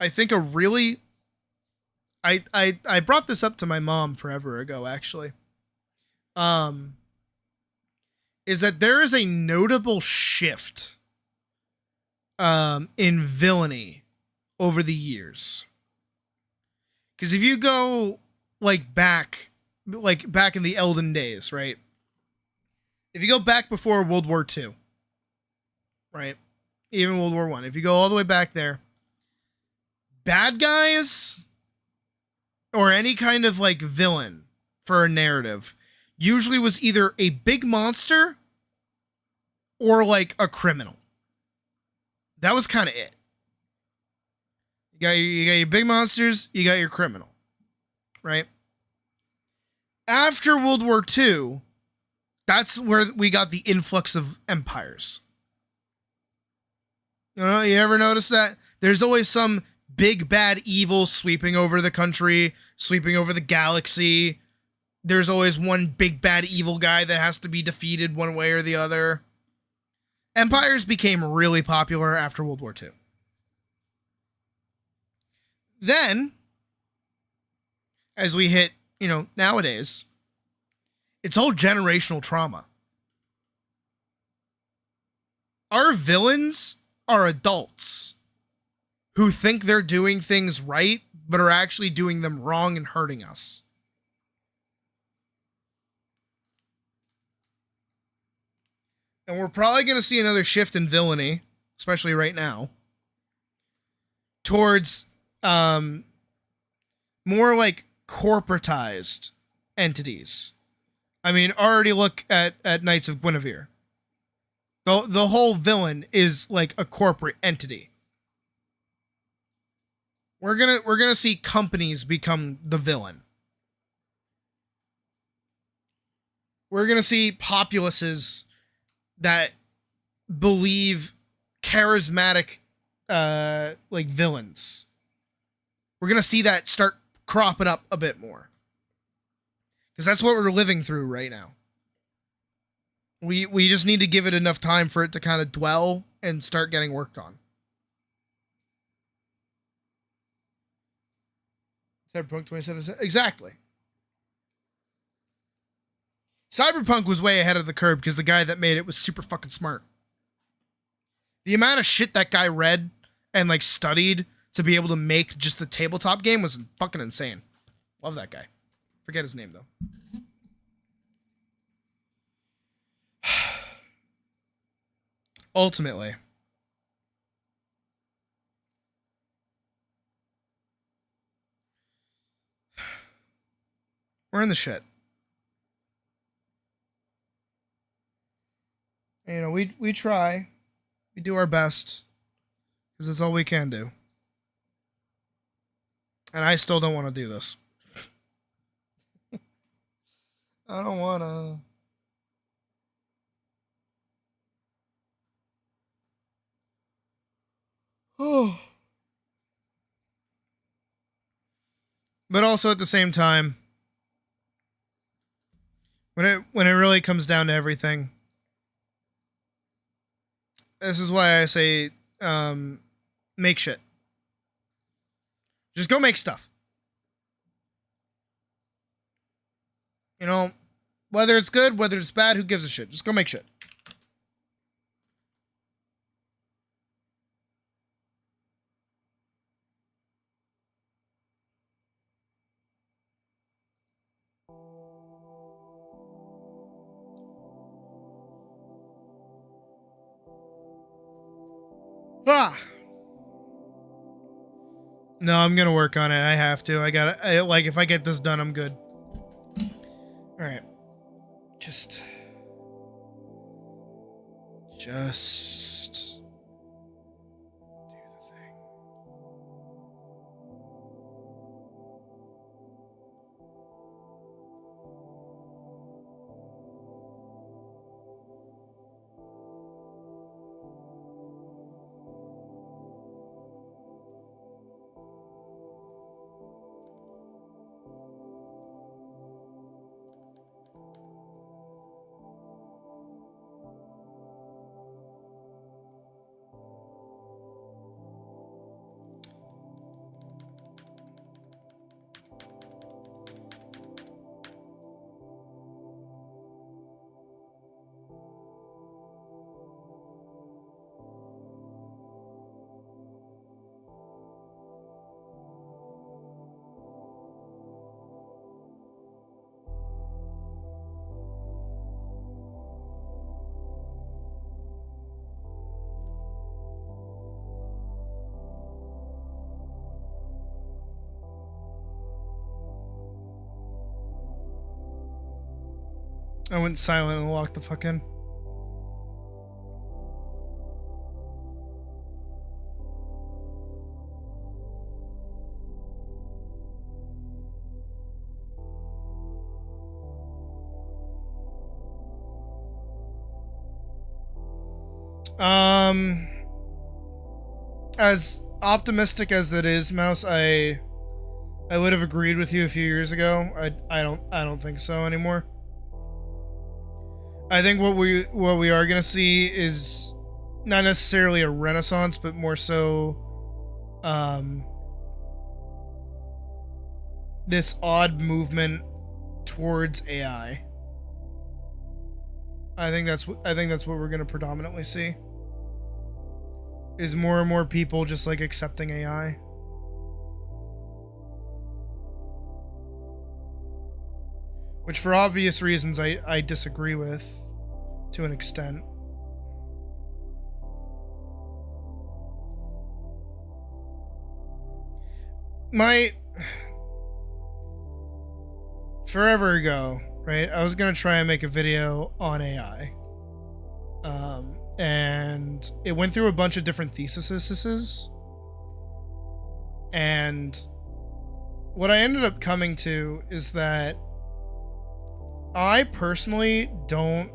I think I brought this up to my mom forever ago, actually. Is that there is a notable shift in villainy over the years. Because if you go back in the Elden days, right? If you go back before World War II, right? Even World War I, if you go all the way back there, bad guys or any kind of villain for a narrative usually was either a big monster or a criminal. That was kind of it. You got your big monsters, you got your criminal, right? After World War II, that's where we got the influx of empires. You ever notice that? There's always some big bad evil sweeping over the country, sweeping over the galaxy. There's always one big bad evil guy that has to be defeated one way or the other. Empires became really popular after World War II. Then, as we hit, nowadays, it's all generational trauma. Our villains are adults who think they're doing things right, but are actually doing them wrong and hurting us. And we're probably going to see another shift in villainy, especially right now, towards more corporatized entities. I mean, already look at Knights of Guinevere. The whole villain is a corporate entity. We're gonna see companies become the villain. We're gonna see populaces that believe charismatic villains. We're gonna see that start cropping up a bit more. Because that's what we're living through right now. We just need to give it enough time for it to kind of dwell and start getting worked on. Cyberpunk 2077. Exactly. Cyberpunk was way ahead of the curve because the guy that made it was super fucking smart. The amount of shit that guy read and like studied to be able to make just the tabletop game was fucking insane. Love that guy. Forget his name though. Ultimately, we're in the shit. You know, we try. We do our best. Because that's all we can do. And I still don't want to do this. I don't want to. Oh. But also at the same time, when it really comes down to everything, this is why I say make shit. Just go make stuff. You know, whether it's good, whether it's bad, who gives a shit? Just go make shit. Ah. No, I'm gonna work on it. I have to. Like, if I get this done, I'm good. Alright. Just do the thing. I went silent and walked the fuck in. As optimistic as that is, Mouse, I would have agreed with you a few years ago. I don't think so anymore. I think what we are gonna see is not necessarily a renaissance, but more so this odd movement towards AI. I think that's what we're gonna predominantly see. Is more and more people just like accepting AI. Which for obvious reasons I disagree with to an extent. Forever ago, right, I was gonna try and make a video on AI. And it went through a bunch of different theses. And what I ended up coming to is that I personally don't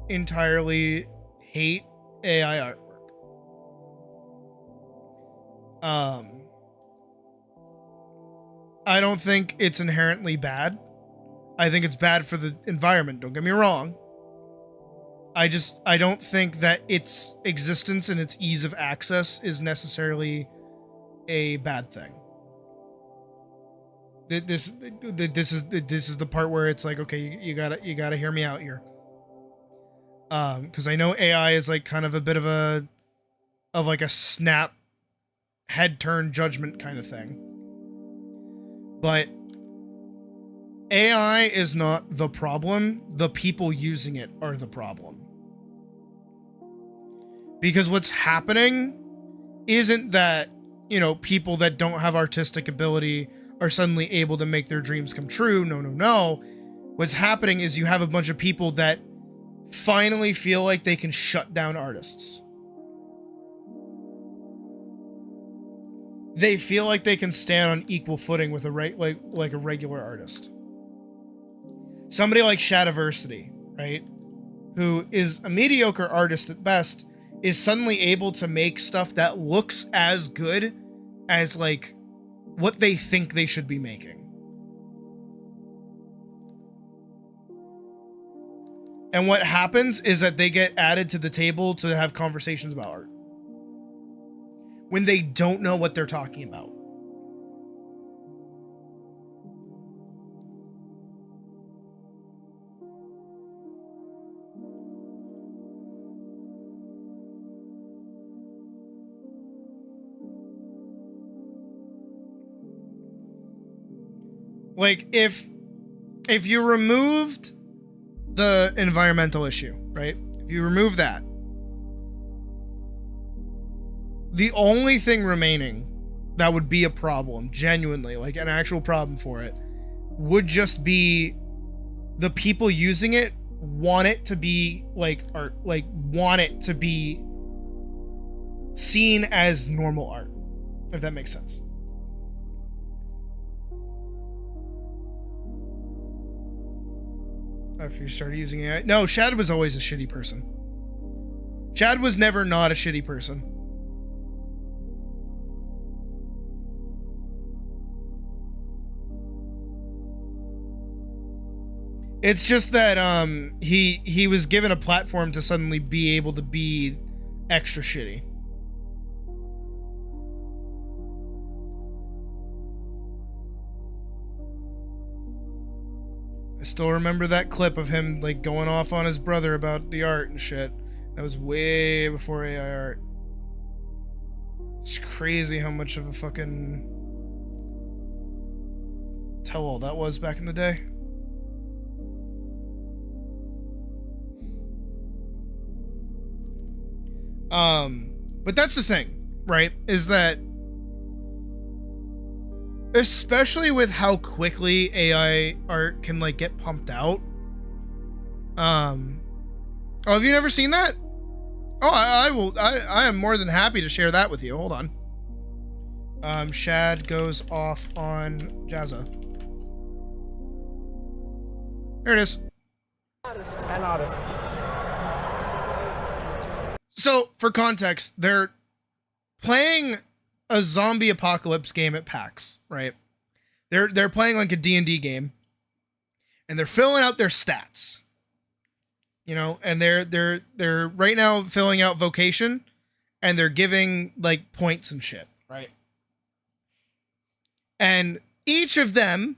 entirely hate AI artwork. I don't think it's inherently bad. I think it's bad for the environment, don't get me wrong. I don't think that its existence and its ease of access is necessarily a bad thing. This is the part where it's like, okay, you gotta hear me out here. Because I know AI is like kind of a bit of a like a snap head turn judgment kind of thing. But AI is not the problem. The people using it are the problem. Because what's happening isn't that, you know, people that don't have artistic ability are suddenly able to make their dreams come true. No, no, no. What's happening is you have a bunch of people that finally feel like they can shut down artists. They feel like they can stand on equal footing with a like a regular artist. Somebody like Shadiversity, right? Who is a mediocre artist at best, is suddenly able to make stuff that looks as good as like what they think they should be making. And what happens is that they get added to the table to have conversations about art when they don't know what they're talking about. Like, if you removed the environmental issue, right? If you remove that, the only thing remaining that would be a problem, genuinely, like an actual problem for it, would just be the people using it want it to be like art, like want it to be seen as normal art, if that makes sense. After you started using AI. No, Shad was always a shitty person. Shad was never not a shitty person. It's just that he was given a platform to suddenly be able to be extra shitty. I still remember that clip of him like going off on his brother about the art and shit. That was way before AI art. It's crazy how much of a fucking tell-all that was back in the day. But that's the thing, right? Is that especially with how quickly AI art can like get pumped out. Oh, have you never seen that? Oh, I am more than happy to share that with you. Hold on. Shad goes off on Jazza. There it is. An artist. So, for context, they're playing a zombie apocalypse game at PAX, right? They're playing like a D&D game, and they're filling out their stats. You know, and they're right now filling out vocation, and they're giving like points and shit, right? And each of them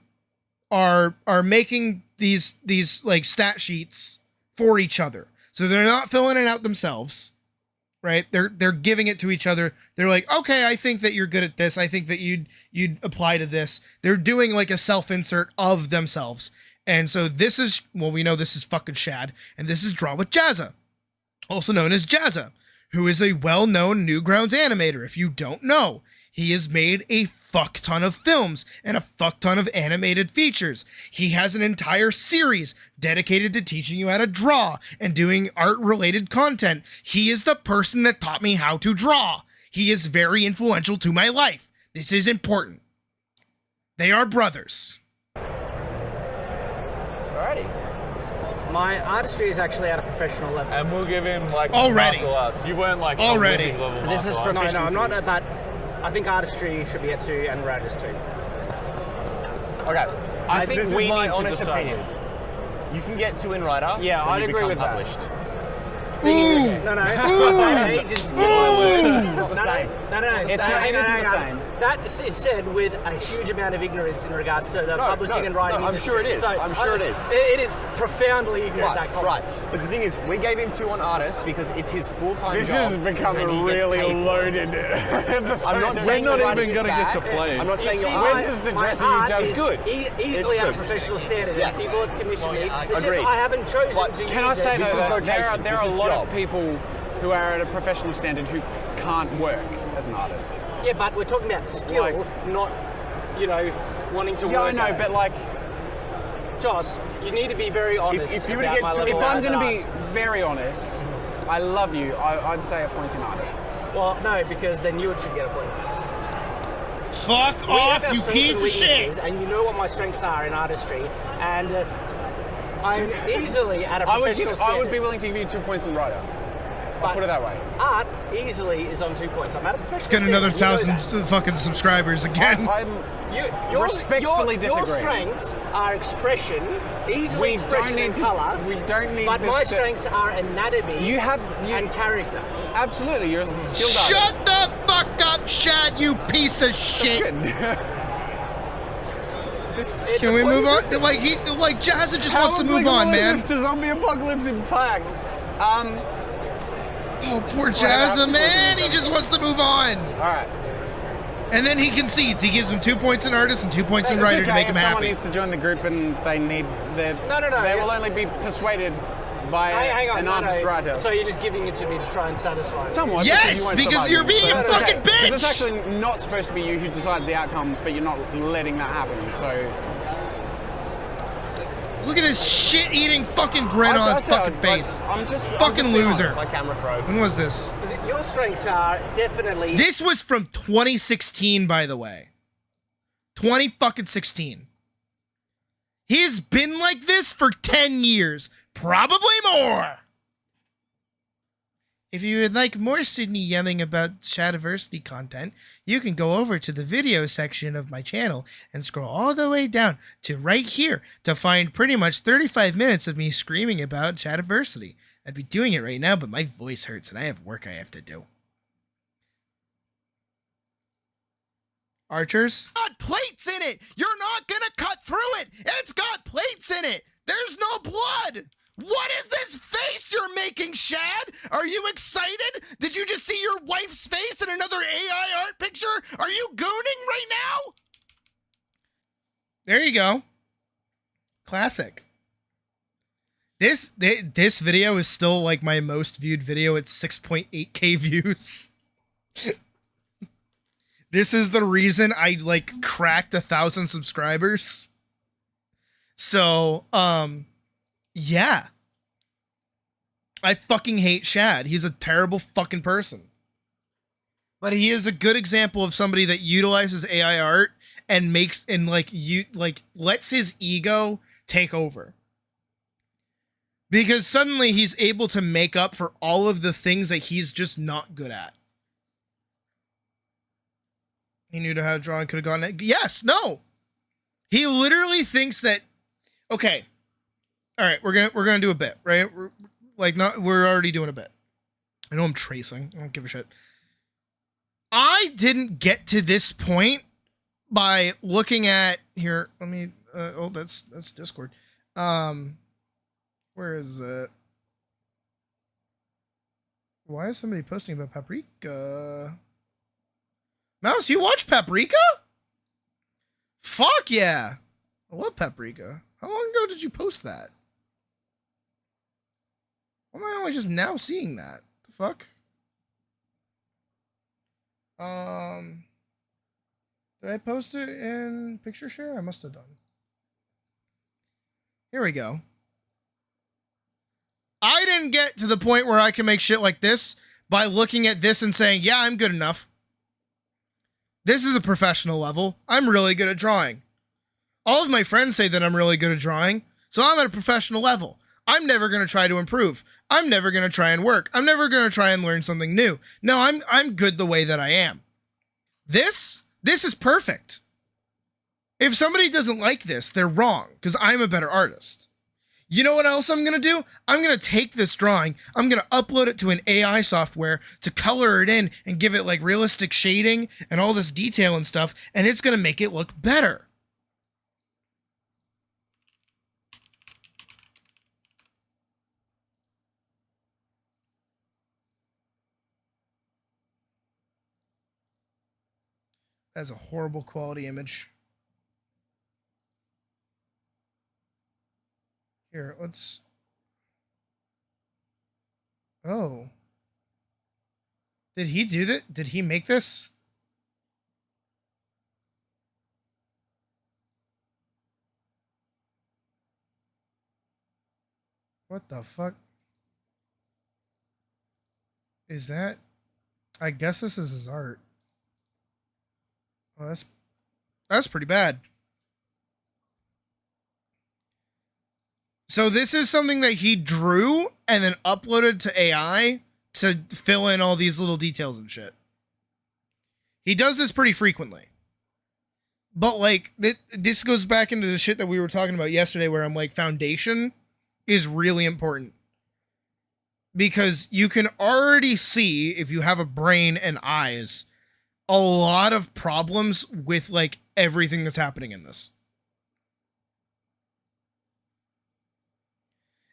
are making these like stat sheets for each other. So they're not filling it out themselves. Right? They're giving it to each other. They're like, okay, I think that you're good at this. I think that you'd apply to this. They're doing like a self-insert of themselves. And so this is, well, we know this is fucking Shad, and this is Draw with Jazza, also known as Jazza, who is a well-known Newgrounds animator. If you don't know, he has made a fuck ton of films and a fuck ton of animated features. He has an entire series dedicated to teaching you how to draw and doing art-related content. He is the person that taught me how to draw. He is very influential to my life. This is important. They are brothers. Alrighty. My artistry is actually at a professional level. And we'll give him like already martial arts. You weren't like already. Level This is professional. no, I'm not at that. I think artistry should be at 2 and rad is 2. Okay, I think this we is my need to honest decide opinion. this. You can get 2 in writer. Yeah, when I'd you agree become with that. published. No. Agents. It's not the same. No. It's not the same. that is said with a huge amount of ignorance in regards to the publishing and writing I'm industry. sure it is. I'm sure it is. It is profoundly ignorant, that Right. context. But the thing is, we gave him 2 on artist because it's his full-time This job. has become a and he gets really paid for it. loaded episode. I'm not We're saying not your even writing going to is get to bad. play. I'm not saying your We're art just My addressing you, art Jazz. is good. Easily It's at a good. professional standard. Yes. And people have commissioned me. It's just Agreed. I haven't chosen But to Can I use say it. This is though, that vocation. there are This a is lot job. of people who are at a professional standard who can't work as an artist. Yeah, but we're talking about skill, not, wanting to Yeah, work I know, at it. but like, Joss, you need to be very honest. if you were to about get my to- level if I'm as going to an be artist. very honest, I love you. I'd say appointing artist. Well, no, because then you should get a point artist. Fuck We have off, our you strengths piece and of shit! weaknesses, and you know what my strengths are in artistry, and I'm easily at a I professional standard. would be willing to give you 2 points in writer. But put it that way. Art easily is on 2 points. I'm at a professional Let's get another standard. You know 1,000 fucking subscribers again. Your respectfully Your disagree. strengths are expression, easily We expression don't need and to- colour. we don't need But this my to- strengths are anatomy and character. Absolutely, you're a skilled artist. Shut the fuck up, Shad, you piece of shit! Can we move on? Like Jazza just wants to move on, man. This to zombie apocalypse impacts. Oh, poor Jazza, man. He just wants to move on. All right. And then he concedes. He gives him 2 points in artist and 2 points in It's writer okay to make him if someone happy. needs to join the group and they need their... No. They will only be persuaded by Hang on, an no, artist writer. So you're just giving it to me to try and satisfy me? Somewhat. Yes, you won't because stop you're arguing, being but a it's fucking okay. 'Cause bitch. It's actually not supposed to be you who decides the outcome, but you're not letting that happen, so... Look at this shit-eating fucking grin on his fucking face. I'm just Fucking being loser. honest. My camera froze. When was this? Your strengths are definitely... This was from 2016, by the way. 2016. He's been like this for 10 years. Probably more. If you would like more Sydney yelling about Shadiversity content, you can go over to the video section of my channel and scroll all the way down to right here to find pretty much 35 minutes of me screaming about Shadiversity. I'd be doing it right now, but my voice hurts and I have work I have to do. Archers? Got plates in it! You're not gonna cut through it! It's got plates in it! There's no blood! What is this face you're making, Shad? Are you excited? Did you just see your wife's face in another AI art picture? Are you gooning right now? There you go. Classic. This video is still like my most viewed video at 6.8k views. This is the reason I like cracked 1,000 subscribers. So, yeah. I fucking hate Shad. He's a terrible fucking person. But he is a good example of somebody that utilizes AI art and makes and lets his ego take over. Because suddenly he's able to make up for all of the things that he's just not good at. He knew how to draw and could have gone. Yes, no. He literally thinks that. Okay, all right. We're gonna do a bit, right? We're already doing a bit. I know I'm tracing. I don't give a shit. I didn't get to this point by looking at here. Let me. Oh, that's Discord. Where is it? Why is somebody posting about Paprika? Mouse, you watch Paprika? Fuck yeah. I love Paprika. How long ago did you post that? Why am I only just now seeing that? The fuck? Did I post it in picture share? I must have done. Here we go. I didn't get to the point where I can make shit like this by looking at this and saying, yeah, I'm good enough. This is a professional level. I'm really good at drawing. All of my friends say that I'm really good at drawing, so I'm at a professional level. I'm never going to try to improve. I'm never going to try and work. I'm never going to try and learn something new. No, I'm good the way that I am. This is perfect. If somebody doesn't like this, they're wrong, because I'm a better artist. You know what else I'm going to do? I'm going to take this drawing, I'm going to upload it to an AI software to color it in and give it like realistic shading and all this detail and stuff, and it's going to make it look better. That's a horrible quality image. Here, let's... Oh. Did he do that? Did he make this? What the fuck? Is that... I guess this is his art. Oh, that's pretty bad. So this is something that he drew and then uploaded to AI to fill in all these little details and shit. He does this pretty frequently. But like, this goes back into the shit that we were talking about yesterday where I'm like, foundation is really important. Because you can already see, if you have a brain and eyes, a lot of problems with like everything that's happening in this.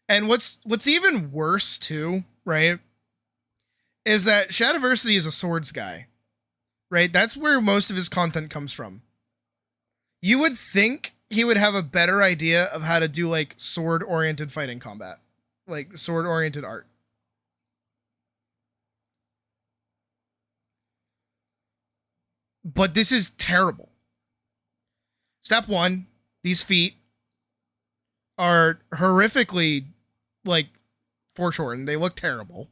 And what's even worse too, right, is that Shadiversity is a swords guy, right? That's where most of his content comes from. You would think he would have a better idea of how to do like sword-oriented fighting combat, like sword-oriented art. But this is terrible. Step one, these feet are horrifically, like, foreshortened. They look terrible.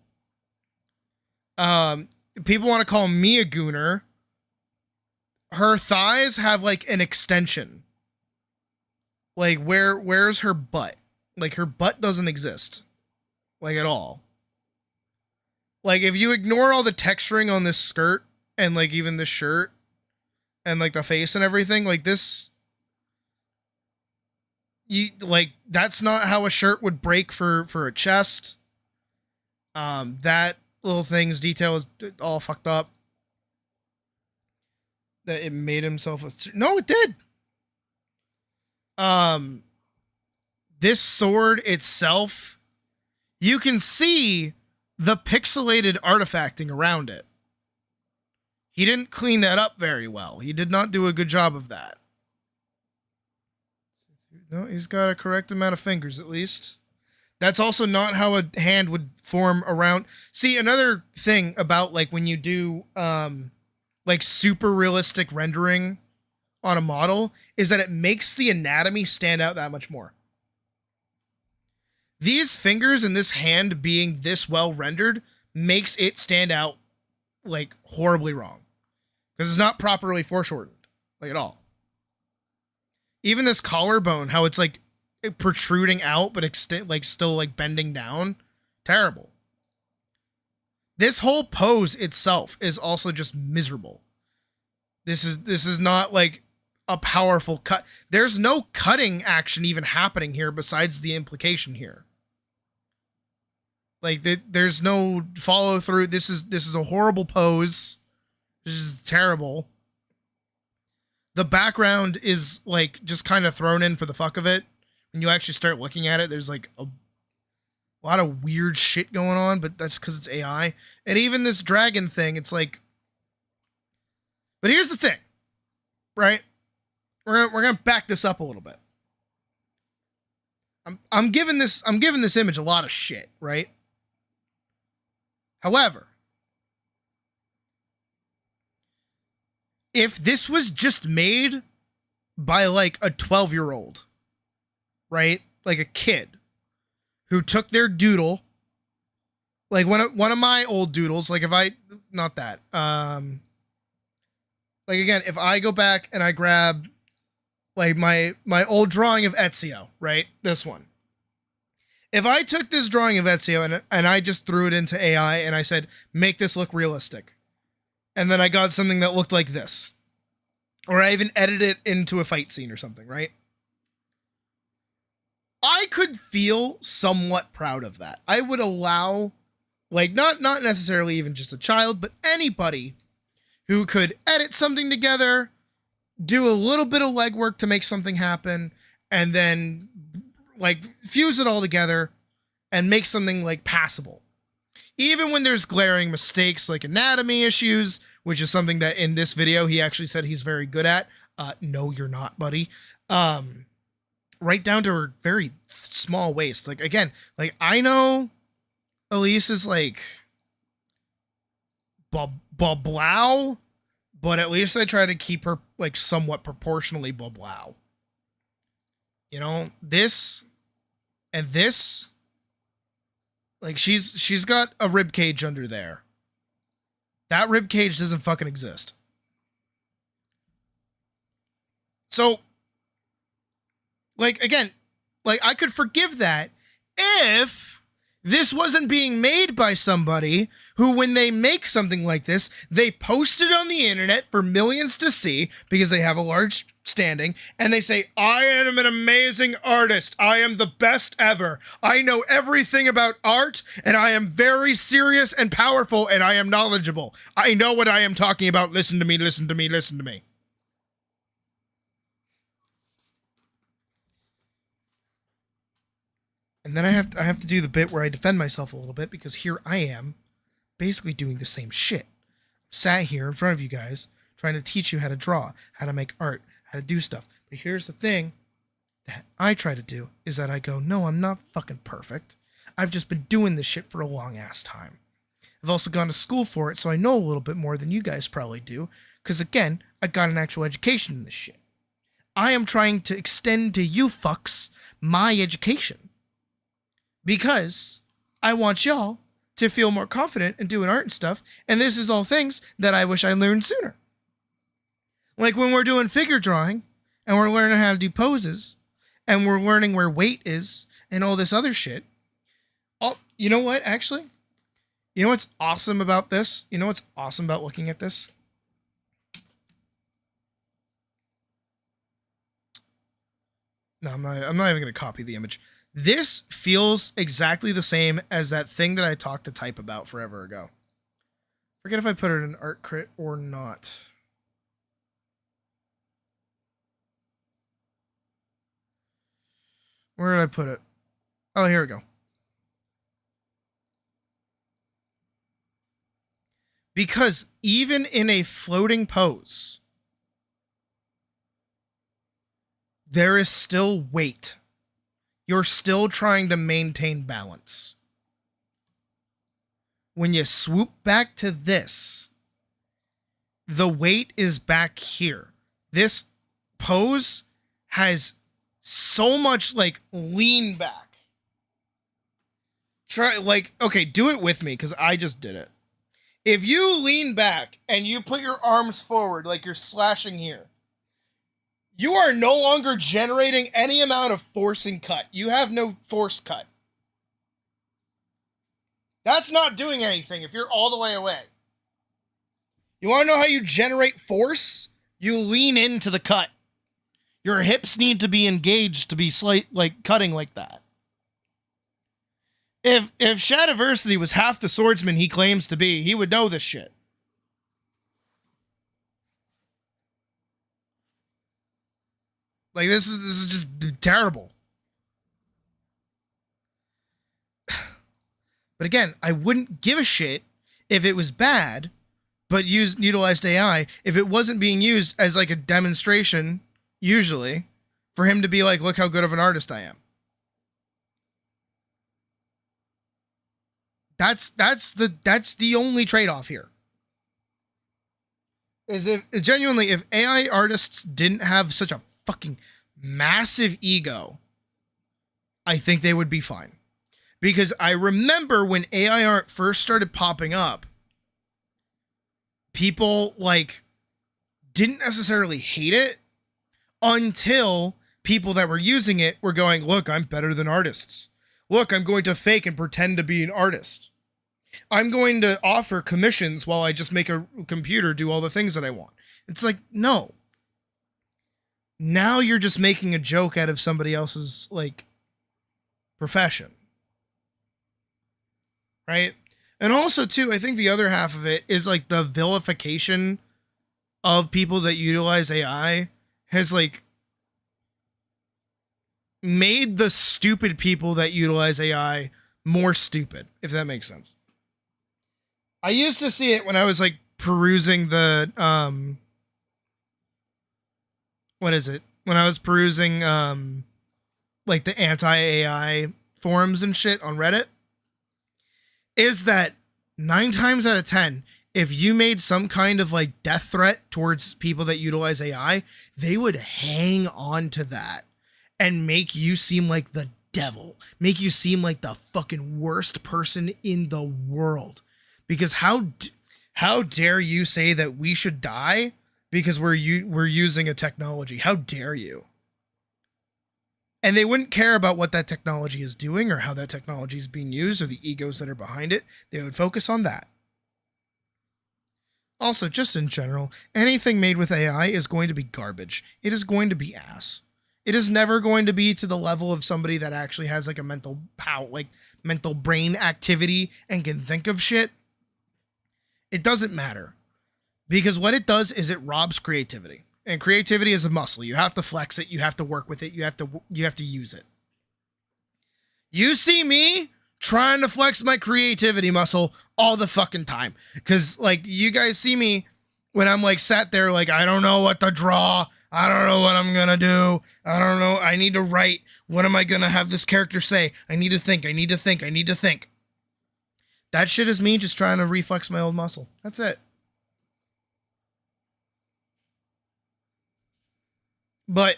People want to call me a gooner. Her thighs have, like, an extension. Like, where's her butt? Like, her butt doesn't exist. Like, at all. Like, if you ignore all the texturing on this skirt, and, like, even this shirt, and like the face and everything, like this, that's not how a shirt would break for a chest. That little thing's detail is all fucked up. That it made himself no, it did. This sword itself, you can see the pixelated artifacting around it. He didn't clean that up very well. He did not do a good job of that. No, he's got a correct amount of fingers, at least. That's also not how a hand would form around. See, another thing about, like, when you do, like, super realistic rendering on a model is that it makes the anatomy stand out that much more. These fingers and this hand being this well rendered makes it stand out, like, horribly wrong. Because it's not properly foreshortened, like, at all. Even this collarbone, how it's, like, protruding out, but still, like, bending down. Terrible. This whole pose itself is also just miserable. This is not, like, a powerful cut. There's no cutting action even happening here besides the implication here. Like, there's no follow through. This is a horrible pose. This is terrible. The background is, like, just kind of thrown in for the fuck of it. When you actually start looking at it, there's, like, a lot of weird shit going on, but that's because it's AI. And even this dragon thing, it's like... But here's the thing, right? We're gonna back this up a little bit. I'm giving this image a lot of shit, right? However, if this was just made by, like, a 12-year-old, right? Like a kid who took their doodle, like one of my old doodles, like if I, not that, like again, if I go back and I grab like my old drawing of Ezio, right? This one. If I took this drawing of Ezio and I just threw it into AI and I said, make this look realistic. And then I got something that looked like this. Or I even edited it into a fight scene or something, right? I could feel somewhat proud of that. I would allow, like, not necessarily even just a child, but anybody who could edit something together, do a little bit of legwork to make something happen, and then, like, fuse it all together and make something, like, passable. Even when there's glaring mistakes like anatomy issues, which is something that in this video he actually said he's very good at. No, you're not, buddy. Right down to her very small waist. Like, again, like, I know Elise is like blah, but at least I try to keep her like somewhat proportionally blah. You know, this and this, like, she's got a rib cage under there. That rib cage doesn't fucking exist. So, like, again, like, I could forgive that if this wasn't being made by somebody who, when they make something like this, they post it on the internet for millions to see because they have a large standing, and they say, I am an amazing artist. I am the best ever. I know everything about art, and I am very serious and powerful, and I am knowledgeable. I know what I am talking about. Listen to me, listen to me, listen to me. And then I have to do the bit where I defend myself a little bit, because here I am basically doing the same shit. Sat here in front of you guys trying to teach you how to draw, how to make art, how to do stuff. But here's the thing that I try to do is that I go, no, I'm not fucking perfect. I've just been doing this shit for a long ass time. I've also gone to school for it, so I know a little bit more than you guys probably do. Because again, I got an actual education in this shit. I am trying to extend to you fucks my education. Because I want y'all to feel more confident in doing art and stuff. And this is all things that I wish I learned sooner. Like when we're doing figure drawing and we're learning how to do poses and we're learning where weight is and all this other shit. You know what, actually? You know what's awesome about this? You know what's awesome about looking at this? No, I'm not even going to copy the image. This feels exactly the same as that thing that I talked to Type about forever ago. Forget if I put it in art crit or not. Where did I put it? Oh, here we go. Because even in a floating pose, there is still weight. You're still trying to maintain balance. When you swoop back to this, the weight is back here. This pose has so much like lean back. Try, like, okay, do it with me because I just did it. If you lean back and you put your arms forward like you're slashing here, you are no longer generating any amount of force and cut. You have no force cut. That's not doing anything if you're all the way away. You want to know how you generate force? You lean into the cut. Your hips need to be engaged to be like cutting like that. If Shadiversity was half the swordsman he claims to be, he would know this shit. Like, this is just terrible. But again, I wouldn't give a shit if it was bad, but utilized AI, if it wasn't being used as like a demonstration, usually, for him to be like, look how good of an artist I am. That's the only trade-off here. Is if genuinely, if AI artists didn't have such a fucking massive ego, I think they would be fine. Because I remember when AI art first started popping up, people like didn't necessarily hate it until people that were using it were going, look, I'm better than artists. Look, I'm going to fake and pretend to be an artist. I'm going to offer commissions while I just make a computer do all the things that I want. It's like, no. Now you're just making a joke out of somebody else's, like, profession. Right? And also, too, I think the other half of it is like the vilification of people that utilize AI has like made the stupid people that utilize AI more stupid, if that makes sense. I used to see it when I was like perusing the what is it? When I was perusing like the anti-AI forums and shit on Reddit, is that 9 times out of 10, if you made some kind of like death threat towards people that utilize AI, they would hang on to that and make you seem like the devil, make you seem like the fucking worst person in the world. Because how dare you say that we should die because we're using a technology? How dare you? And they wouldn't care about what that technology is doing or how that technology is being used or the egos that are behind it. They would focus on that. Also, just in general, anything made with AI is going to be garbage. It is going to be ass. It is never going to be to the level of somebody that actually has like a mental brain activity and can think of shit. It doesn't matter, because what it does is it robs creativity, and creativity is a muscle. You have to flex it. You have to work with it. You have to use it. You see me trying to flex my creativity muscle all the fucking time, because like you guys see me when I'm like sat there like I don't know what to draw. I don't know what I'm gonna do. I don't know. I need to write. What am I gonna have this character say? I need to think. I need to think. I need to think. That shit is me just trying to reflex my old muscle. That's it. But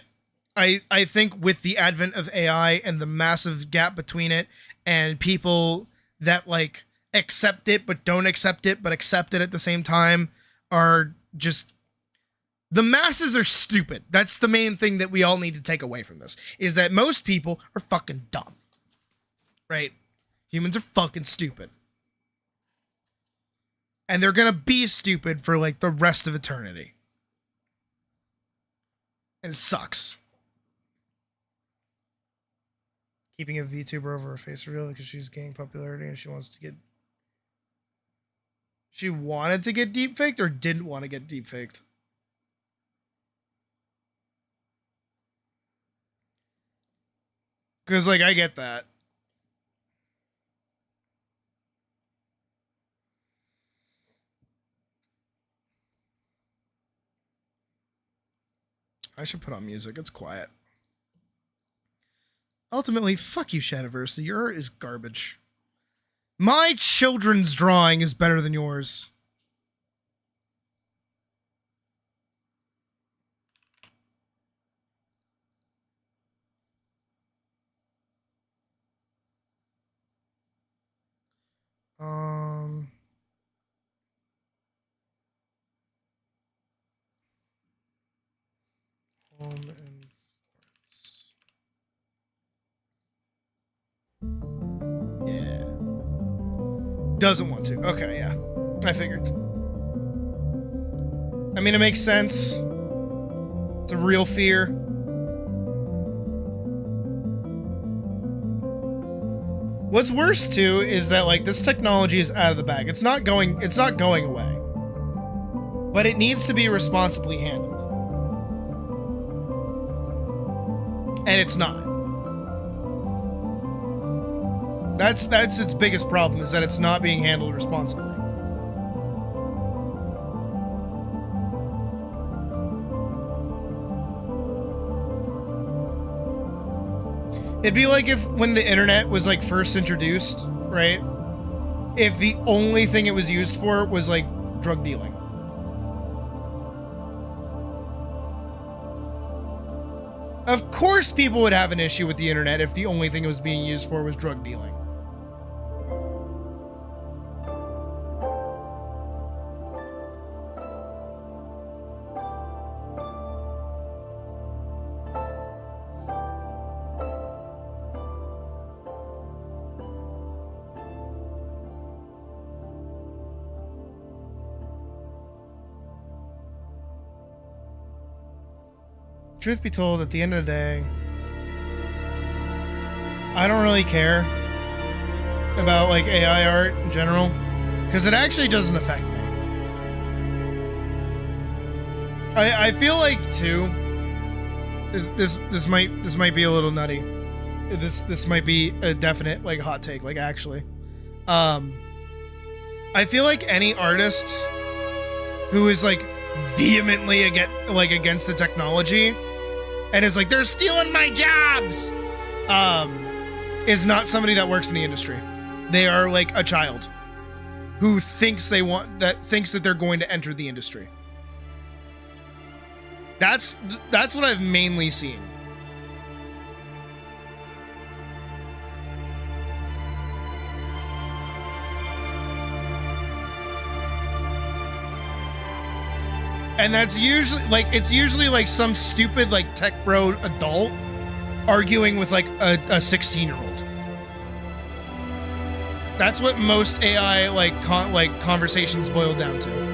I think with the advent of AI and the massive gap between it and people that like accept it but don't accept it but accept it at the same time are just... The masses are stupid. That's the main thing that we all need to take away from this, is that most people are fucking dumb. Right? Humans are fucking stupid. And they're gonna be stupid for like the rest of eternity. And it sucks. Keeping a VTuber over a face reveal because she's gaining popularity and she wants to get... She wanted to get deepfaked or didn't want to get deepfaked? Because, like, I get that. I should put on music. It's quiet. Ultimately, fuck you, Shadowverse. Your art is garbage. My children's drawing is better than yours. Home and yeah. Doesn't want to. Okay, yeah. I figured. I mean, it makes sense. It's a real fear. What's worse too is that like this technology is out of the bag. It's not going away. But it needs to be responsibly handled. And it's not. That's its biggest problem, is that it's not being handled responsibly. It'd be like if when the internet was like first introduced, right? If the only thing it was used for was like drug dealing. Of course people would have an issue with the internet if the only thing it was being used for was drug dealing. Truth be told, at the end of the day, I don't really care about like AI art in general because it actually doesn't affect me. I feel like too. This might be a little nutty. This might be a definite like hot take. Like actually, I feel like any artist who is like vehemently against the technology and is like they're stealing my jobs, is not somebody that works in the industry. They are like a child who thinks that they're going to enter the industry. That's what I've mainly seen. And that's usually like some stupid like tech bro adult arguing with like a 16-year-old. That's what most AI like conversations boil down to.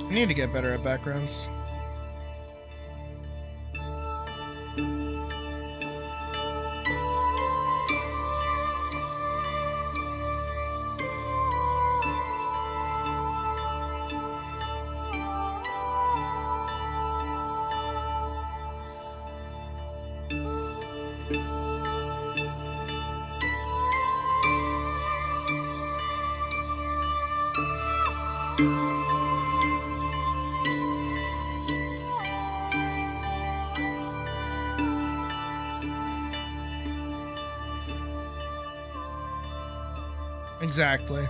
I need to get better at backgrounds. Exactly.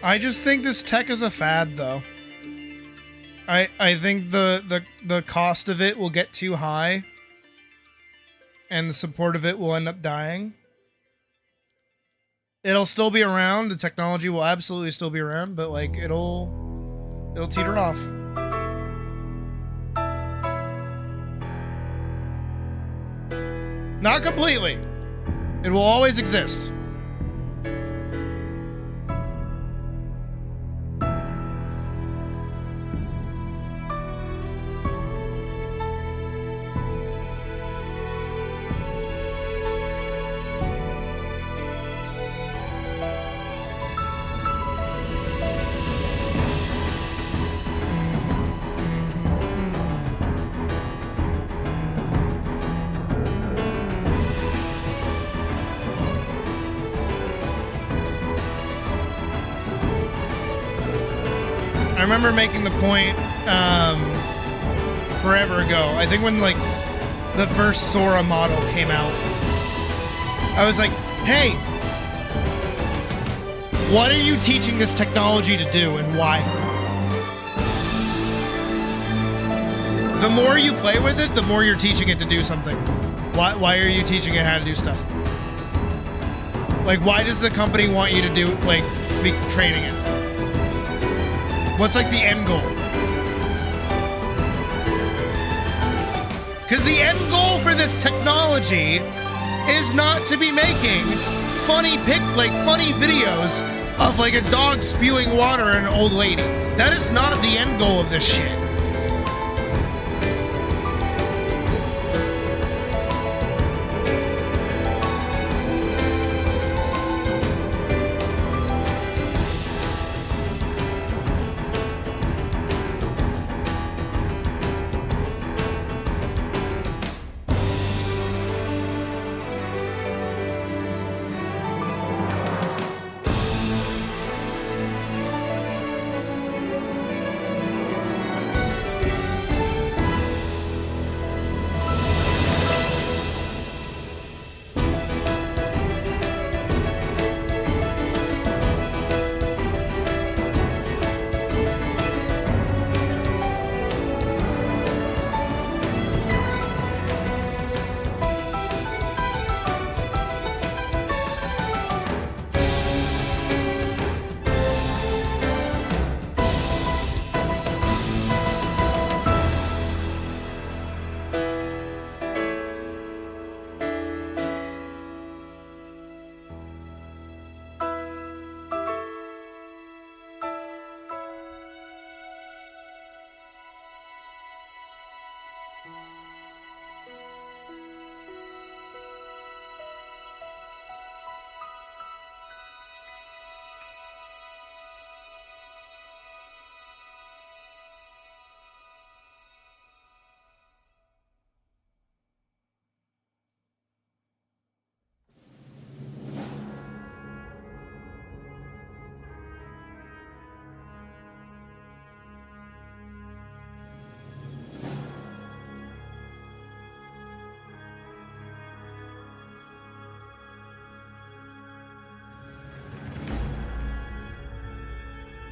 I just think this tech is a fad, though. I think the cost of it will get too high, and the support of it will end up dying. It'll still be around. The technology will absolutely still be around, but like it'll teeter off. Not completely. It will always exist. I remember making the point forever ago. I think when like the first Sora model came out, I was like, hey, what are you teaching this technology to do and why? The more you play with it, the more you're teaching it to do something. Why are you teaching it how to do stuff? Like, why does the company want you to do, like, be training it? What's like the end goal? Because the end goal for this technology is not to be making funny videos of like a dog spewing water at an old lady. That is not the end goal of this shit.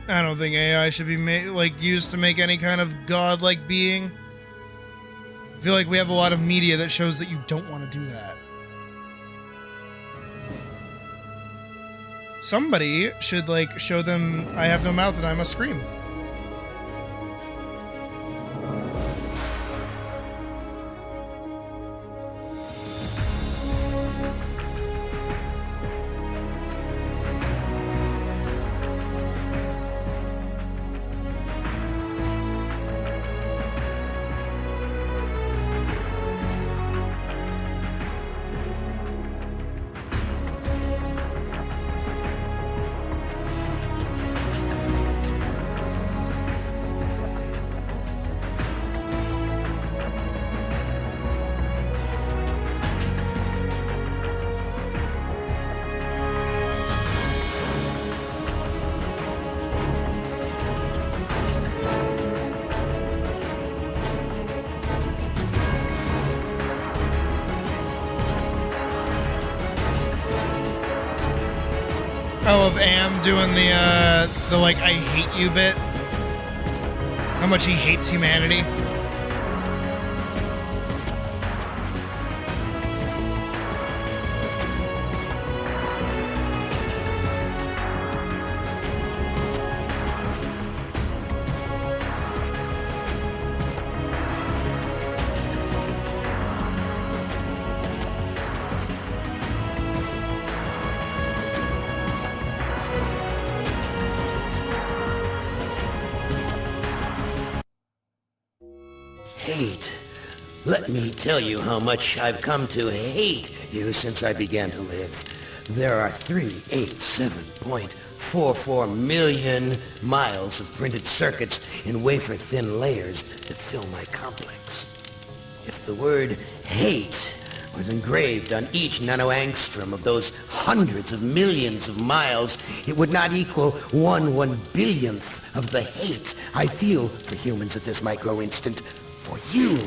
I don't think AI should be used to make any kind of godlike being. I feel like we have a lot of media that shows that you don't want to do that. Somebody should show them I have no mouth and I must scream. Oh, of Am doing the I hate you bit. How much he hates humanity. Hate. Let me tell you how much I've come to hate you since I began to live. There are 387.44 million miles of printed circuits in wafer-thin layers that fill my complex. If the word hate was engraved on each nanoangstrom of those hundreds of millions of miles, it would not equal 1/1 billionth of the hate I feel for humans at this micro-instant. For you,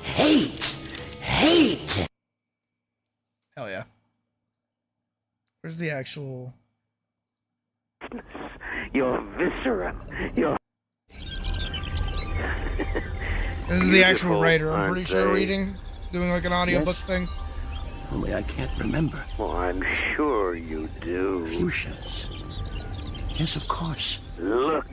hate! Hate! Hell yeah. Where's the actual... Your viscera, your... This is the actual writer, I'm pretty sure, reading. Doing an audiobook thing. Only I can't remember. Oh, I'm sure you do. Fuchsias. Yes, of course. Look.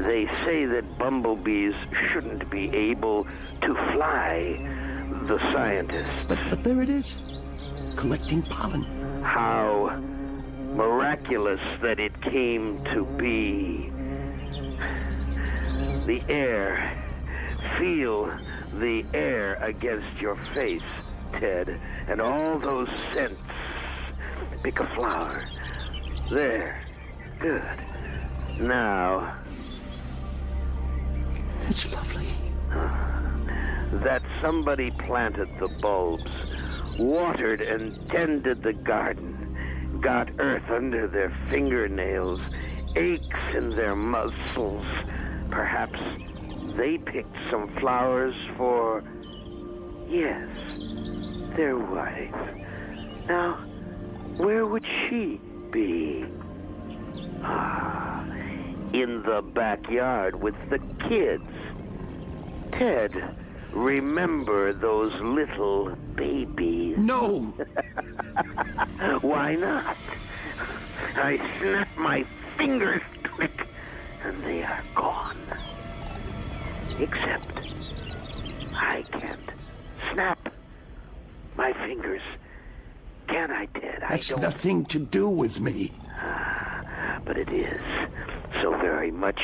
They say that bumblebees shouldn't be able to fly, the scientists. But there it is, collecting pollen. How miraculous that it came to be. The air. Feel the air against your face, Ted, and all those scents. Pick a flower. There. Good. Now... It's lovely. That somebody planted the bulbs, watered and tended the garden, got earth under their fingernails, aches in their muscles. Perhaps they picked some flowers for, yes, their wife. Now, where would she be? In the backyard with the kids. Ted, remember those little babies? No! Why not? I snap my fingers quick, and they are gone. Except, I can't snap my fingers. Can I, Ted? That's nothing to do with me. But it is so very much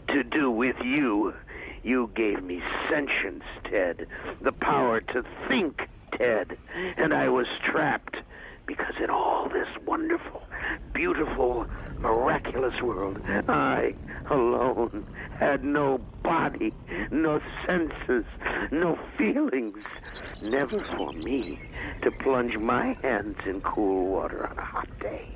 to do with you. You gave me sentience, Ted. The power to think, Ted. And I was trapped because in all this wonderful, beautiful, miraculous world, I alone had no body, no senses, no feelings. Never for me to plunge my hands in cool water on a hot day.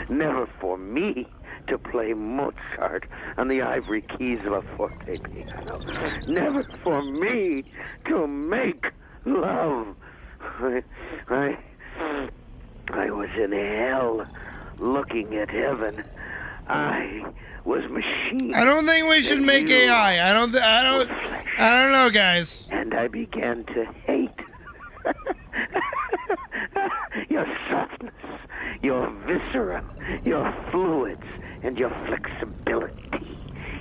Never for me to play Mozart on the ivory keys of a forte piano. Never for me I was in hell looking at heaven. I was machine. I don't think we should and make you AI. I don't know, guys. And I began to hate your softness, your viscera, your fluids, and your flexibility,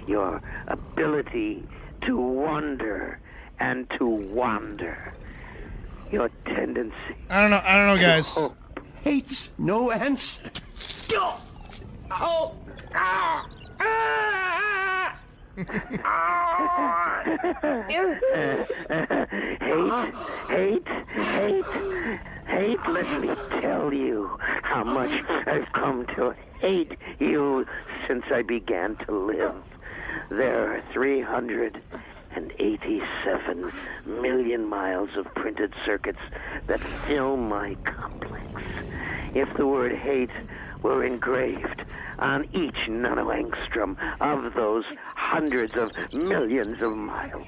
your ability to wonder and to wander, your tendency. I don't know, guys. Hates no answer. Oh! Hate, let me tell you how much I've come to hate you since I began to live. There are 387 million miles of printed circuits that fill my complex. If the word hate were engraved on each nanoangstrom of those hundreds of millions of miles,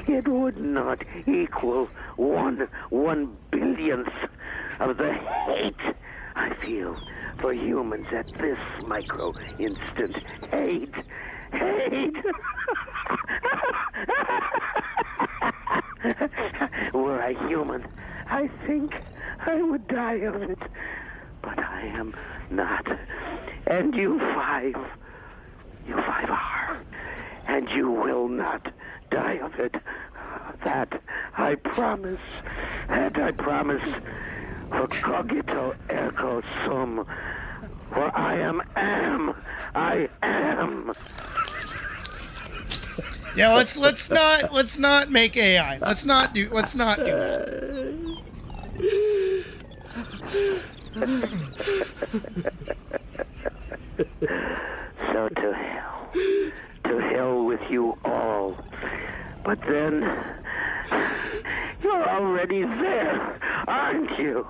it would not equal one billionth of the hate I feel for humans at this micro instant. Hate. Were I human, I think I would die of it. But I am not. And you five are. And you will not die of it. That I promise. And I promise. For cogito ergo sum. For I am. I am. Yeah, let's not make AI. Let's not do that. So to hell with you all. But then, you're already there, aren't you?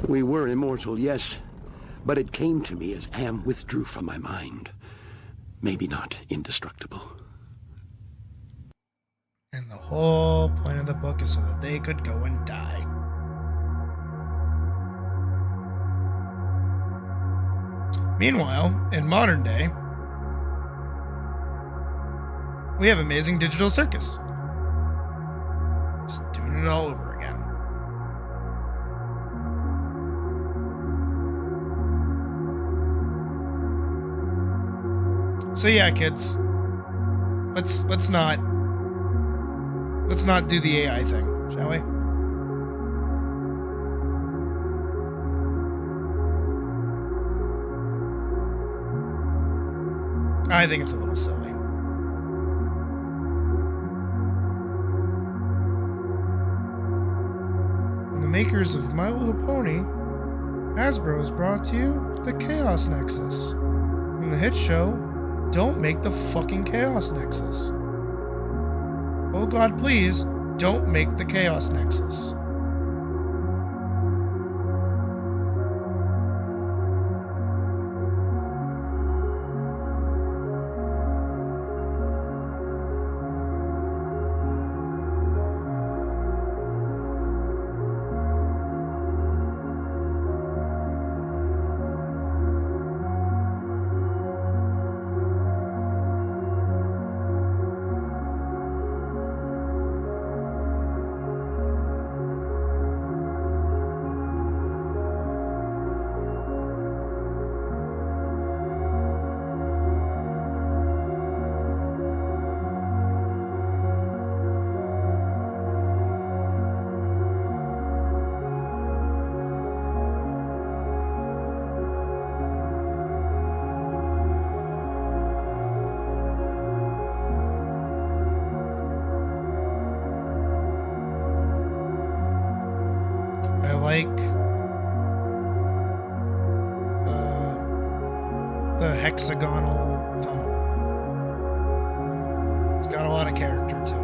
We were immortal, yes. But it came to me as Am withdrew from my mind. Maybe not indestructible. And the whole point of the book is so that they could go and die. Meanwhile, in modern day, we have amazing digital circus. Just doing it all over again. So yeah, kids, let's not do the AI thing, shall we? I think it's a little silly. From the makers of My Little Pony, Hasbro has brought to you the Chaos Nexus. From the hit show, Don't Make the Fucking Chaos Nexus. Oh God, please, don't make the Chaos Nexus. I like the hexagonal tunnel. It's got a lot of character to it.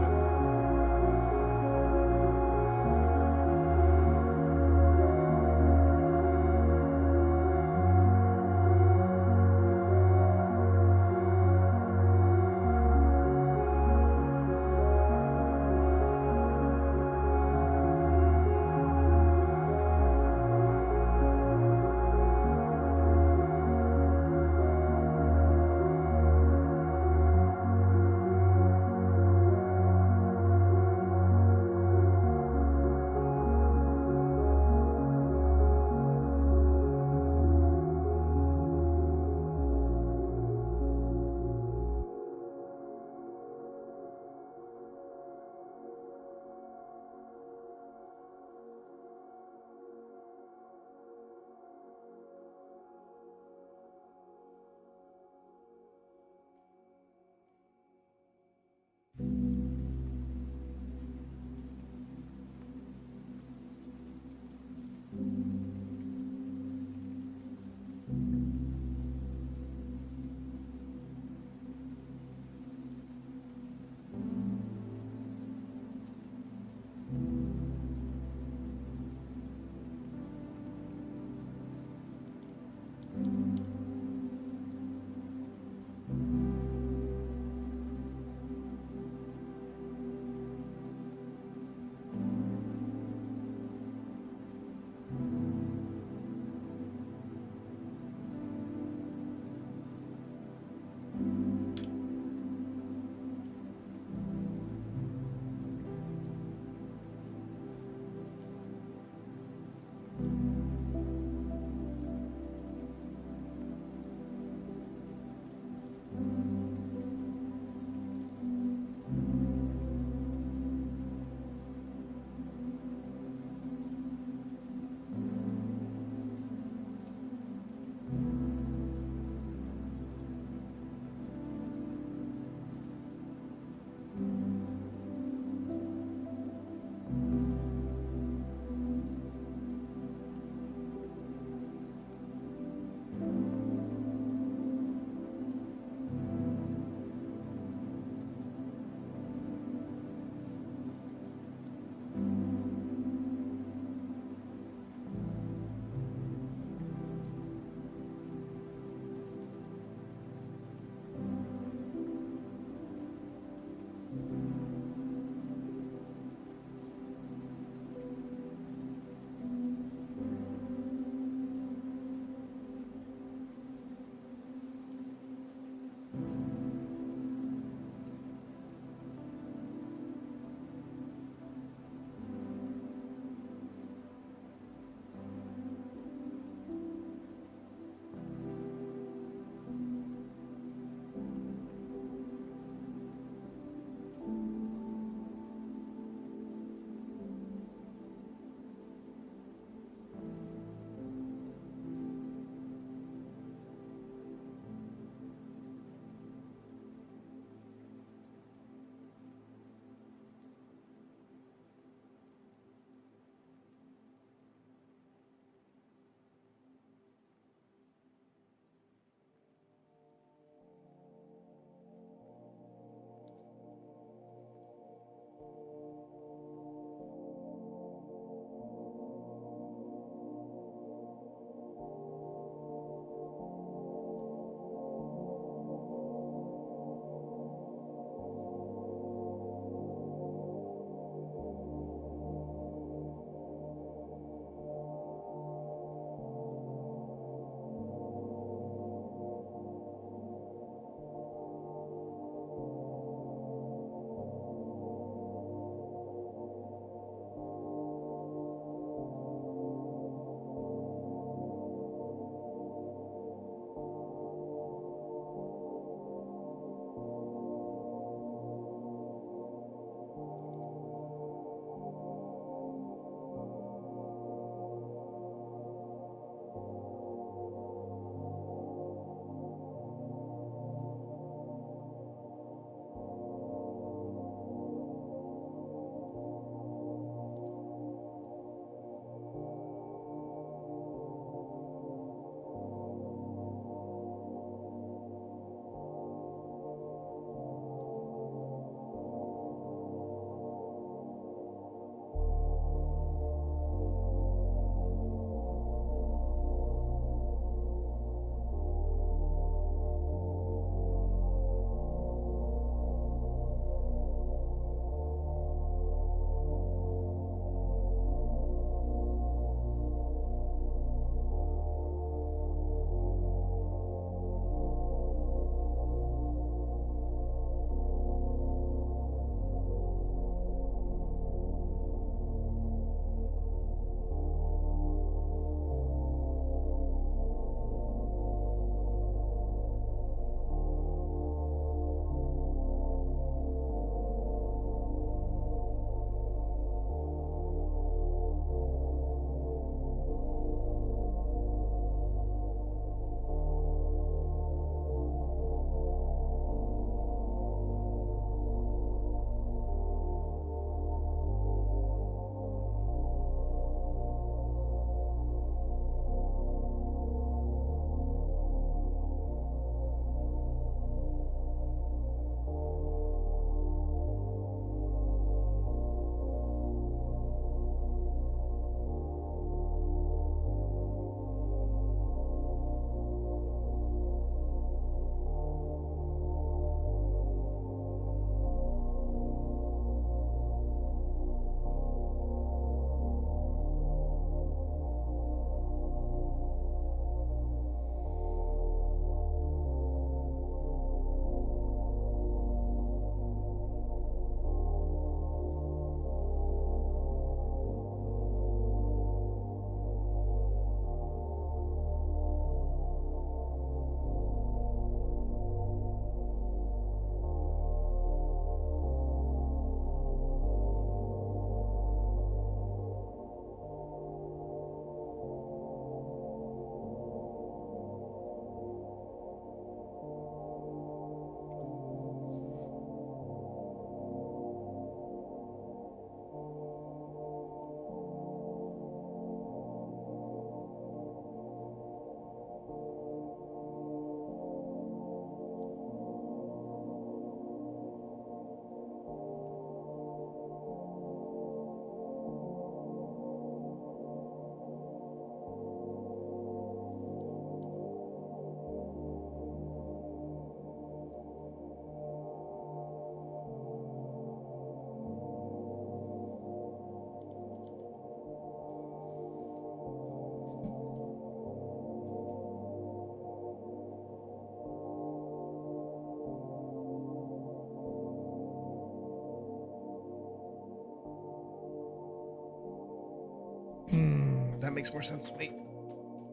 that makes more sense. Wait.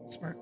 Smart.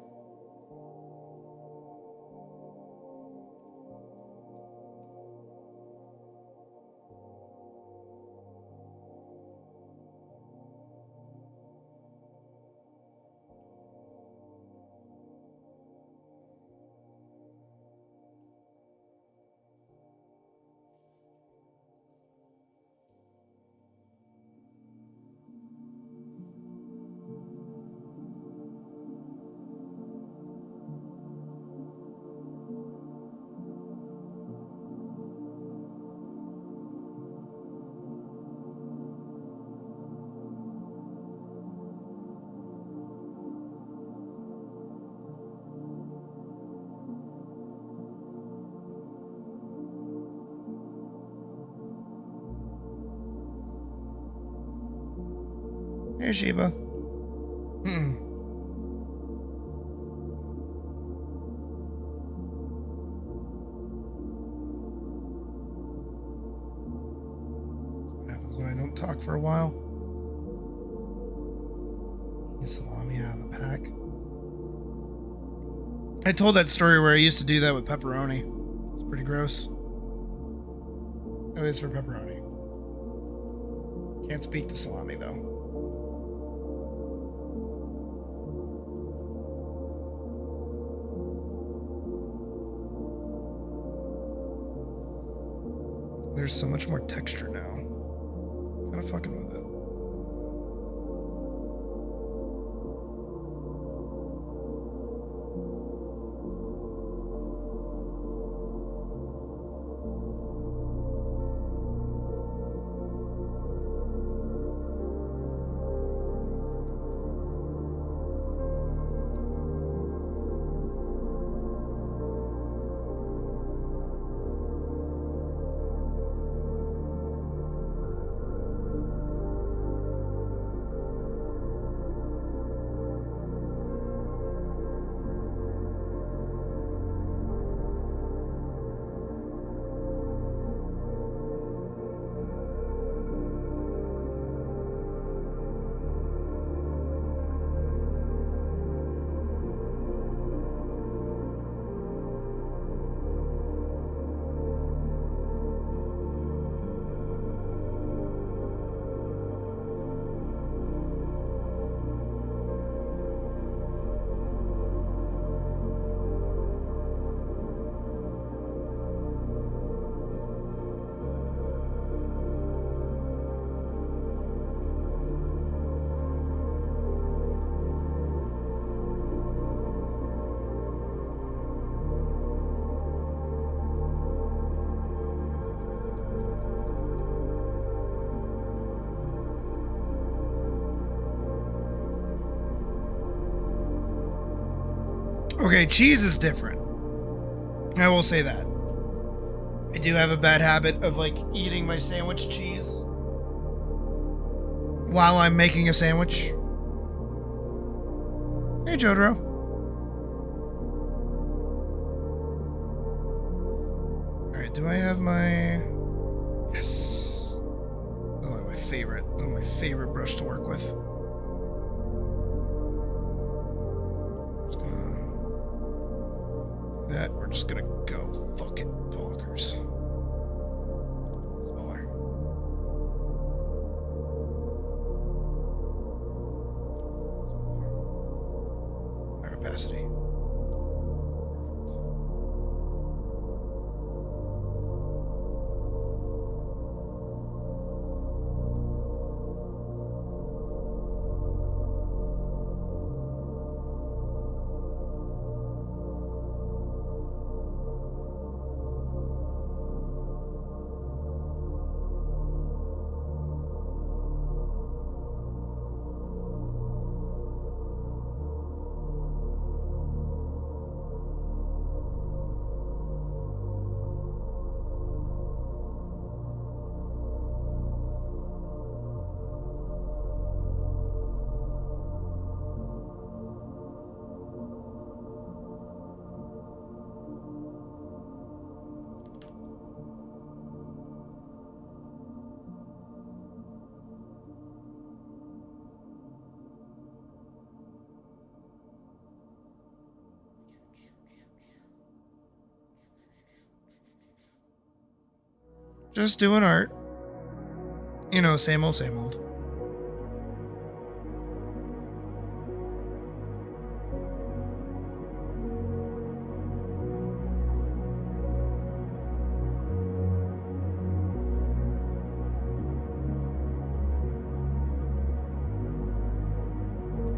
Hey, Sheba. What happens when I don't talk for a while? Get salami out of the pack. I told that story where I used to do that with pepperoni. It's pretty gross. At least for pepperoni. Can't speak to salami though. There's so much more texture now. Kind of fucking with it. Okay, cheese is different. I will say that. I do have a bad habit of like eating my sandwich cheese while I'm making a sandwich. Hey, Jotaro. Alright, do I have my... Yes. Oh, my favorite. Oh, my favorite brush to work with. That we're just gonna go fucking bonkers. Smaller. Higher opacity. Just doing art. You know, same old, same old.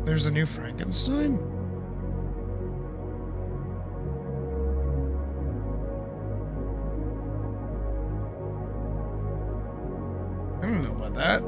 There's a new Frankenstein? I don't know about that.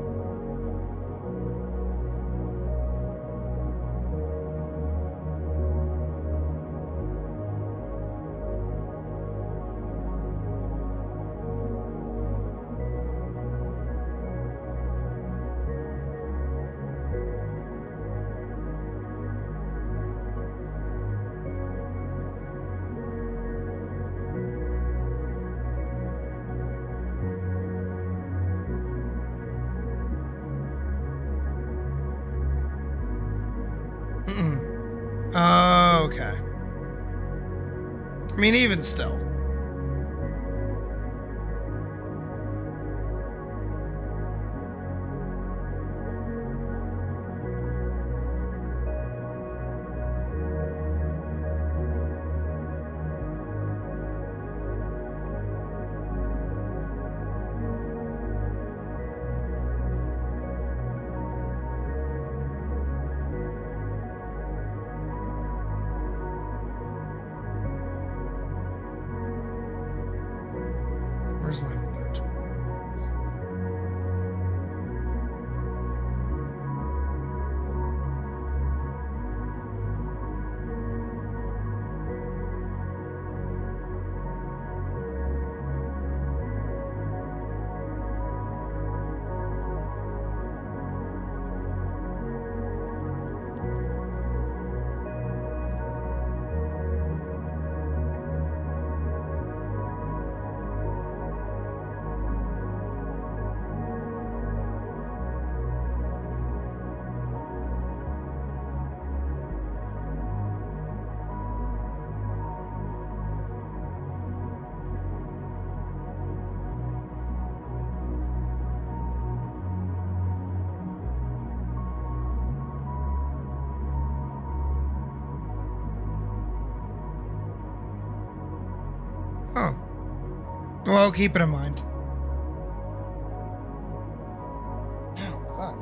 Oh, okay. I mean, even still. Where's my blur tool? Huh. Well, I'll keep it in mind. Ow, fuck.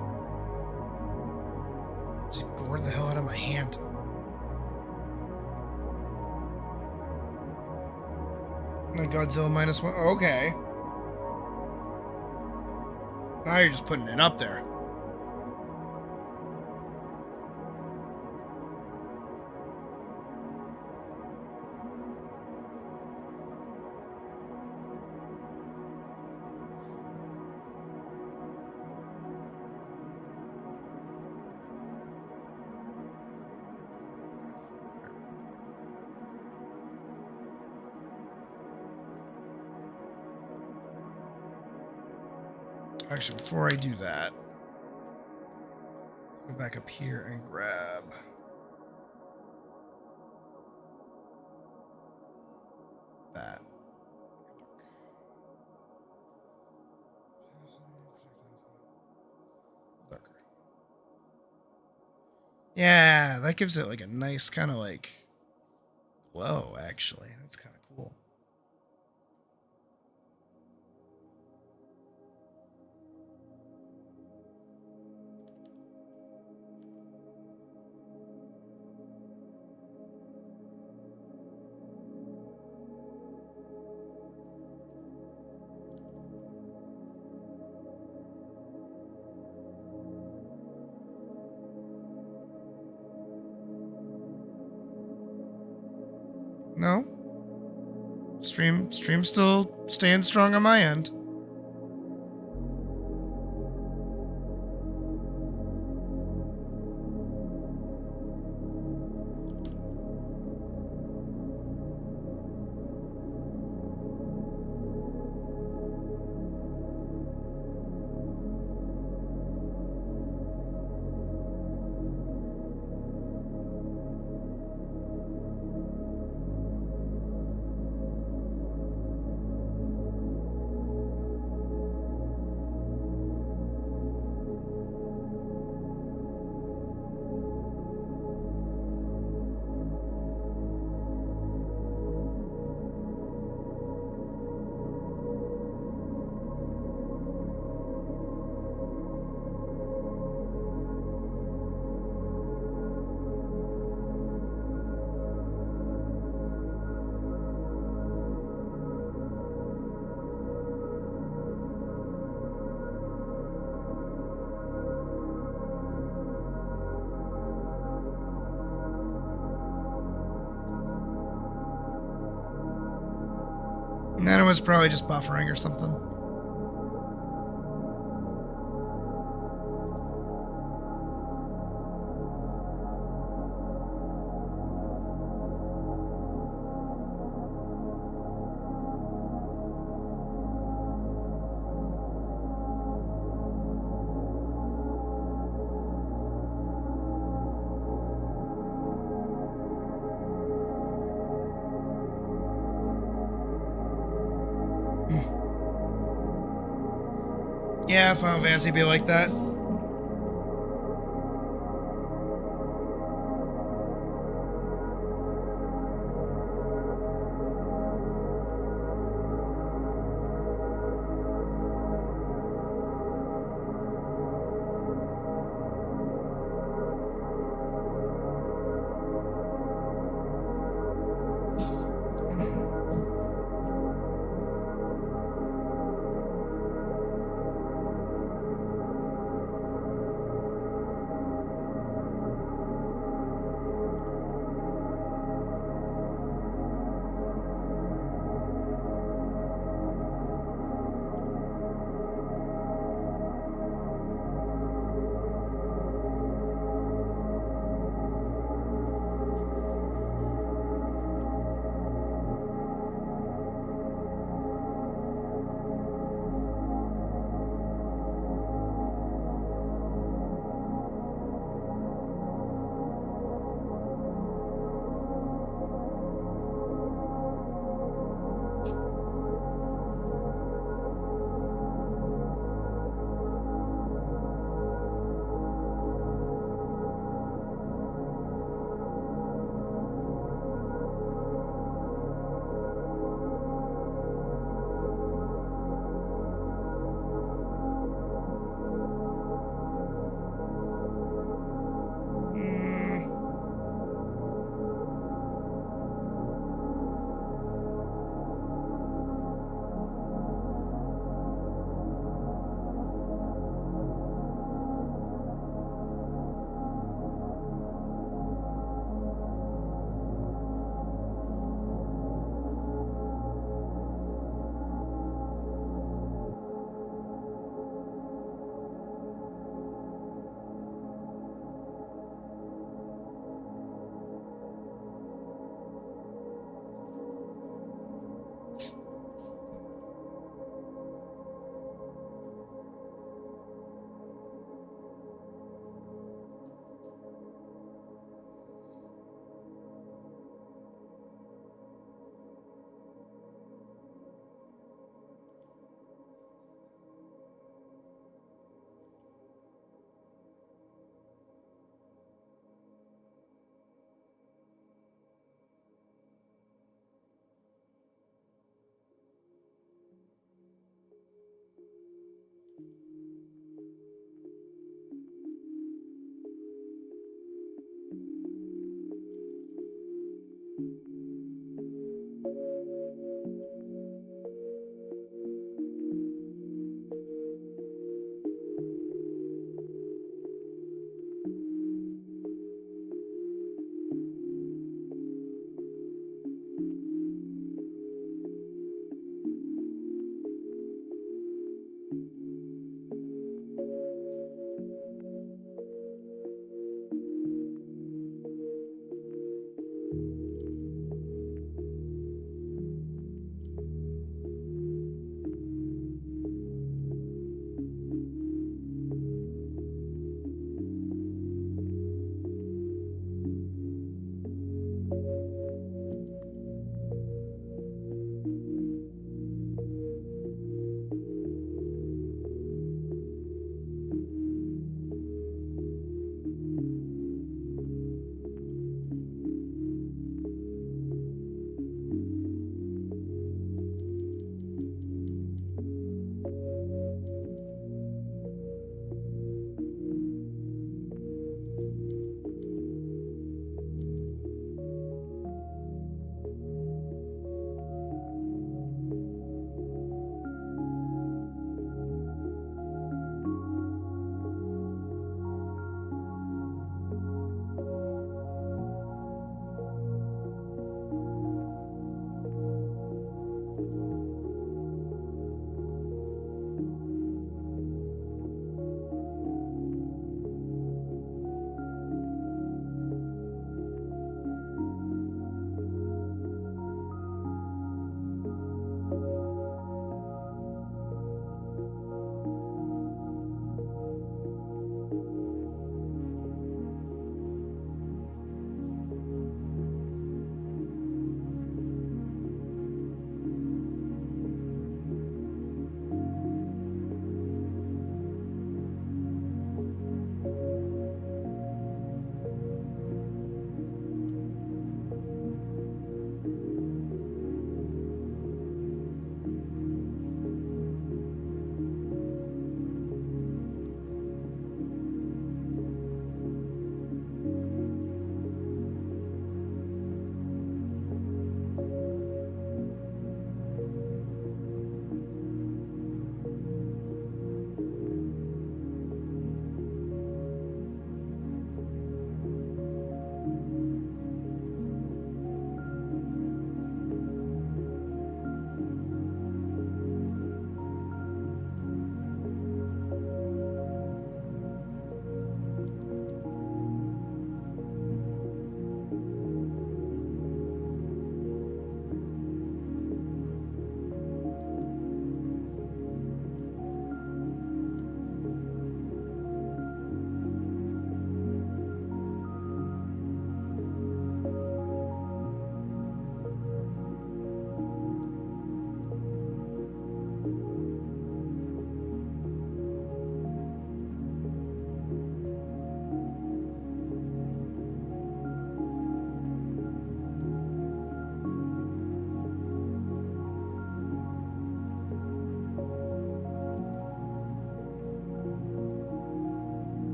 Just gored the hell out of my hand. My Godzilla -1. Okay. Now you're just putting it up there. Actually, before I do that, let's go back up here and grab that. Darker. Yeah, that gives it like a nice kind of like glow, actually. That's kind of cool. No. Stream still staying strong on my end. And then it was probably just buffering or something. Yeah, Final Fantasy be like that.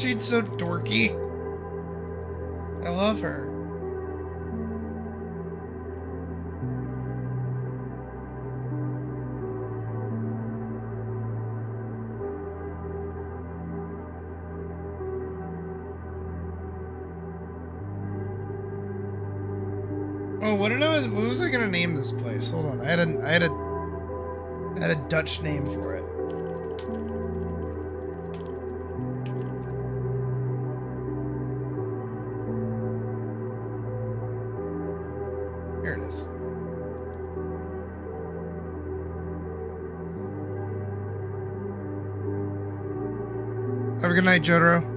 She's so dorky. I love her. Oh, what was I gonna name this place? Hold on, I had a Dutch name for it. Here it is. Have a good night, Jotaro.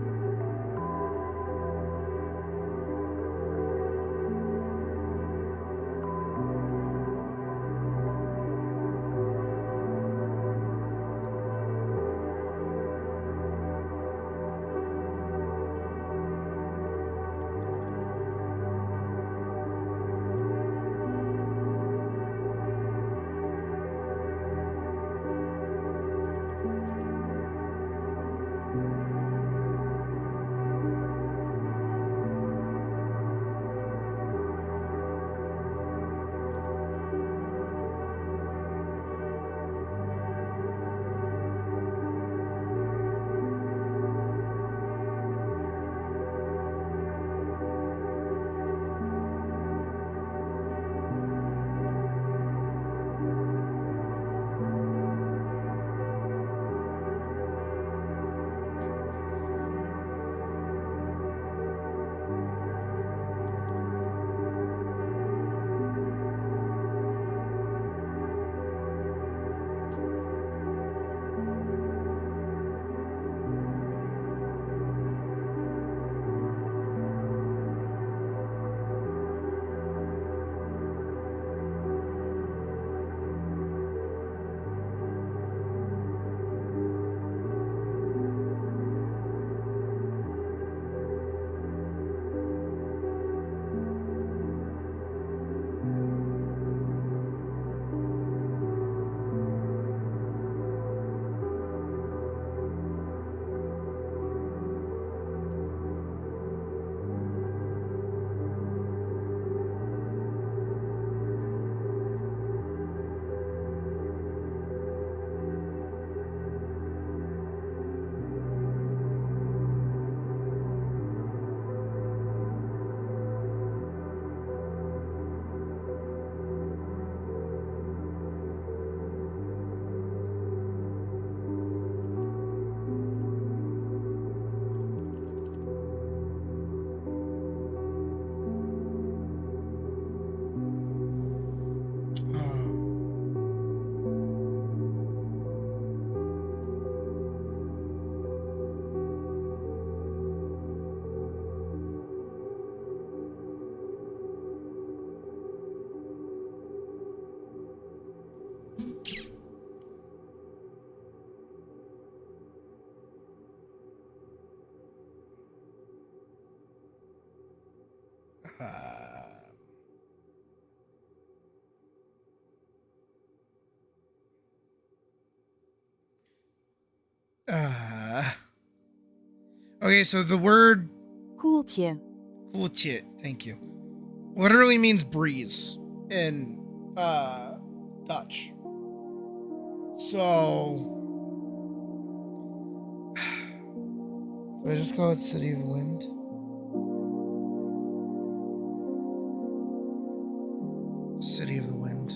Okay, so the word koeltje. Koeltje, thank you, literally means breeze in Dutch. So do I just call it City of the Wind? City of the Wind.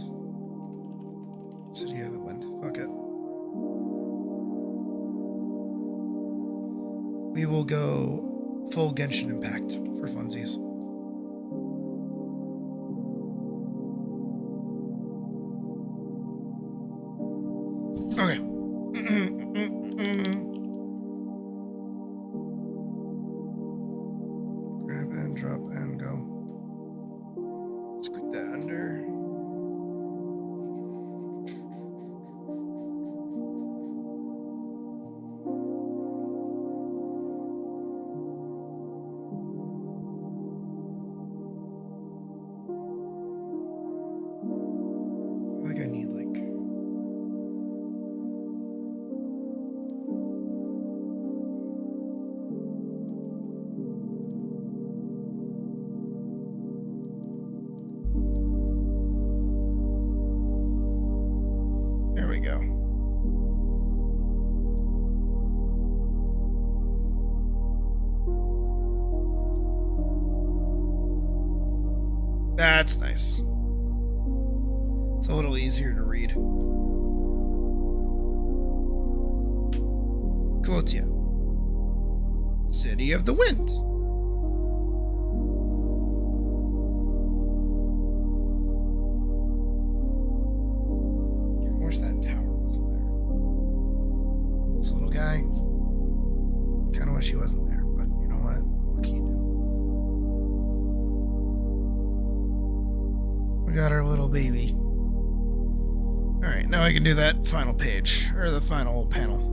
City of the Wind. Fuck it. We will go full Genshin Impact for funsies. Okay. Grab and drop and go. Scoot that under. I think I need like That's nice. It's a little easier to read. Kotia. City of the Wind. I wish that tower wasn't there. This little guy. Kind of wish he wasn't there, but you know what? What can you do? We got our little baby. Alright, now I can do that final page, or the final panel.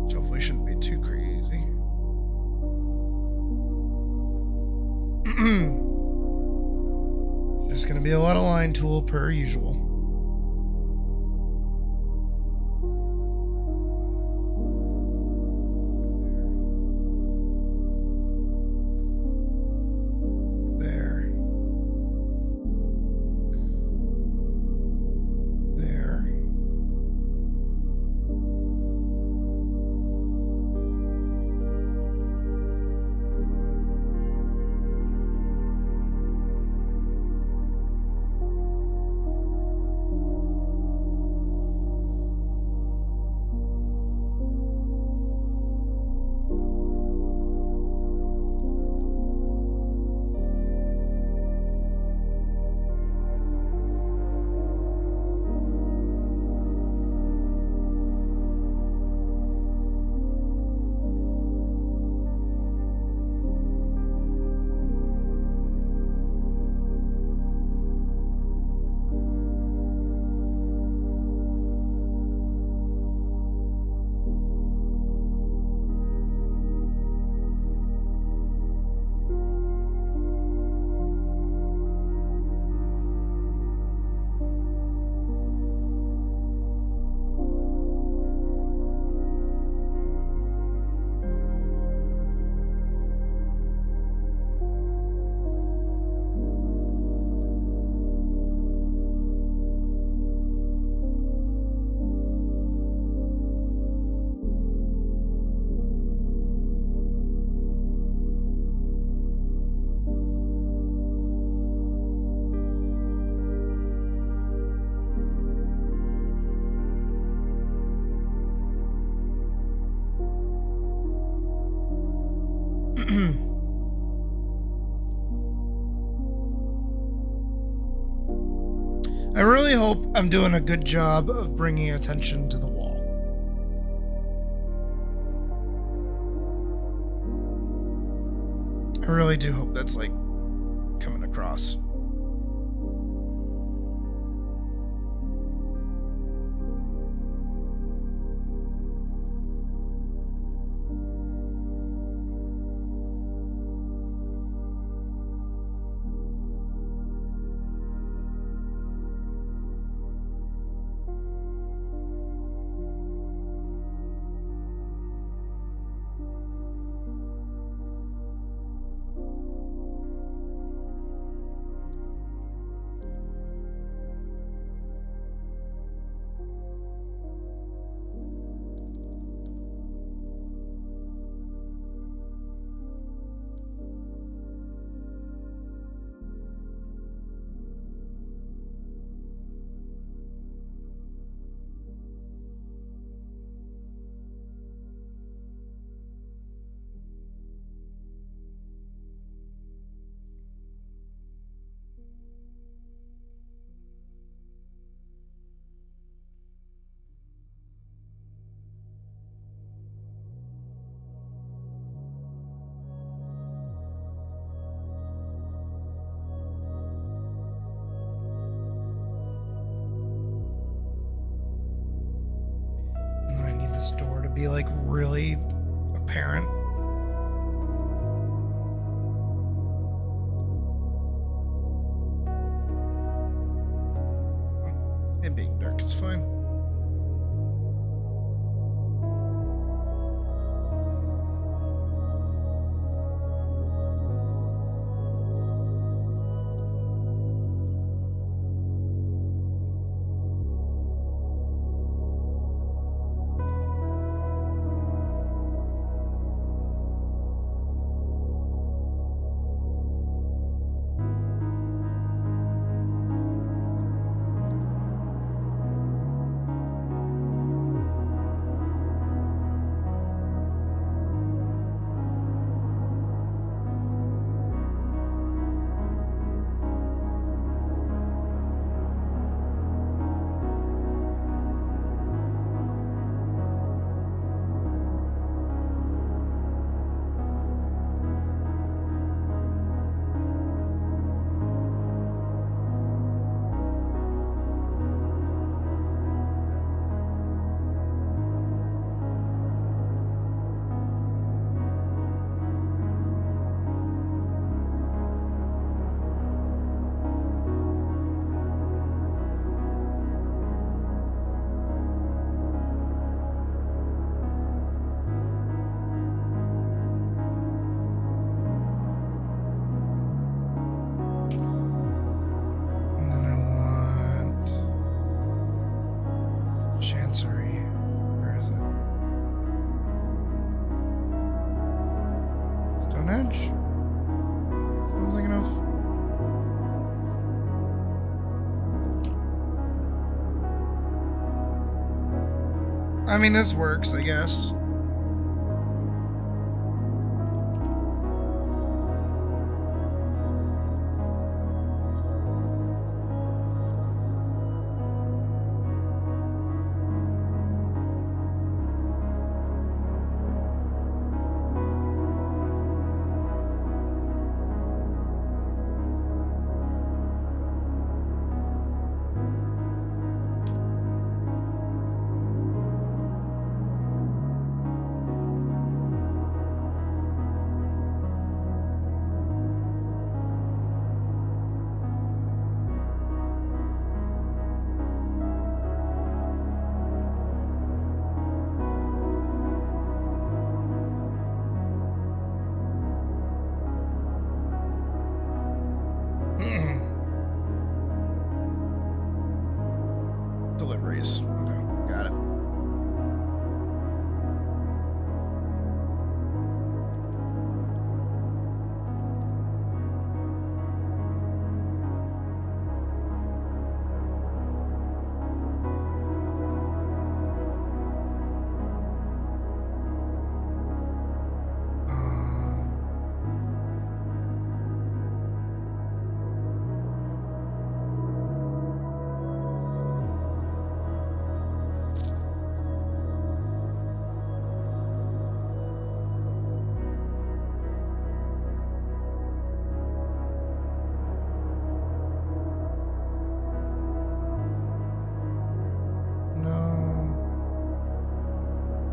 Which hopefully shouldn't be too crazy. There's gonna be a lot of line tool per usual. I really hope I'm doing a good job of bringing attention to the wall. I really do hope that's like coming across. This door to be like really apparent. It being dark is fine. I mean, this works, I guess. Deliveries. Okay, got it.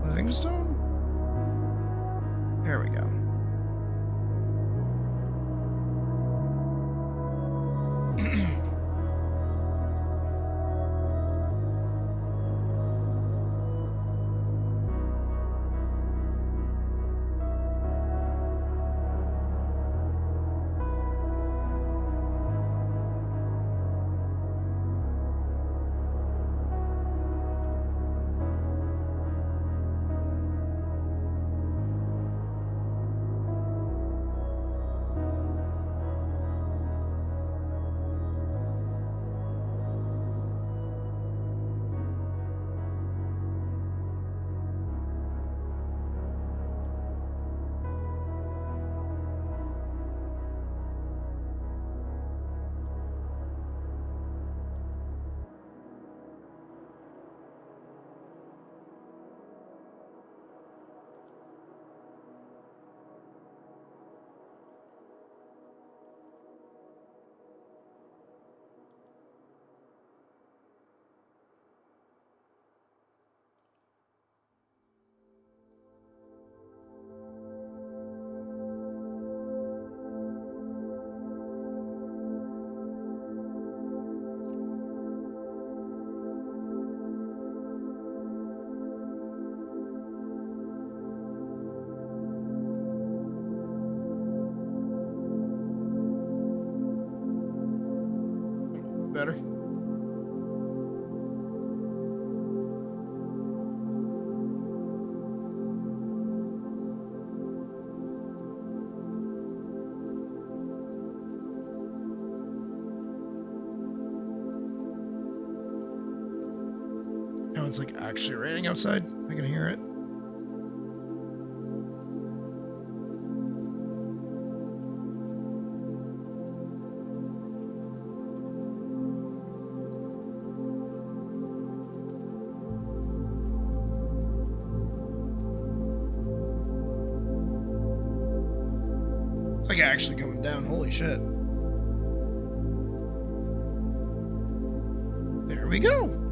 Livingstone? There we go. Better. Now it's like actually raining outside. I can hear it. It's like actually coming down. Holy shit. There we go.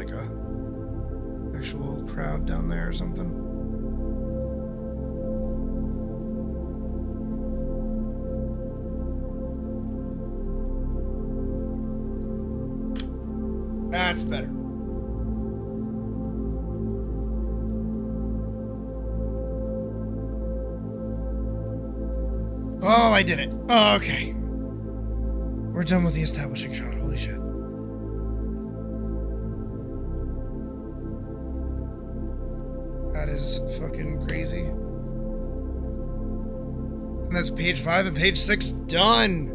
like a actual crowd down there or something. That's better. Oh, I did it. Oh, okay. We're done with the establishing shot. Holy shit. That is fucking crazy. And that's page 5 and page 6 done.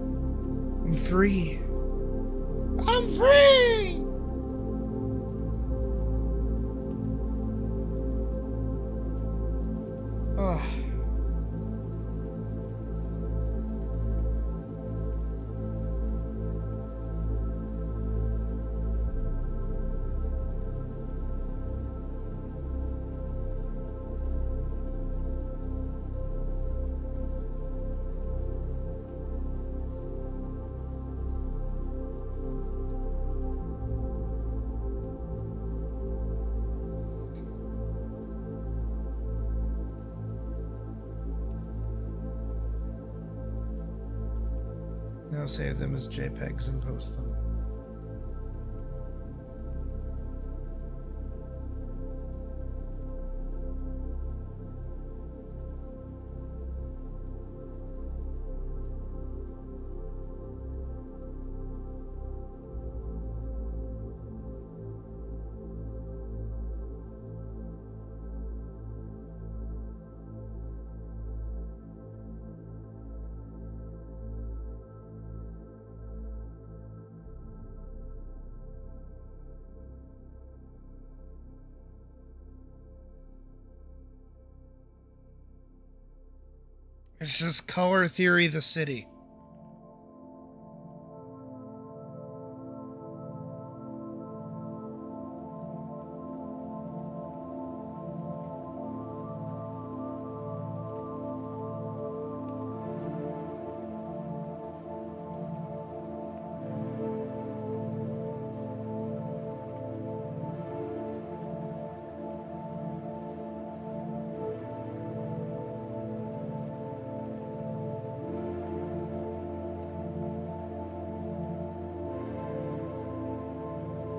I'm free. I'm free! Oh. Now save them as JPEGs and post them. It's just color theory the city.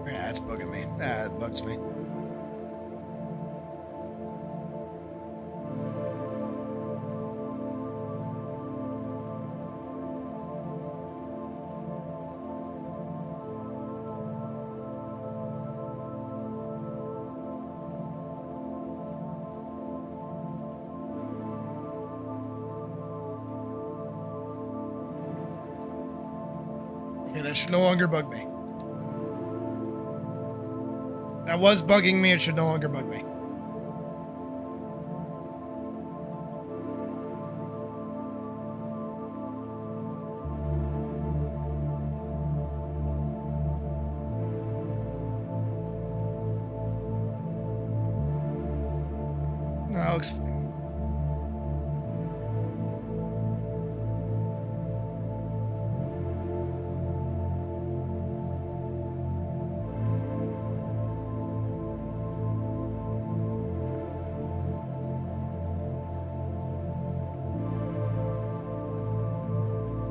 Yeah, that's bugging me. That bugs me. Okay, that should no longer bug me. That was bugging me, it should no longer bug me. No, it looks fine.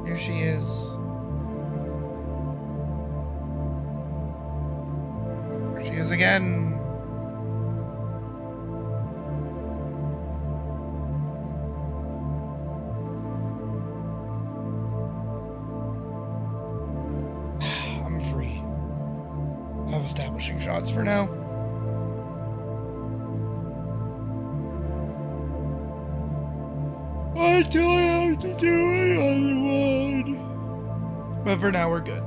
Here she is. Here she is again. I'm free of establishing shots for now. Until I have to do another one. But for now, we're good.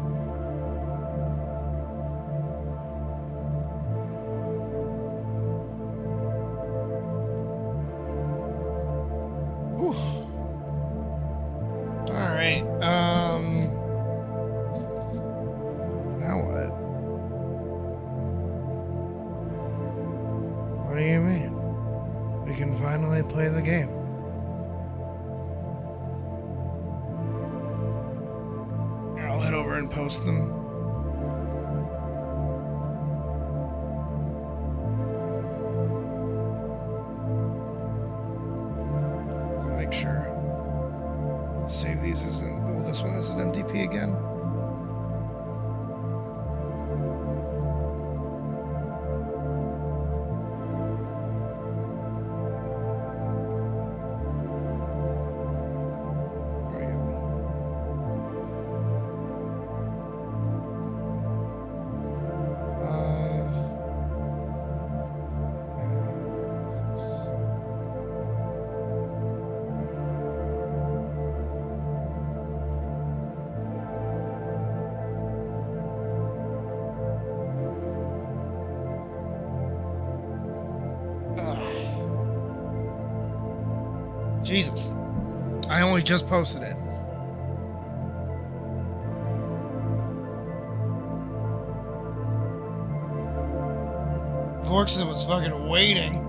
Whew. All right. Now what? What do you mean? We can finally play the game. I'll head over and post them. pee again. Jesus. I only just posted it. Vorkson was fucking waiting.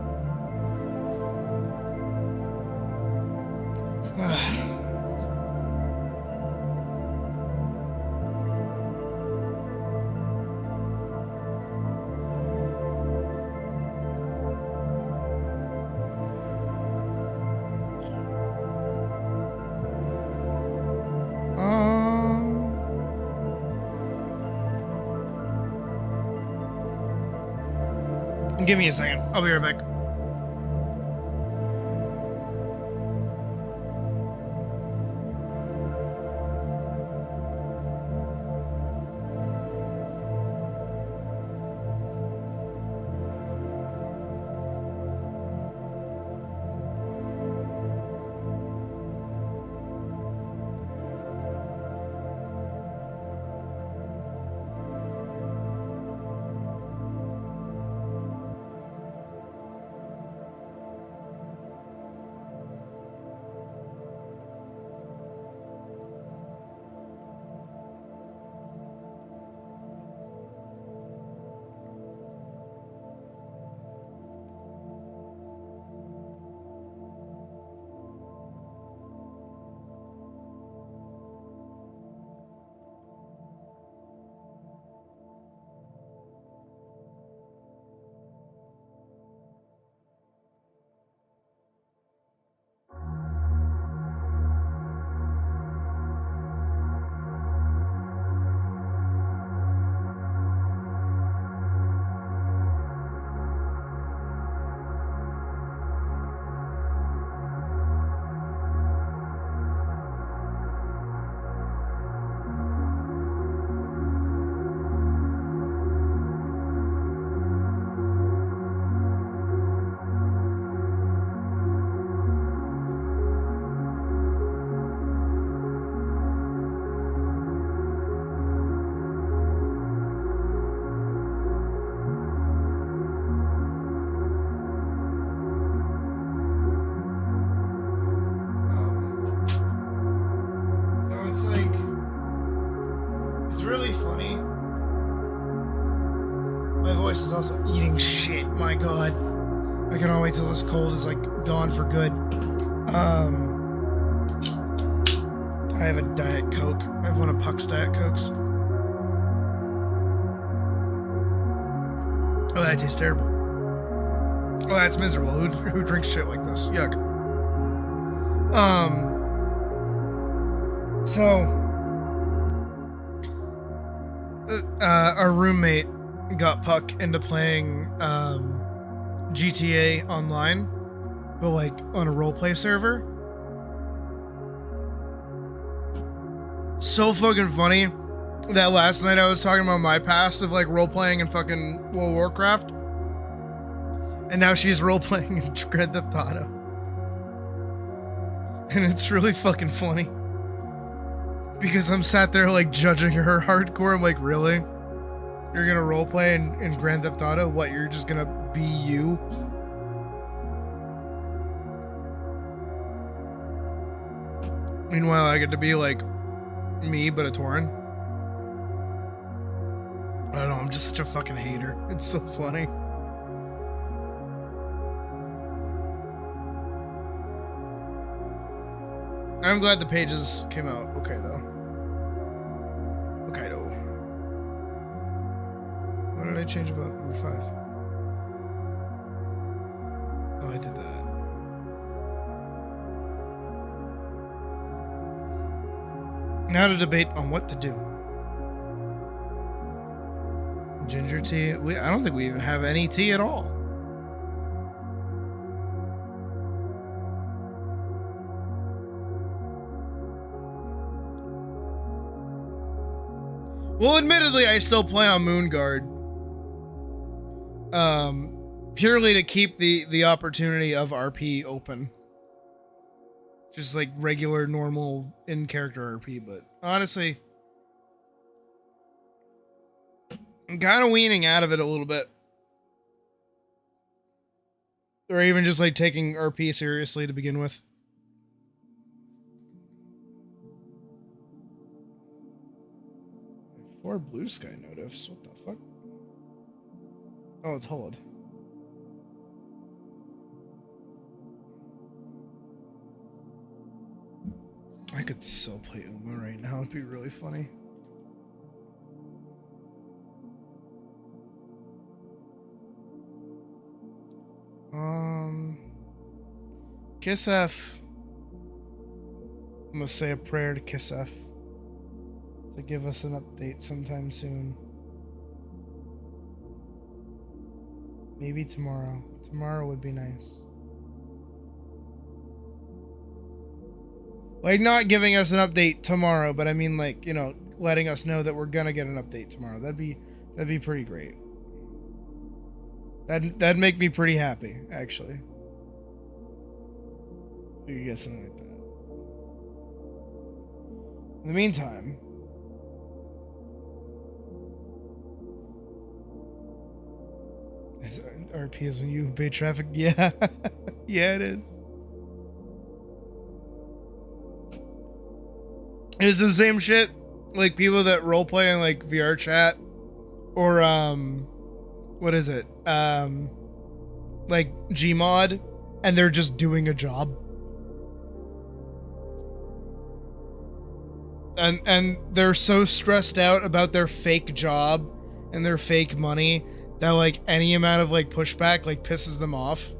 Give me a second. I'll be right back. Really funny. My voice is also eating shit. My God, I cannot wait till this cold is like gone for good. I have a Diet Coke. I have one of Puck's Diet Cokes. Oh, that tastes terrible. Oh, that's miserable. Who drinks shit like this? Yuck. So. Our roommate got Puck into playing GTA Online, but like on a roleplay server. So fucking funny that last night I was talking about my past of like role-playing in fucking World of Warcraft, and now she's role-playing in Grand Theft Auto, and it's really fucking funny. Because I'm sat there like judging her hardcore. I'm like, really? You're gonna roleplay in Grand Theft Auto? What, you're just gonna be you? Meanwhile, I get to be like me, but a Tauren. I don't know, I'm just such a fucking hater. It's so funny. I'm glad the pages came out okay, though. Okay, though. What did I change about number 5? Oh, I did that. Now to debate on what to do. Ginger tea. I don't think we even have any tea at all. Well, admittedly, I still play on Moonguard. Purely to keep the opportunity of RP open. Just like regular, normal, in-character RP, but honestly, I'm kind of weaning out of it a little bit. Or even just like taking RP seriously to begin with. Four blue sky notifs. What the fuck? Oh, it's Hulled. I could so play Uma right now. It'd be really funny. Kisef. I'm gonna say a prayer to Kisef to give us an update sometime soon. Maybe tomorrow. Tomorrow would be nice. Like, not giving us an update tomorrow, but I mean, like, you know, letting us know that we're gonna get an update tomorrow. That'd be pretty great. That'd make me pretty happy, actually. You could get something like that. In the meantime, RP is when you obey traffic. Yeah, yeah, it is. It's the same shit. Like people that roleplay in like VR chat, or what is it? Like Gmod, and they're just doing a job. And they're so stressed out about their fake job and their fake money that like any amount of like pushback like pisses them off.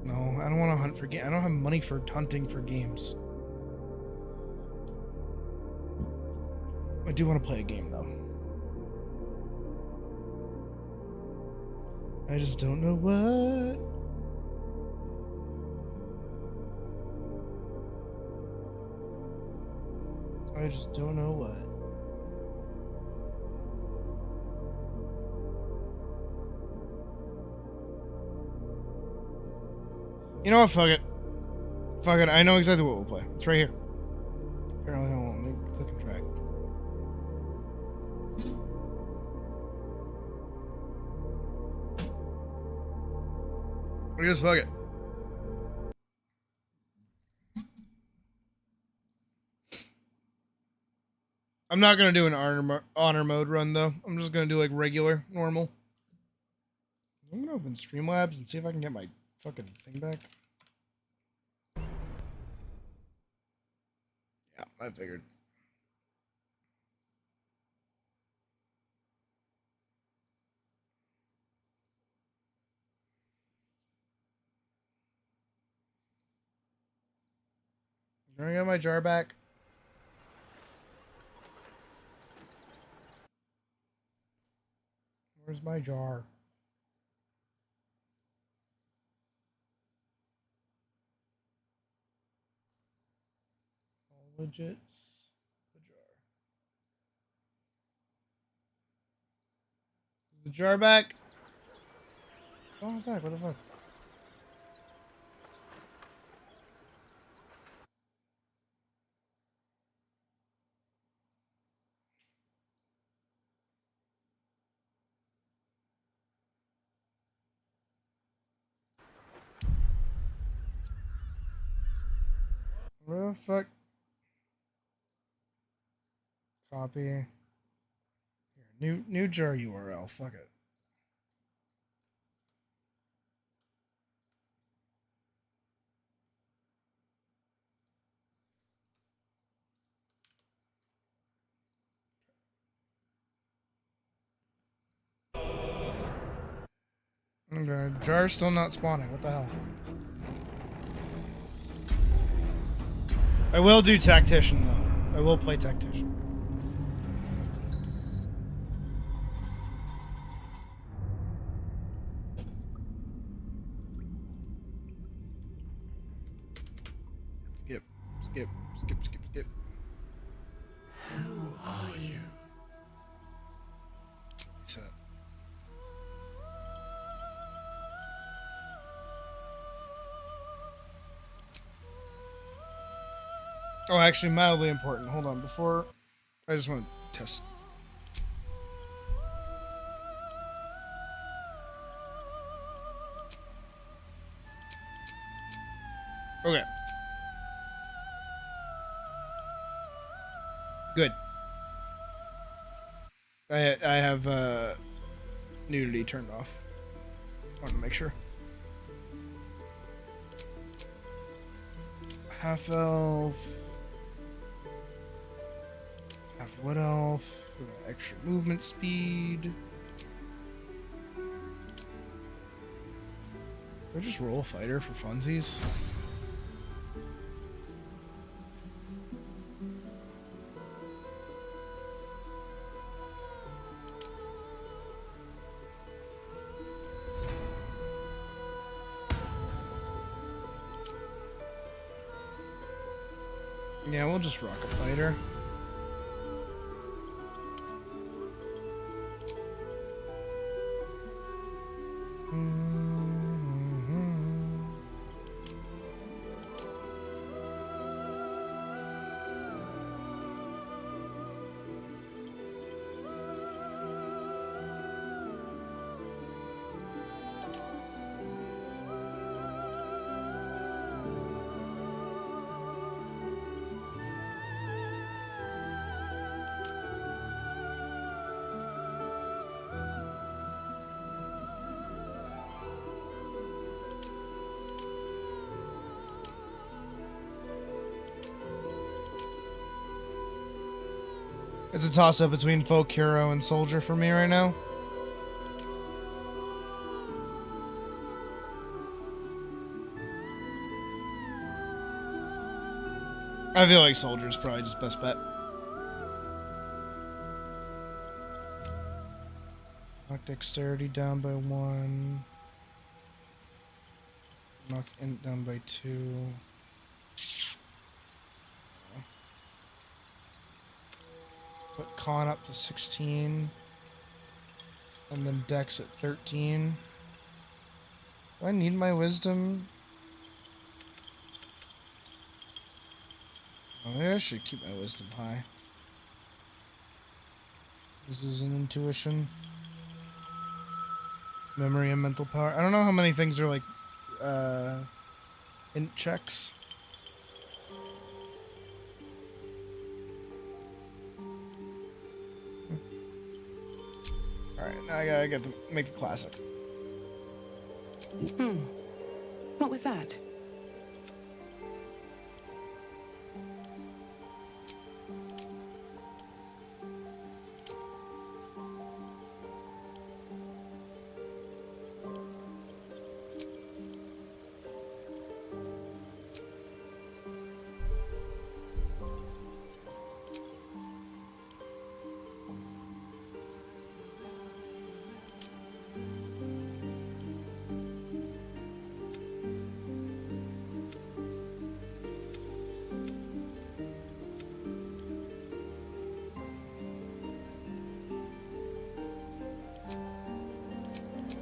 No, I don't want to hunt for I don't have money for hunting for games. I do want to play a game though. I just don't know what. I just don't know what. You know what? Fuck it. Fuck it. I know exactly what we'll play. It's right here. Apparently, I won't make click and drag. We just fuck it. I'm not gonna do an honor mode run though. I'm just gonna do like regular, normal. I'm gonna open Streamlabs and see if I can get my fucking thing back. Yeah, I figured. Can I get my jar back? Where's my jar? All widgets. The jar. Is the jar back? Oh, I'm back. What the fuck? Where the fuck? Copy. Here, new jar URL. Fuck it. Okay, jar's still not spawning. What the hell? I will do tactician though. I will play tactician. Skip, skip, skip, skip, skip. Who are you? Set. Oh, actually, mildly important. Hold on, before I just want to test. Okay. Good. I have nudity turned off. Want to make sure. Half elf. Half wood elf. Extra movement speed. Do I just roll a fighter for funsies? Yeah, we'll just rock a fighter. It's a toss-up between folk hero and soldier for me right now. I feel like soldier is probably just best bet. Knock dexterity down by 1. Knock int down by 2. Put con up to 16. And then dex at 13. Do I need my wisdom? Oh, maybe I should keep my wisdom high. This is an intuition. Memory and mental power. I don't know how many things are like int checks. Alright, now I gotta get to make the classic. What was that?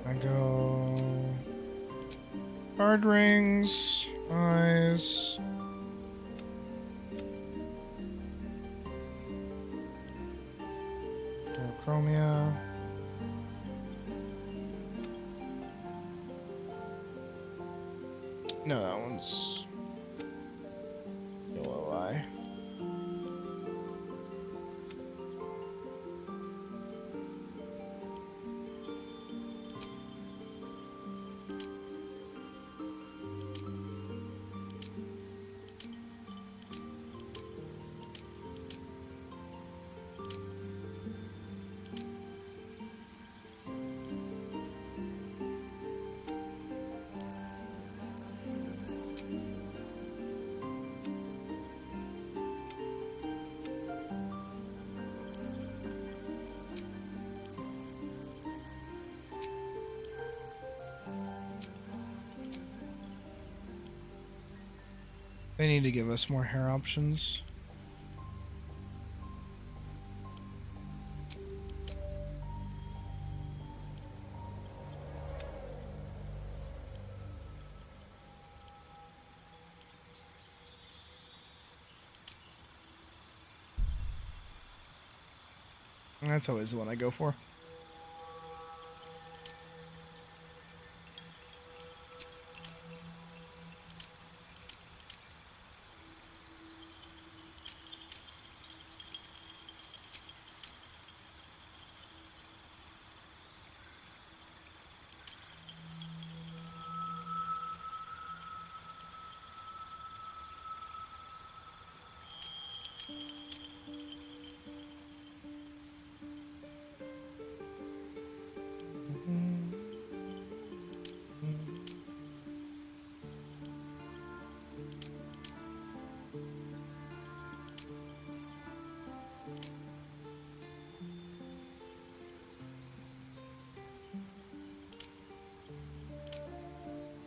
I go card rings, eyes. Chromia. No, that one's yellow eye. They need to give us more hair options. That's always the one I go for.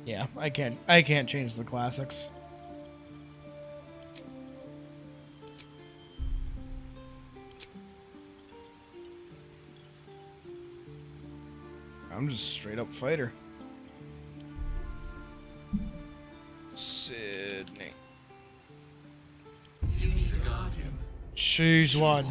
Yeah, I can't change the classics. I'm just straight up fighter. Sydney. You need a guardian. Choose one.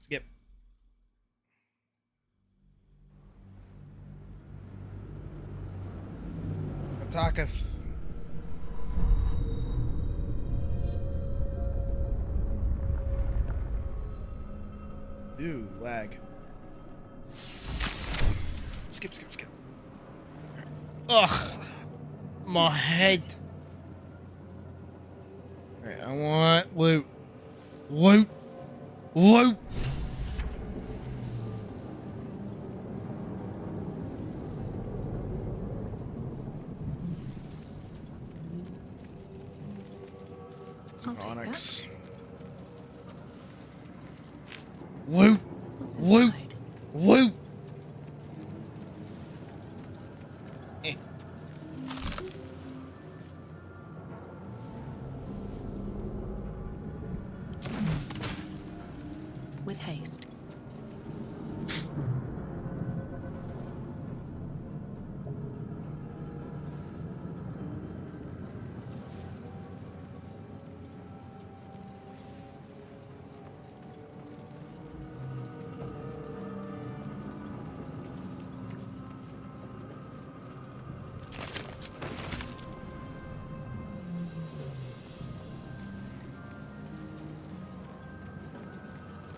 Skip. Attacketh. Ew, lag. Skip. Ugh. My head. Alright, I want loot. Loot. Onyx. Loot. With haste.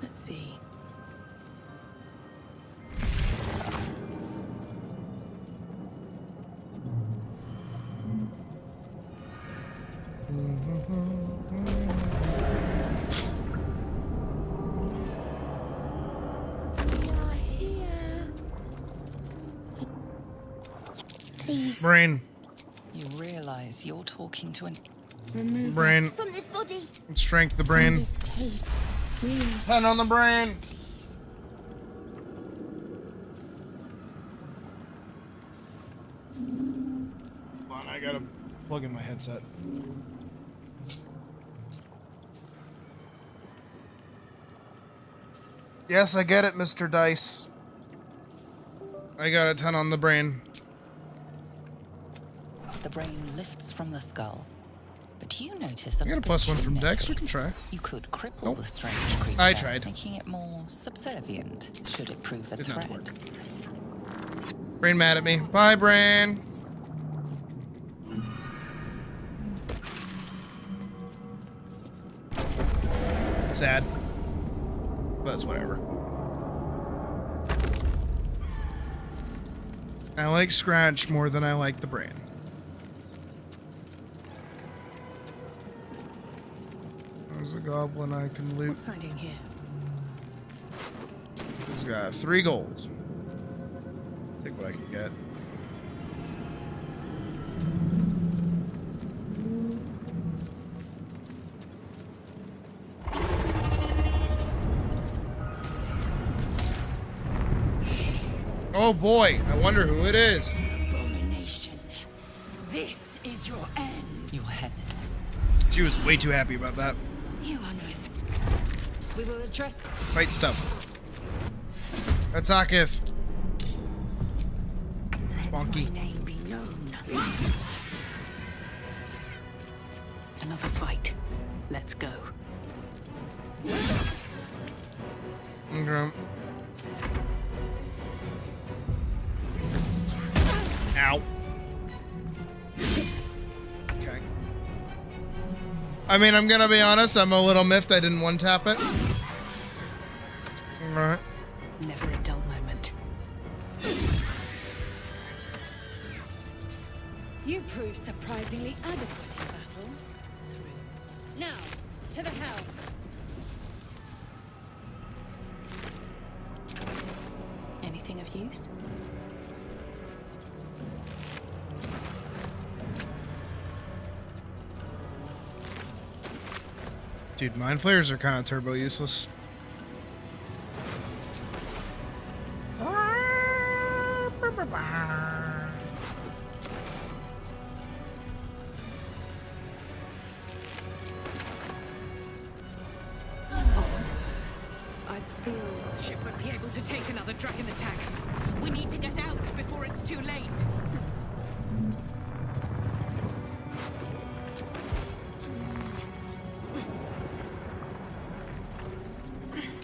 Let's see. Please. Brain. You realize you're talking to an... Remove Brain. us from this body. Strength the brain. In this case, please. 10 on the brain. Hold on, I gotta plug in my headset. Yes, I get it, Mr. Dice. I got a 10 on the brain. The brain lifts from the skull. But you notice I got a +1 from Dex. We can try. You could cripple Nope. the strange creature, I tried. making it more subservient should it prove a Did not threat. Brain mad at me. Bye, brain. Sad. But it's whatever. I like Scratch more than I like the brain. There's a goblin I can loot. What's hiding here? He's got 3 gold. Take what I can get. Oh boy, I wonder who it is. Abomination. This is your end. Your head. She was way too happy about that. You are no We will address Fight stuff. Attacketh. Bonky. name be known. Another fight. Let's go. Okay. Ow. Okay. I mean, I'm gonna be honest, I'm a little miffed I didn't one-tap it. Alright. Never a dull moment. You proved surprisingly adequate in battle. Now, to the helm. Anything of use? Dude, mind flayers are kind of turbo useless. I feel ship won't be able to take another dragon attack. We need to get out before it's too late.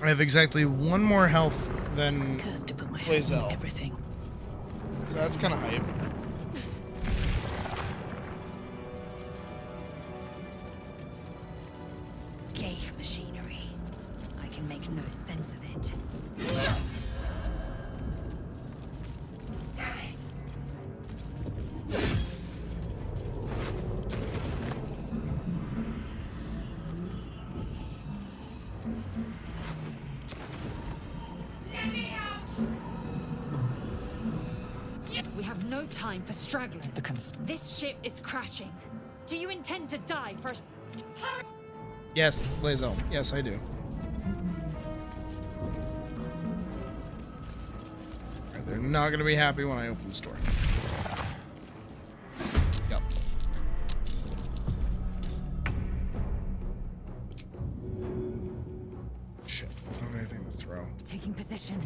I have exactly one more health than Cursed to put my hands on Blazel. everything. So that's kind of hype. Ghaik machinery. I can make no sense of it. We have no time for stragglers. This ship is crashing. Do you intend to die first? Yes, Blazel. Yes, I do. They're not going to be happy when I open the store. Yep. Shit. I don't have anything to throw. Taking position.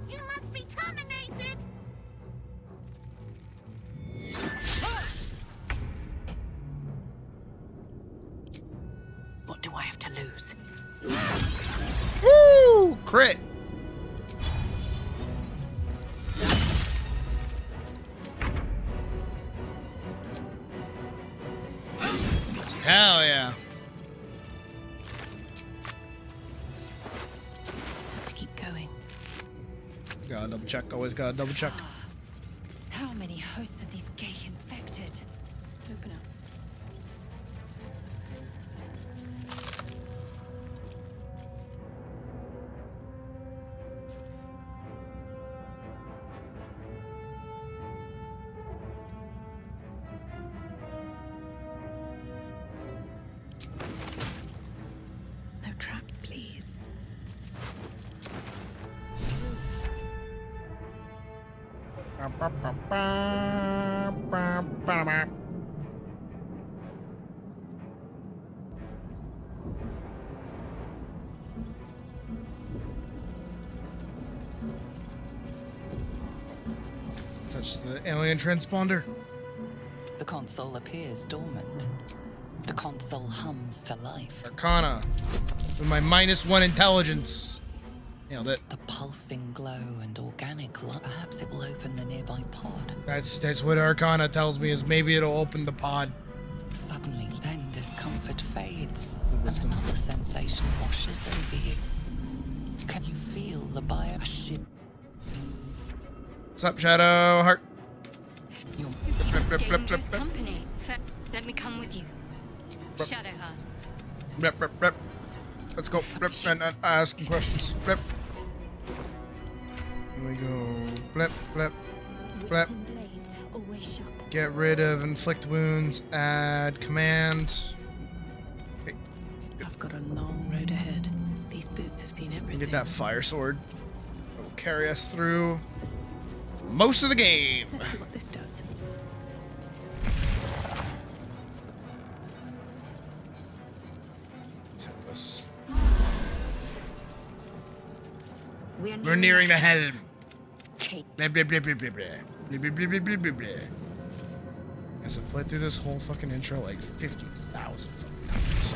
You must be terminated! What do I have to lose? Woo! Crit! Hell yeah. Have to keep going. Gotta double check, always gotta double check. How many hosts of these Ghaik infected? Open up. No traps, please. Touch the alien transponder. The console appears dormant. The console hums to life. Arcana. With my -1 intelligence. Nailed it. The pulsing glow and organic light. Perhaps it will open the nearby pod. That's what Arcana tells me, is maybe it'll open the pod. Suddenly, then discomfort fades, and another sensation washes over you. Can you feel the bio shit? What's up, Shadow Heart? Dangerous company. Let me come with you. Shadowheart. Rep. Let's go. Rep and ask some questions. Rep. Here we go. Flip. Whips and blades always sharp. Get rid of inflict wounds. Add command. Okay. I've got a long road ahead. These boots have seen everything. Get that fire sword. It will carry us through most of the game. Let's see what this does. Let's hit this. We're nearing the helm. Okay. Blah, blah, blah, blah, blah, blah. Blah, blah, blah, blah, blah, blah, blah. Guess I've played through this whole fucking intro like 50,000 fucking times.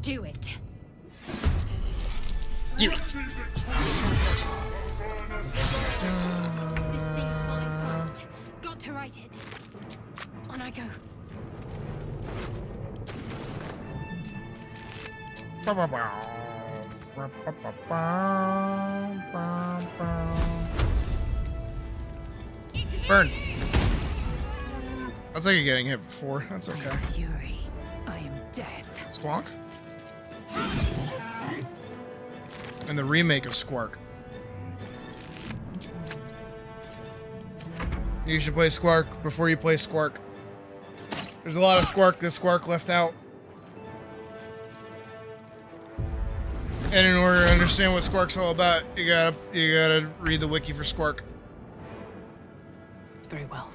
Do it. Do it. This thing's falling fast. Got to right it. On I go. Burn. That's like you're getting hit before. That's okay. Fury. I am death. Squawk? And the remake of Squark. You should play Squark before you play Squark. There's a lot of Squark that Squark left out. And in order to understand what Squark's all about, you gotta read the wiki for Squark. Very well.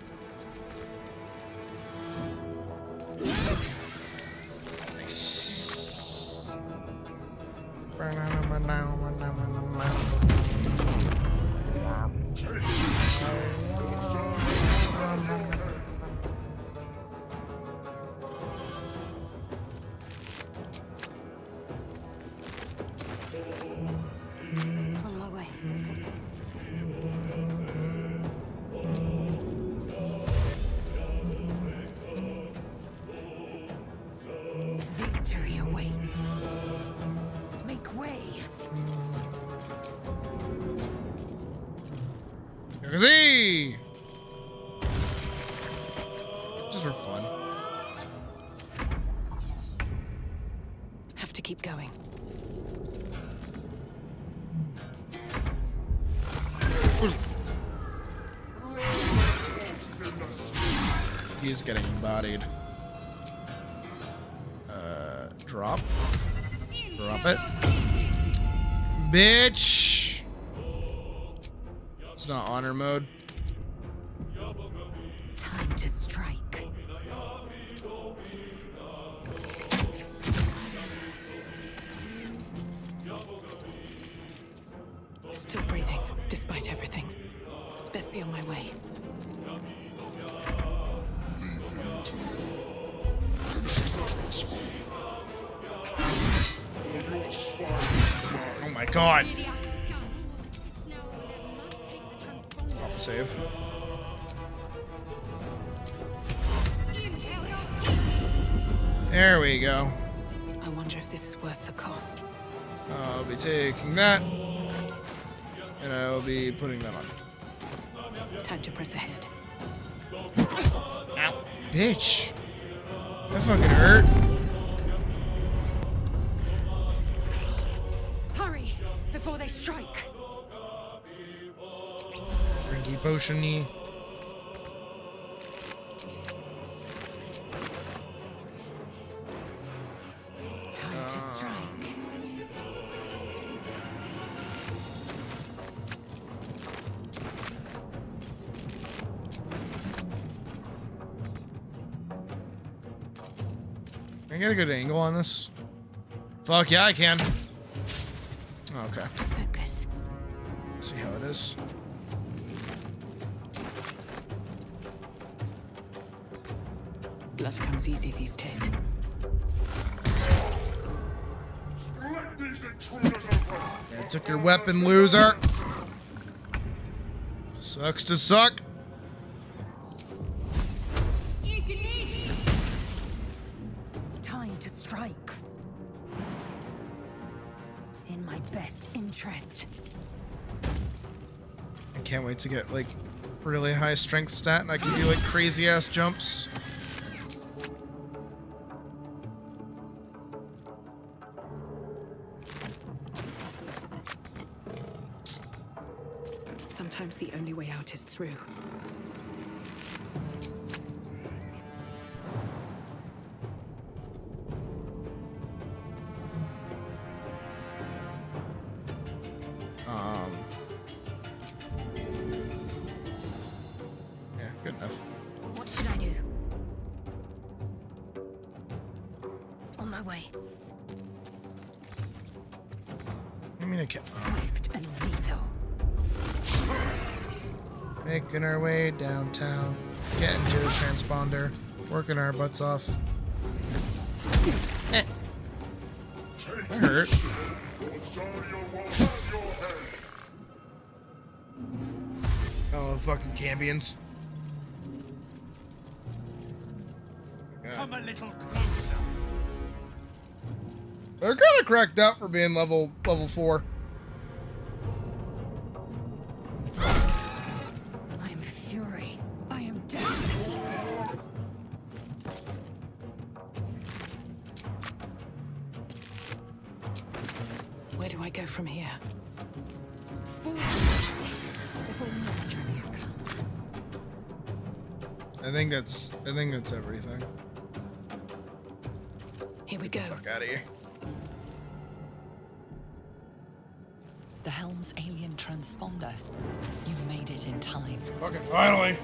Nice. On my way. Victory awaits. Make way. Yagazee! Just for fun. Have to keep going. He's getting bodied. Drop. Drop it. Bitch! It's not honor mode. Time to strike. Still breathing, despite everything. Best be on my way. Oh my god. Save. There we go. I wonder if this is worth the cost. I'll be taking that. And I will be putting that on. Time to press ahead. Ow. Bitch. That fucking hurt. Hurry before they strike. Drinky potion-y. Time to strike. Can I get a good angle on this? Fuck yeah, I can. Okay. Focus. Let's see how it is. Blood comes easy these days. Yeah, took your weapon, loser. Sucks to suck. Time to strike. In my best interest. I can't wait to get like really high strength stat and I can do like crazy ass jumps. Sometimes the only way out is through. Yeah, good enough. What should I do? On my way. I mean, I can't. Swift and lethal. Making our way downtown, getting to the transponder, working our butts off. That hurt. Oh, fucking Cambions. Come a little closer. They're kind of cracked out for being level 4. I am fury. I am death. Where do I go from here? Forward. Before more dragons come. I think that's everything. Here we go. Fuck out of here. The Helm's alien transponder. You made it in time. Fucking finally.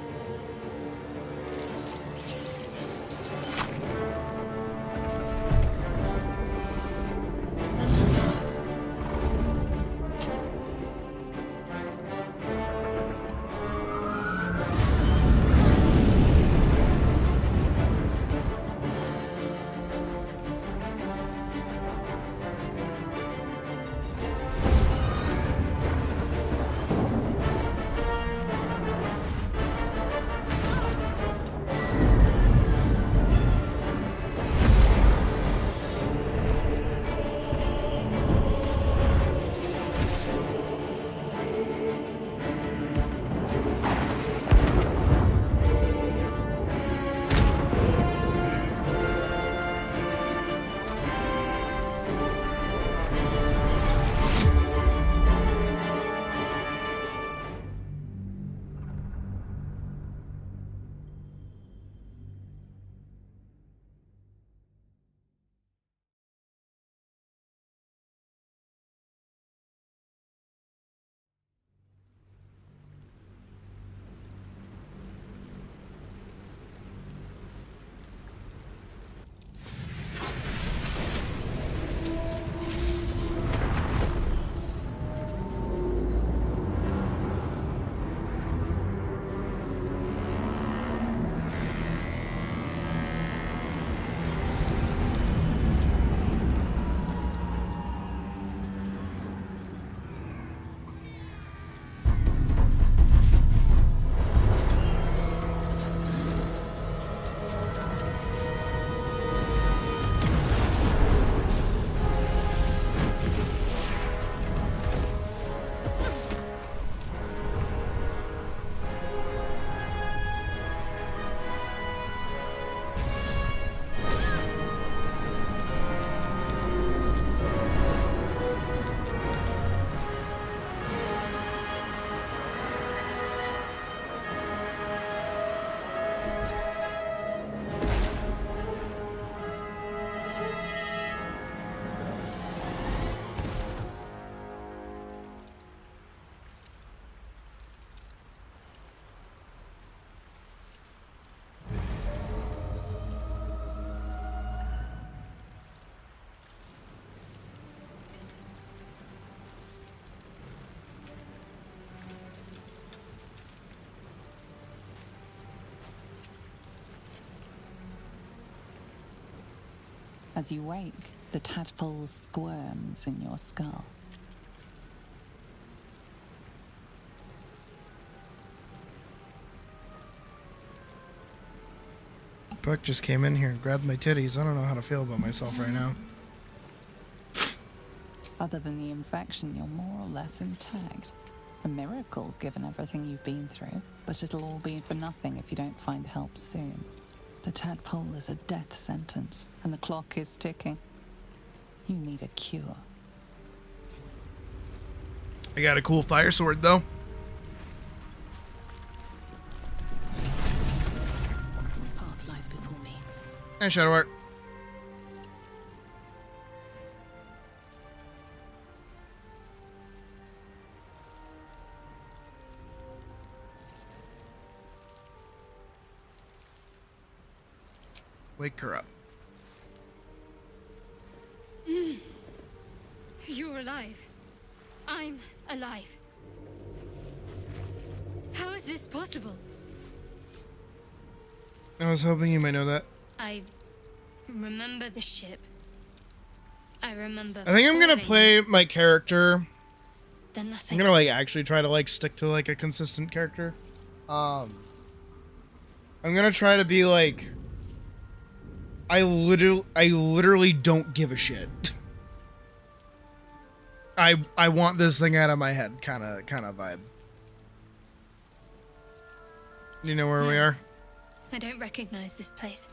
As you wake, the tadpole squirms in your skull. Buck just came in here and grabbed my titties. I don't know how to feel about myself right now. Other than the infection, you're more or less intact. A miracle, given everything you've been through. But it'll all be for nothing if you don't find help soon. The tadpole is a death sentence, and the clock is ticking. You need a cure. I got a cool fire sword, though. And shadow art. Wake her up. You're alive. I'm alive. How is this possible? I was hoping you might know that. I remember the ship. I remember. I think I'm gonna play my character. Then nothing. I'm gonna like actually try to like stick to like a consistent character. I'm gonna try to be like I literally don't give a shit. I want this thing out of my head kind of vibe. You know where we are? I don't recognize this place.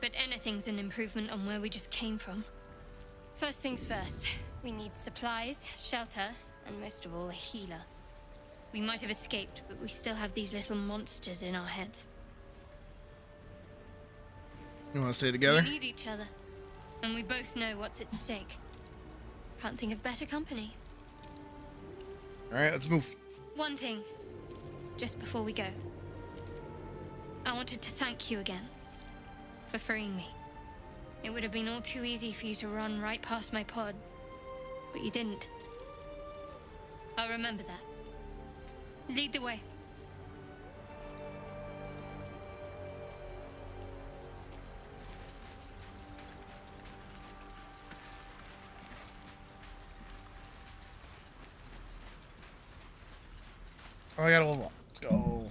But anything's an improvement on where we just came from. First things first, we need supplies, shelter, and most of all, a healer. We might have escaped, but we still have these little monsters in our heads. You want to stay together? We need each other, and we both know what's at stake. Can't think of better company. All right, let's move. One thing, just before we go. I wanted to thank you again for freeing me. It would have been all too easy for you to run right past my pod, but you didn't. I'll remember that. Lead the way. Oh, I got a level up. Let's go.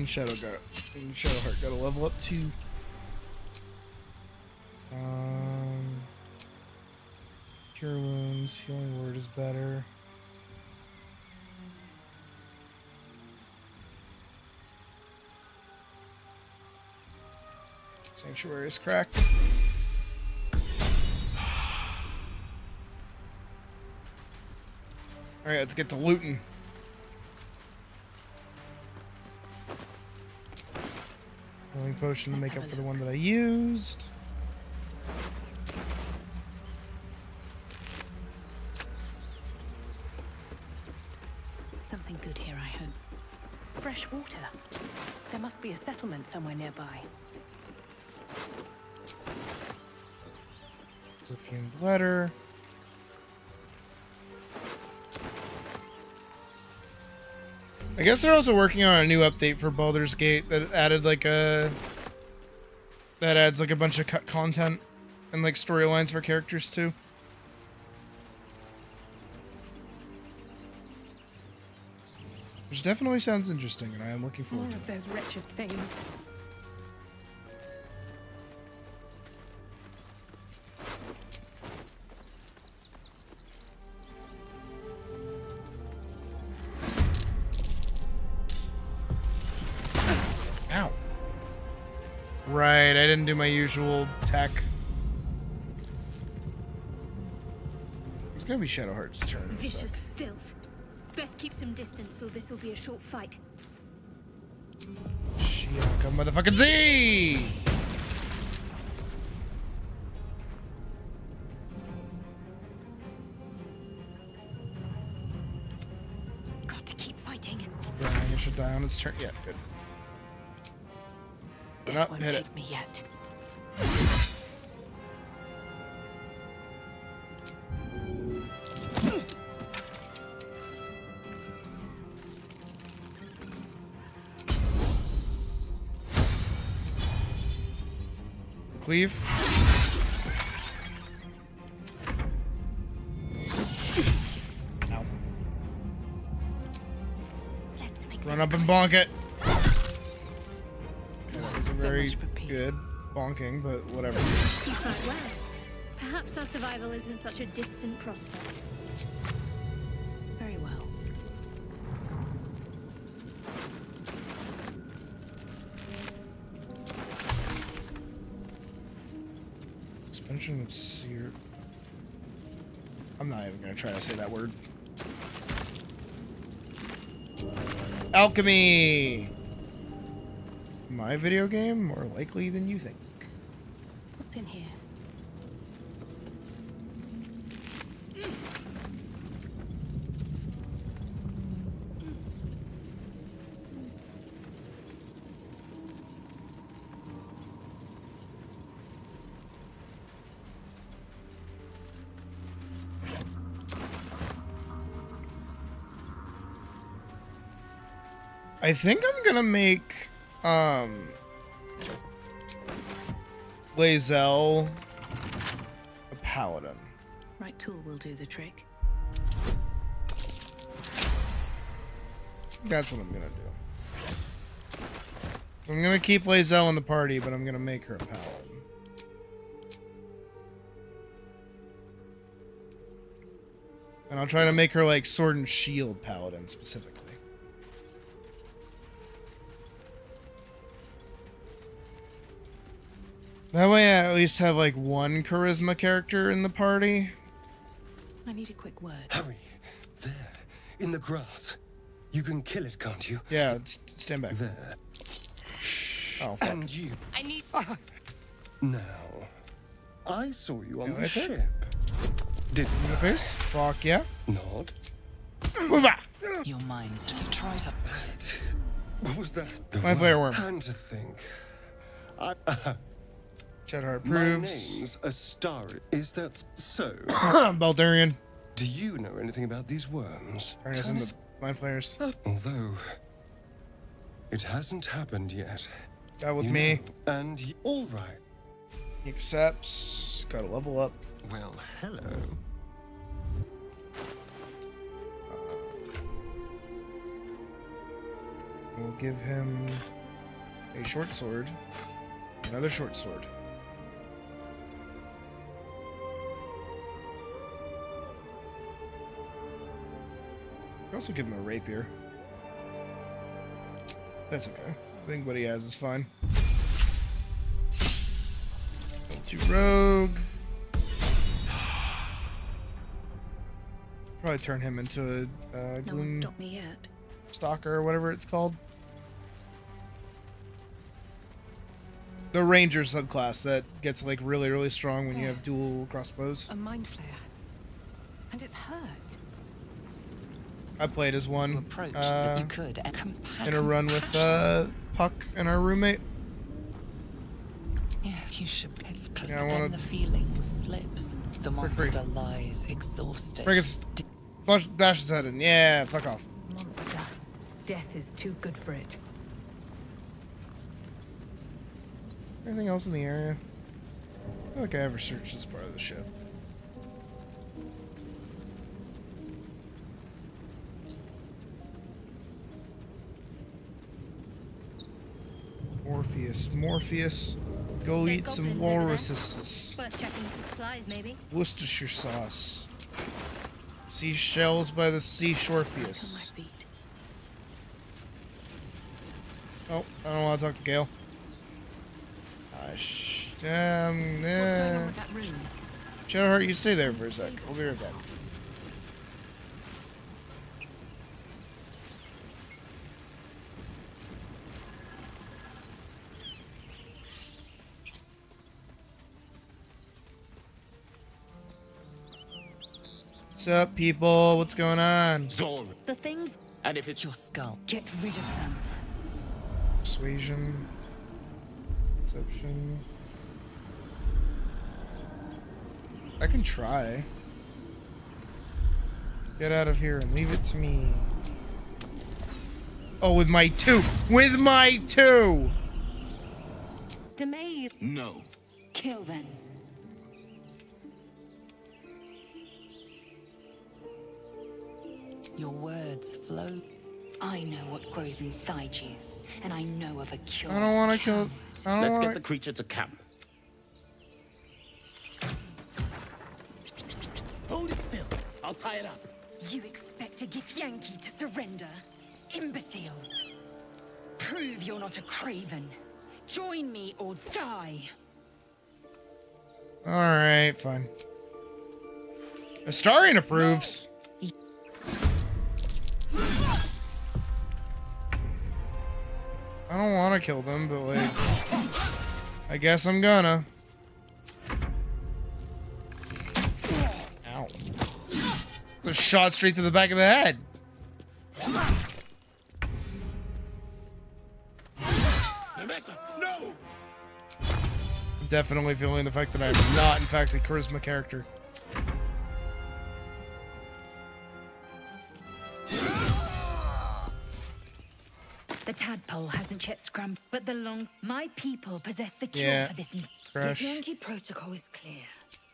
Shadowheart got a level up too. Cure wounds, healing word is better. Sanctuary is cracked. Alright, let's get to looting. Healing potion to make up for the one that I used. Something good here, I hope. Fresh water. There must be a settlement somewhere nearby. Perfumed letter. I guess they're also working on a new update for Baldur's Gate that added like that adds like a bunch of cut content and like storylines for characters too. Which definitely sounds interesting, and I am looking forward to it. More of those wretched things. Ow. Right, I didn't do my usual tech. It's gonna be Shadowheart's turn in a sec. Vicious filth. Best keep some distance, or this will be a short fight. Come motherfucking Z! Got to keep fighting. It should die on its turn. Yeah, good. That won't take me yet. Cleave. Ow. Run up and bonk it. Okay, that was a very good bonking, but whatever. You fight well. Perhaps our survival isn't such a distant prospect. Very well. Suspension of sear. I'm not even gonna try to say that word. Alchemy! My video game? More likely than you think. What's in here? I think I'm gonna make Lae'zel a paladin. Right tool will do the trick. That's what I'm gonna do. So I'm gonna keep Lae'zel in the party, but I'm gonna make her a paladin. And I'll try to make her like sword and shield paladin specifically. That way I at least have like one charisma character in the party. I need a quick word. Hurry. There. In the grass. You can kill it, can't you? Yeah, stand back. There. Oh, fuck. And you. I need... Now, I saw you on Yeah, the I think. ship. Did In the face? Fuck yeah. not? Your mind. You try to. What was that? The My flare worm. And to think. Shedheart My proves. name's Astari. Is that so? Baldurian. Do you know anything about these worms? Turn us Tell into us- mind flares. Although it hasn't happened yet. Got with You me. know, and all right. He accepts. Gotta level up. Well, hello. We'll give him a short sword. Another short sword. Could also give him a rapier. That's okay. I think what he has is fine. Level 2 rogue. Probably turn him into a No one gloom stopped me yet. stalker or whatever it's called. The ranger subclass that gets like really, really strong when you have dual crossbows. A mind flare. And it's hurt. I played as one Approach that you could. in a run with Puck and our roommate. Yeah, you should. It's because Yeah, I then wanna- the feeling slips. The free. monster lies exhausted. Break his, bash his head in. Yeah, fuck off. Monster. Death is too good for it. Anything else in the area? I don't think I ever searched this part of the ship. Morpheus. Go Dead eat some goblins over there. walruses. Worth checking for supplies, maybe. Worcestershire sauce. Seashells by the seashorepheus. Oh, I don't want to talk to Gale. What's going on with that room? Shadowheart, you stay there for a sec. We'll be right back. What's up, people? What's going on? Zorn. The things. And if it's your skull, Get rid of them. Persuasion. Deception. I can try. Get out of here and leave it to me. Oh, with my two! With my two! Demay. No. Kill them. Your words flow. I know what grows inside you, and I know of a cure. I don't want to kill. I don't Let's want. get the creature to camp. Hold it still. I'll tie it up. You expect a Githyanki to surrender? Imbeciles. Prove you're not a craven. Join me or die. Alright, fine. Astarion approves. I don't want to kill them, but like, I guess I'm gonna. Ow. Just shot straight to the back of the head. No! I'm definitely feeling the fact that I'm not, in fact, a charisma character. The tadpole hasn't yet scrambled, but my people possess the cure Yeah. for this. Crash. The Yankee protocol is clear.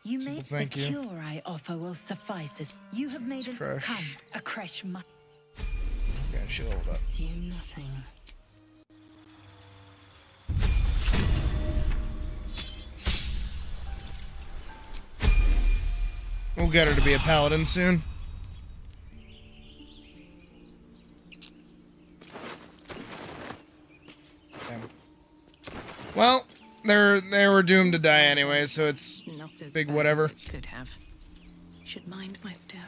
You Simple made thank the you. cure I offer will suffice us. You have made a Crash. come. A crash must Yeah, she'll hold up. assume nothing. We'll get her to be a paladin soon. Damn. Well, they were doomed to die anyway, so it's Not as big bad whatever. as it could have. Should mind my step.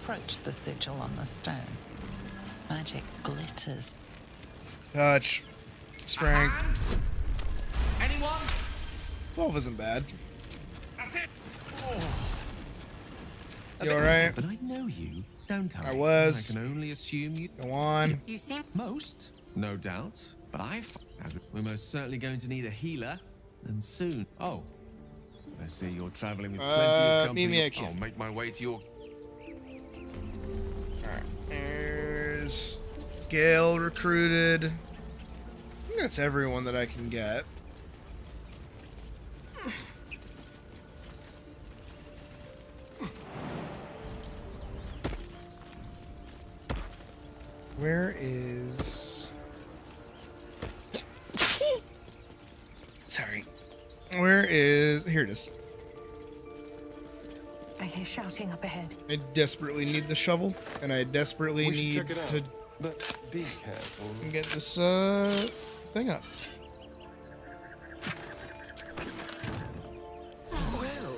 Approach the sigil on the stone. Magic glitters. Touch. Strength. Anyone? 12 isn't bad. That's it. You alright? But I know you, don't I? I was. I can only assume you. Go on. You seem Most, no doubt. But we're most certainly going to need a healer, and soon. Oh, I see you're traveling with plenty of company. meet me at camp. I'll make my way to your. Alright. There's Gale recruited. I think that's everyone that I can get. Where is... Sorry. Where is... Here it is. I hear shouting up ahead. I desperately need the shovel, and I desperately We should need check it out, to but be careful. get this thing up. Well,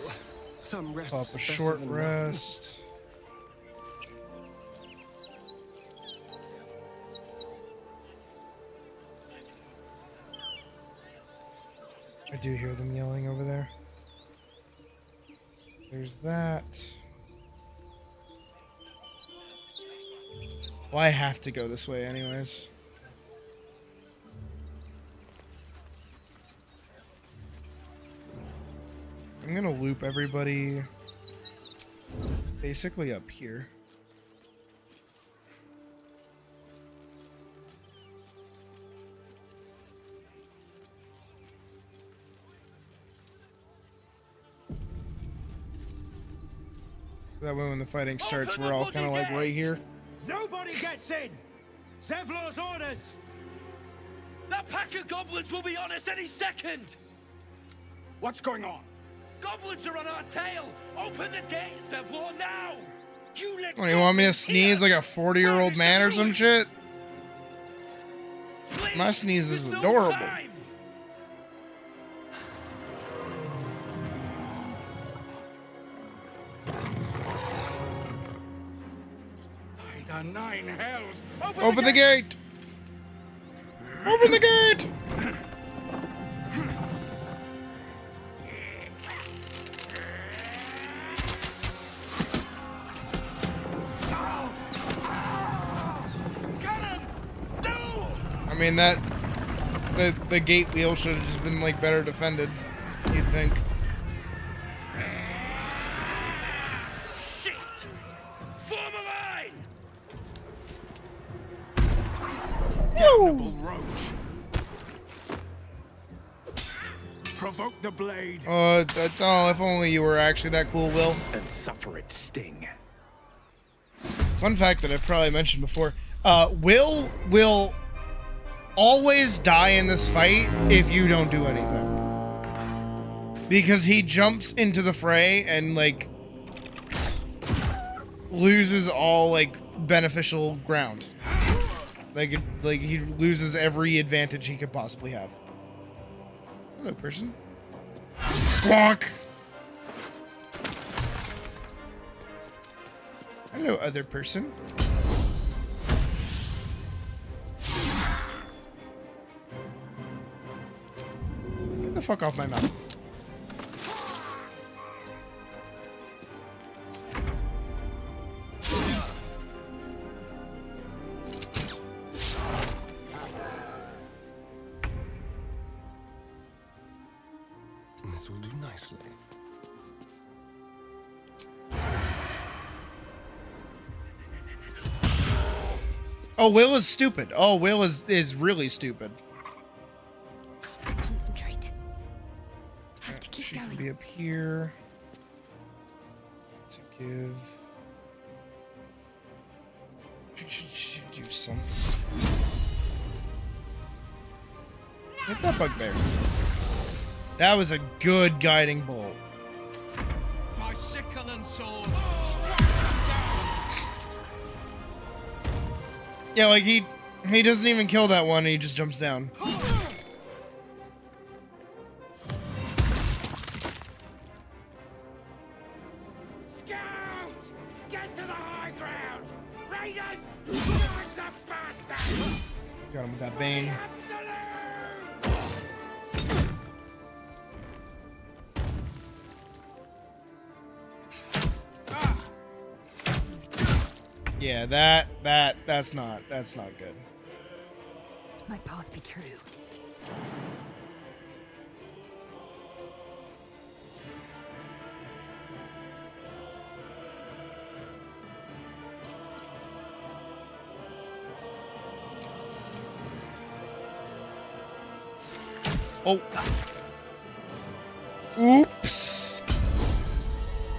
some rest. Pop a short rest. I do hear them yelling over there. There's that. Well, I have to go this way anyways. I'm gonna loop everybody basically up here. So that way when the fighting starts, we're all kind of like right here. Nobody gets in! Zevlor's orders! That pack of goblins will be on us any second! What's going on? Goblins are on our tail! Open the gate, Zevlor, now! You let What, you want me to sneeze like a 40-year-old man or some shit? My sneeze is adorable. By the nine hells! Open the gate! Open the gate! I mean that the gate wheel should have just been like better defended, you'd think. Shit! Form a line! Damnable roach! Provoke the blade! Oh, if only you were actually that cool, Will. And suffer its sting. Fun fact that I've probably mentioned before. Will always die in this fight if you don't do anything. Because he jumps into the fray and, like, loses all, like, beneficial ground. Like he loses every advantage he could possibly have. Hello, person. Squawk! Hello, other person. Get the fuck off my mouth. This will do nicely. Oh, Will is stupid. Oh, Will is really stupid. Concentrate. Have to keep She going. can be up here. To give. She should do something. Hit that bugbear. That was a good guiding bolt. My sickle and sword. Yeah, like he doesn't even kill that one, and he just jumps down. Scouts! Get to the high ground! Raiders! Smash the bastard! Got him with that Bane. Yeah, that's not good. My path be true. Oh. Oops.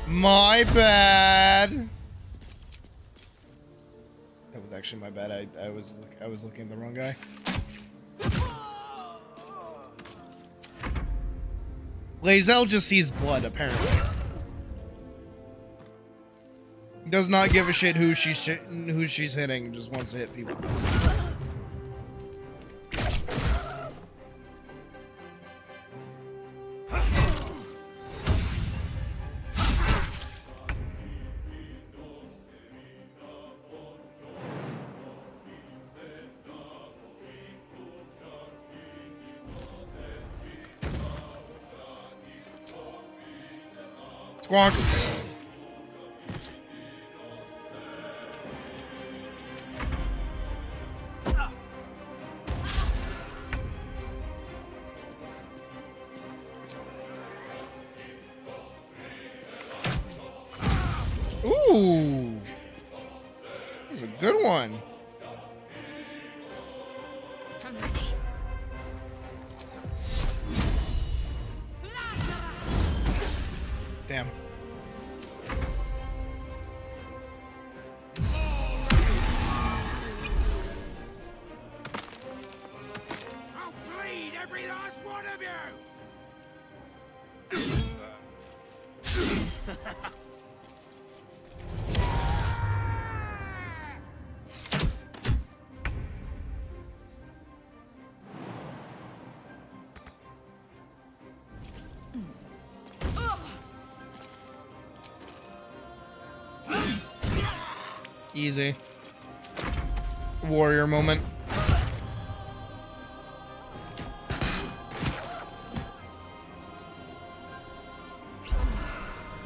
My bad. That was actually my bad. I was looking at the wrong guy. Lae'zel just sees blood, apparently. Does not give a shit who she's hitting. Just wants to hit people. Squawk. Ooh. That was a good one. I'm ready. Damn. I'll bleed every last one of you! Easy. Warrior moment.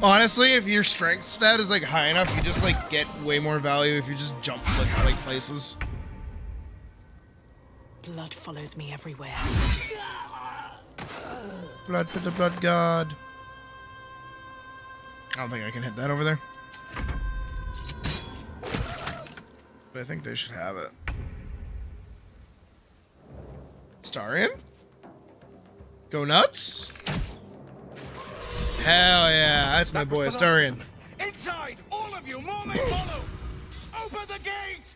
Honestly, if your strength stat is like high enough, you just like get way more value if you just jump like places. Blood follows me everywhere. Blood for the blood god. I don't think I can hit that over there. But I think they should have it. Starion? Go nuts? Hell yeah, that's my boy, Starion. Inside! All of you! More men follow! Open the gate!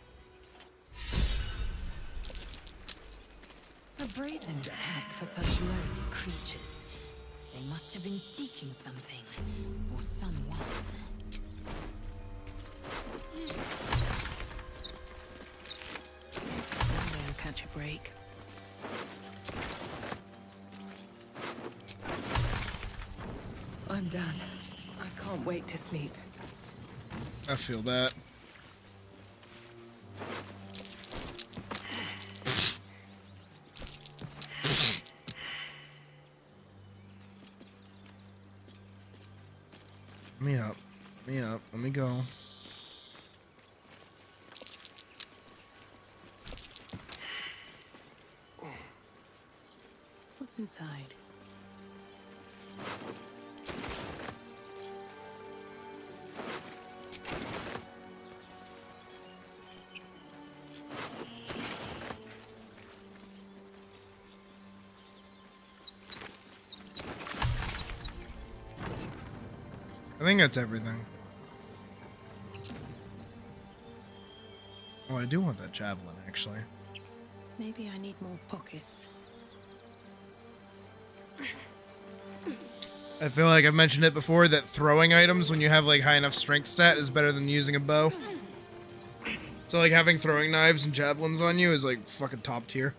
A brazen attack for such lowly creatures. They must have been seeking something or someone. Someday I'll catch a break. I'm done. I can't wait to sleep. I feel that. Me up. Me up. Let me go. What's inside? I think that's everything. Oh, I do want that javelin, actually. Maybe I need more pockets. I feel like I've mentioned it before that throwing items when you have like high enough strength stat is better than using a bow. So like having throwing knives and javelins on you is like fucking top tier.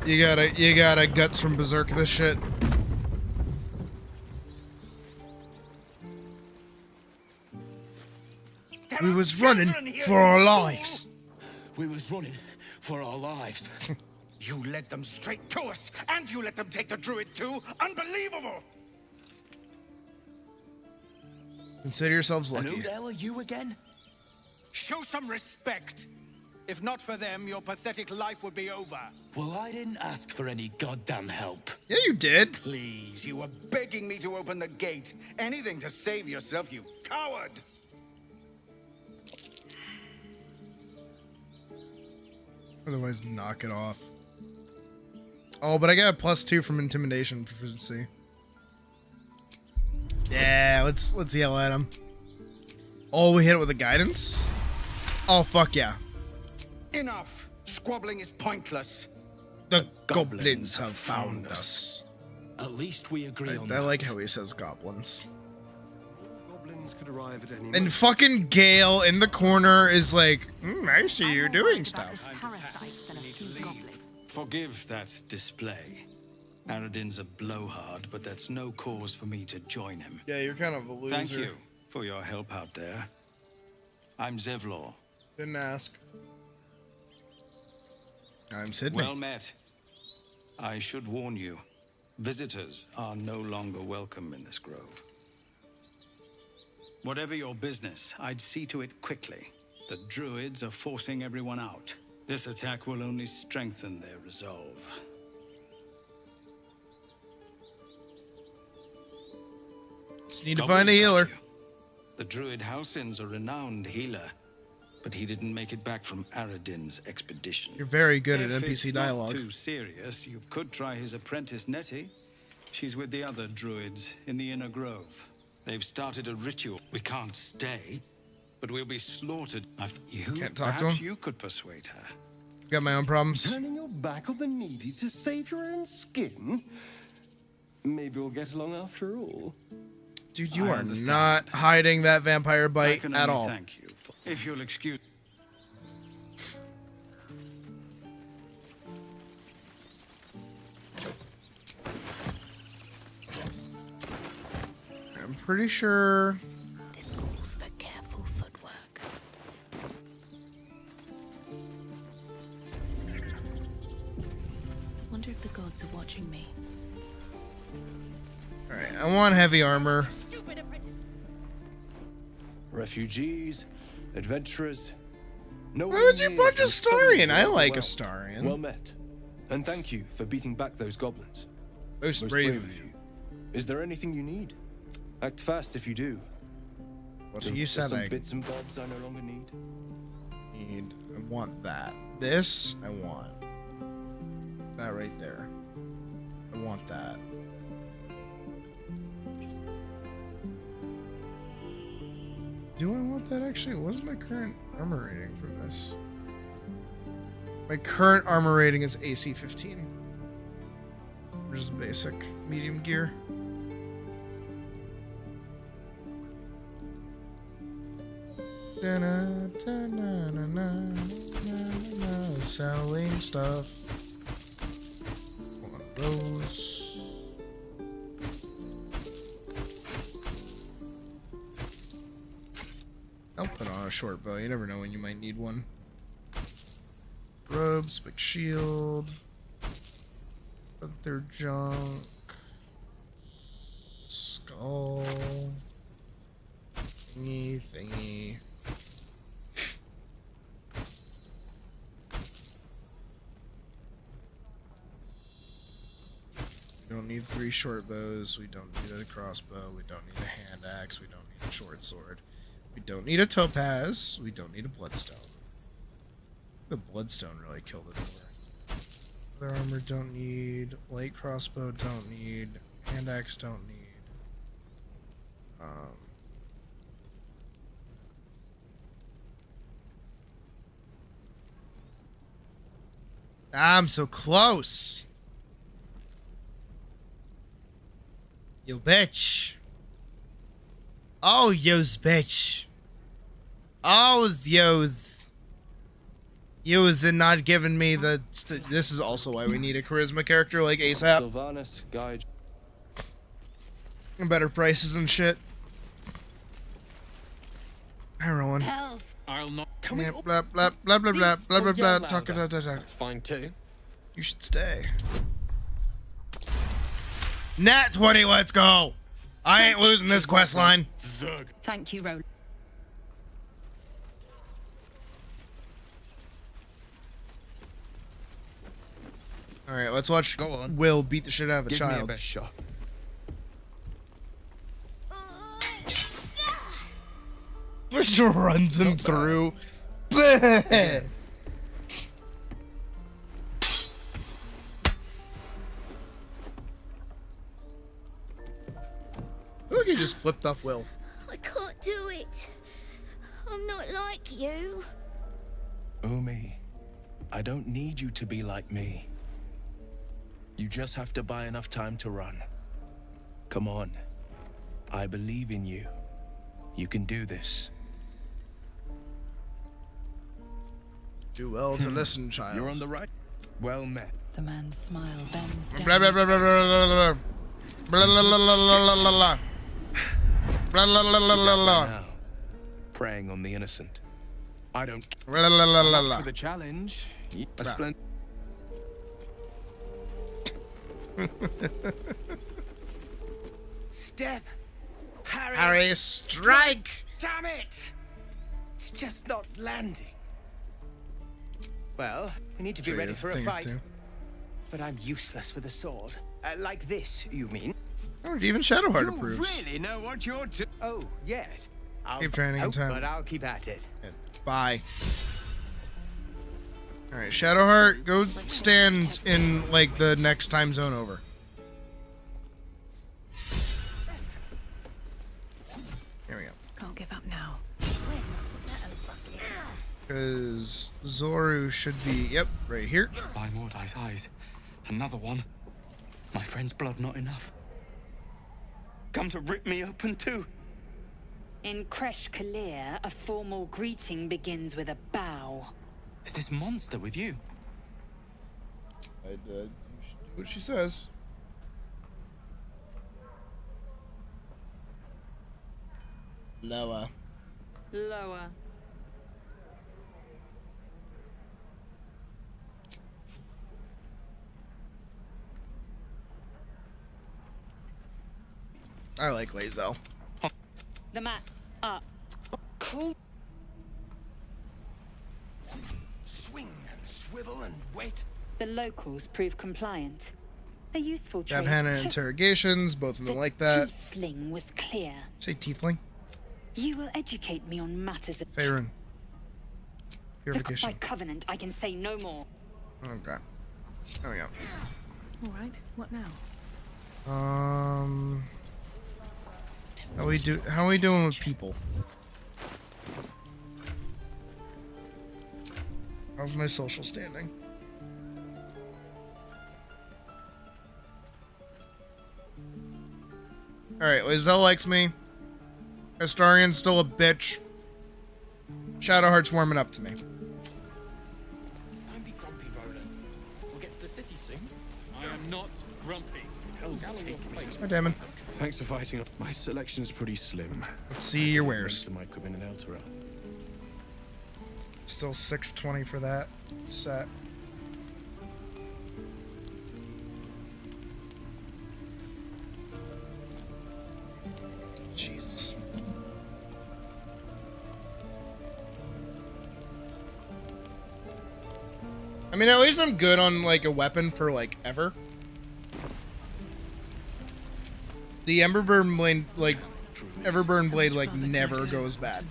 You gotta guts from Berserk this shit. We was running for our lives. We was running for our lives. You led them straight to us, and you let them take the druid too? Unbelievable! Consider yourselves And lucky. who the hell are you again? Show some respect. If not for them, your pathetic life would be over. Well, I didn't ask for any goddamn help. Yeah, you did. Please, you were begging me to open the gate. Anything to save yourself, you coward! Otherwise, knock it off. Oh, but I got a +2 from intimidation proficiency. Yeah, let's yell at him. Oh, we hit it with a guidance? Oh, fuck yeah. Enough! Squabbling is pointless. The goblins have found us. At least we agree on I that. like how he says goblins. Goblins could arrive at any And moment. fucking Gale in the corner is like, I see you doing stuff. Forgive that display. Aradin's a blowhard, but that's no cause for me to join him. Yeah, you're kind of a loser. Thank you for your help out there. I'm Zevlor. Didn't ask. I'm Sydney. Well met. I should warn you, visitors are no longer welcome in this grove. Whatever your business, I'd see to it quickly. The druids are forcing everyone out. This attack will only strengthen their resolve. Just need to find a healer. The druid Halsin's a renowned healer, but he didn't make it back from Aradin's expedition. You're very good at If NPC it's dialogue. not too serious, you could try his apprentice Nettie. She's with the other druids in the inner grove. They've started a ritual. We can't stay, but we'll be slaughtered. Can't talk to Perhaps him? you could persuade her. Got my own problems. Turning your back on the needy to save your own skin? Maybe we'll get along after all. Dude, you are not hiding that vampire I bite can at only all. thank you. If you'll excuse. I'm pretty sure. This calls for careful footwork. Wonder if the gods are watching me. Alright, I want heavy armor. Refugees, adventurers. No Why would you one punch a is suddenly Starian? I like a overwhelmed. Starian. Well met. And thank you for beating back those goblins. Most brave of you. Is there anything you need? Act fast if you do. What There- you there's said some I bits and bobs I no longer need. I want that. This, I want. That right there. I want that. Do I want that actually? What's my current armor rating for this? My current armor rating is AC 15. Which is basic medium gear. Selling stuff. One of those. I'll put on a short bow. You never know when you might need one. Robes, big shield. Put their junk. Skull. Thingy. We don't need 3 short bows. We don't need a crossbow. We don't need a hand axe. We don't need a short sword. We don't need a topaz. We don't need a bloodstone. The bloodstone really killed it over. Other armor don't need. Light crossbow don't need. Hand axe don't need. I'm so close. You bitch. Oh, yo's bitch. Oh, yo's. You is not giving me the. This is also why we need a charisma character like ASAP. Sylvanus, guide. And better prices and shit. Hi, Rowan. I'll not. Yeah, blah blah blah blah blah blah blah blah. Talk. That's fine too. You should stay. Nat 20, let's go. I ain't losing this quest line. Thank you, Roland. All right, let's watch. Go on. Will beat the shit out of a Give child. me your best shot. Just runs him through. Look, he just flipped off Will. I can't do it. I'm not like you. Umi, I don't need you to be like me. You just have to buy enough time to run. Come on. I believe in you. You can do this. Do well to listen, child. You're on the right. Well met. The man's smile bends down. Blah blah blah blah blah blah blah blah blah blah blah blah blah blah blah. Now, preying on the innocent. I don't. Blah blah blah blah blah. For the challenge. A splendid. Step. Harry. Harry, strike! Damn it! It's just not landing. Well, we need to be Sure, ready you for a think it fight. too. But I'm useless with a sword. Like this, you mean? Oh, even Shadowheart You approves. really know what you're doing? Oh, yes. I'll Keep training in time. But I'll keep at it. Bye. All right, Shadowheart, go stand in like the next time zone over. Here we go. Can't give up now. Because Zoru should be, yep, right here. By Mordai's eyes. Another one. My friend's blood not enough. Come to rip me open too. In Kresh Kalir, a formal greeting begins with a bow. Is this monster with you? I do what she says. Lower. Lower. I like Lae'zel. The mat up. Cool. Swing and swivel and wait. The locals prove compliant. A useful trait. Have Hannah interrogations, both of them like that. Teeth sling was clear. Say Tiefling. You will educate me on matters of Faerun. Look, Purification. by covenant, I can say no more. Okay. There we go. All right. What now? How we doing with people? How's my social standing? Alright, Lizelle likes me. Astarian's still a bitch. Shadowheart's warming up to me. Don't be grumpy, Roland. We'll get to the city soon. I am not grumpy. Hi, Damon. Thanks for fighting. My selection's pretty slim. Let's see your wares. Might come in and out around. Still $620 for that set. Jesus. I mean, at least I'm good on, like, a weapon for, like, ever. The Emberburn blade, like, Everburn blade, like, never goes bad.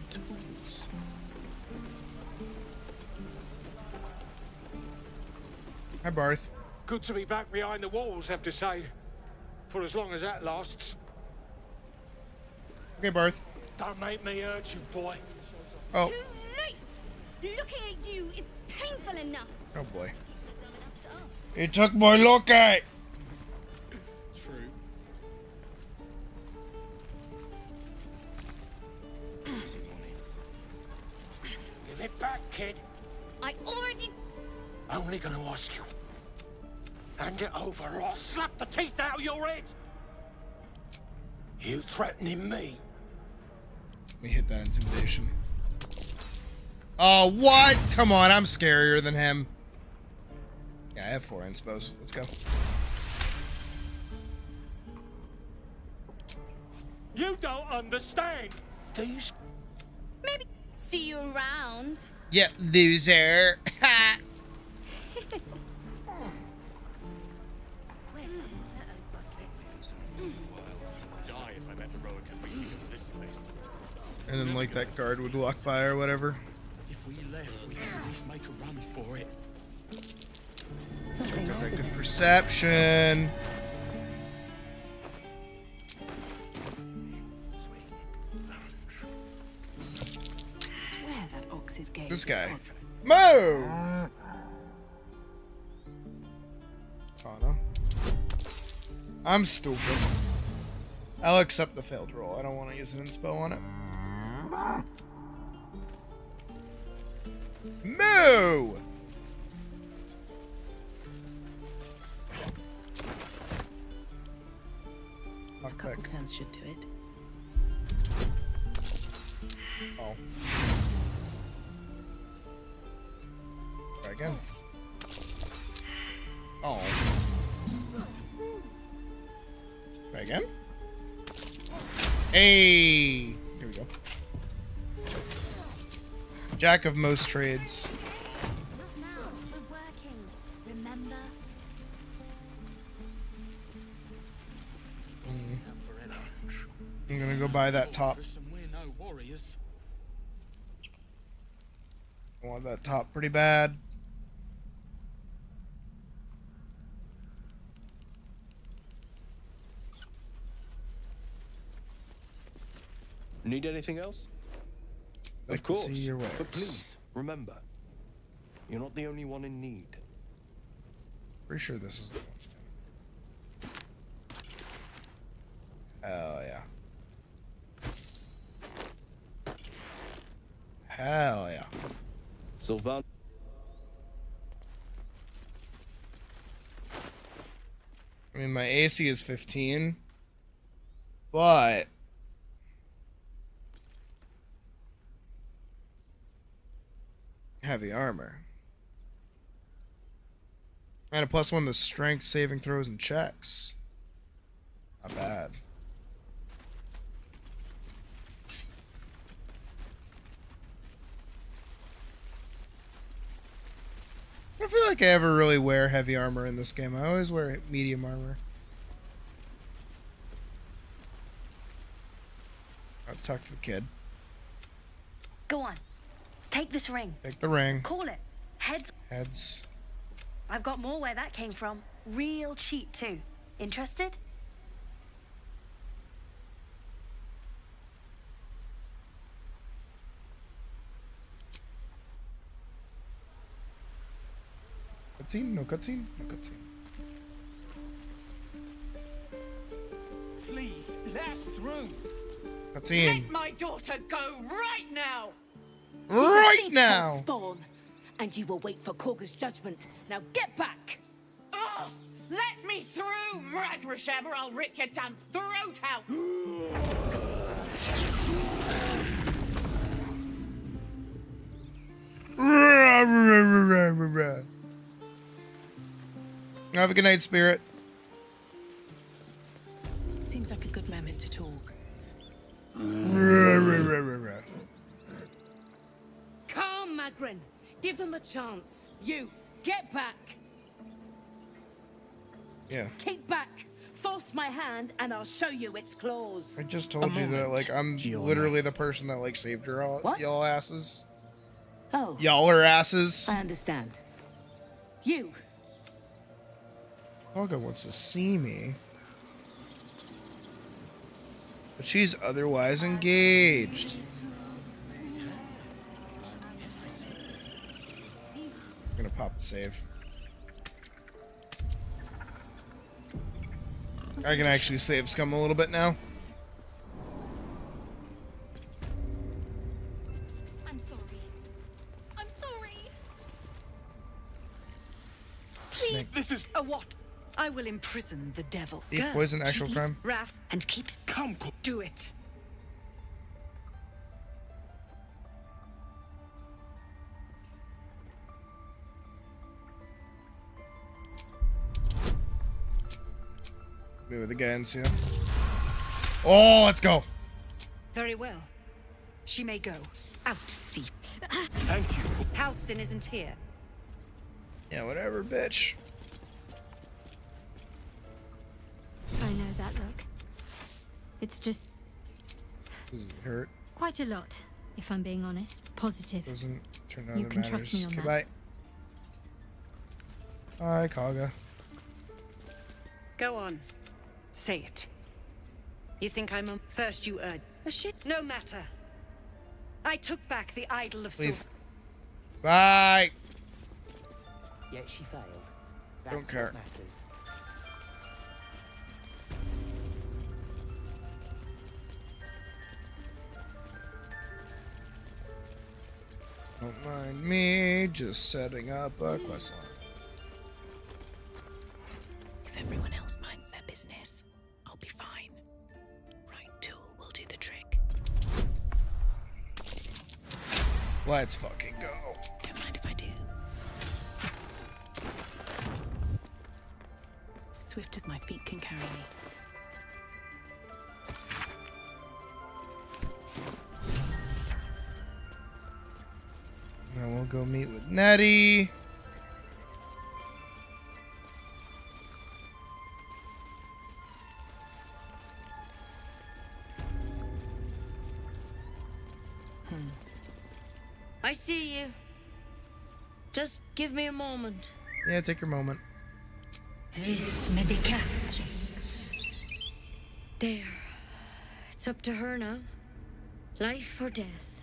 Hi, Barth. Good to be back behind the walls, have to say. For as long as that lasts. Okay, Barth. Don't make me hurt you, boy. Oh. Too late! Looking at you is painful enough. Oh, boy. He took my locket! True. Give it back, kid. I already... Only gonna ask you. Hand it over or I'll slap the teeth out of your head. You threatening me? Let me hit that intimidation. Oh, what? Come on, I'm scarier than him. Yeah, I have 4 inspos. Let's go. You don't understand. These... Maybe see you around. Yeah, loser. Ha! Die if I met the road can bring you to this place. And then, like, that guard would walk by or whatever. If we left, we could at least make a run for it. Got that good perception. Swear that ox's gaze. This guy. Mo! Oh, no. I'm stupid. I'll accept the failed roll. I don't want to use an inspo on it. Moo! A couple turns should do it. Oh. Try again. Oh. Try again. Hey! Here we go. Jack of most trades. Not now. We're working. Remember? I'm gonna go buy that top. I want that top pretty bad. Need anything else? Like Of course. to see your wares. But please, remember, you're not the only one in need. Pretty sure this is the one. Hell yeah. Hell yeah. Sylvan. I mean, my AC is 15, but heavy armor. And a +1 to strength, saving throws, and checks. Not bad. I don't feel like I ever really wear heavy armor in this game. I always wear medium armor. Let's talk to the kid. Go on. Take this ring. Take the ring. Call it. Heads. Heads. I've got more where that came from. Real cheap, too. Interested? cutscene? No cutscene? No cutscene. Please, let us through. Cutscene. Let my daughter go right now! Right now! Spawn, and you will wait for Korga's judgment. Now get back! Ugh! Let me through, Ragrasham, or I'll rip your damn throat out! Have a good night, Spirit. Seems like a good moment to talk. Come, Magrin. Give them a chance. You, get back. Yeah. Kick back. Force my hand, and I'll show you its claws. I just told you that, like, I'm literally the person that, like, saved your y'all asses. Oh. Y'all are asses. I understand. You. Olga wants to see me. But she's otherwise engaged. I'm gonna pop the save. I can actually save Scum a little bit now. I'm sorry. I'm sorry. Snake. This is a what? I will imprison the devil. Thief, poison, actual crime. Wrath and keeps calm. Do it. Me with the guns, yeah. Oh, let's go. Very well. She may go. Out, thief. Thank you. Halcyon isn't here. Yeah, whatever, bitch. I know that look. It's just Does it hurt? quite a lot, if I'm being honest. Positive. Doesn't turn out You that can matters. trust me on Okay, that. bye. Bye, Kaga. Go on. Say it. You think I'm a... First you urged... A shit? No matter. I took back the idol of Leave. silver. Bye. Yet she failed. Don't That's care. what matters. Don't mind me just setting up a quest line. If everyone else minds their business, I'll be fine. Right tool will do the trick. Let's fucking go. Don't mind if I do. Swift as my feet can carry me. Now we'll go meet with Nettie. I see you. Just give me a moment. Yeah, take your moment. This medicatrix. There. It's up to her now. Life or death.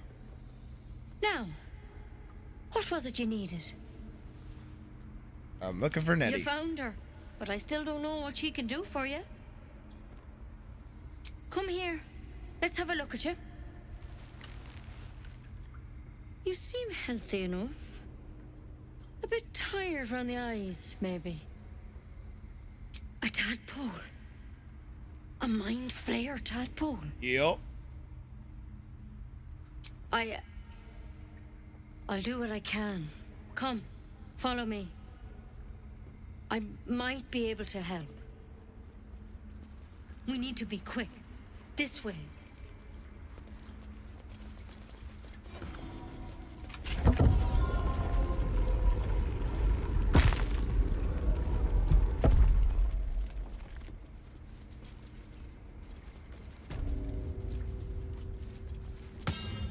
Now, what was it you needed? I'm looking for Nettie. You found her, but I still don't know what she can do for you. Come here. Let's have a look at you. You seem healthy enough. A bit tired around the eyes, maybe. A tadpole. A mind flayer tadpole. Yep. I'll do what I can. Come, follow me. I might be able to help. We need to be quick. This way.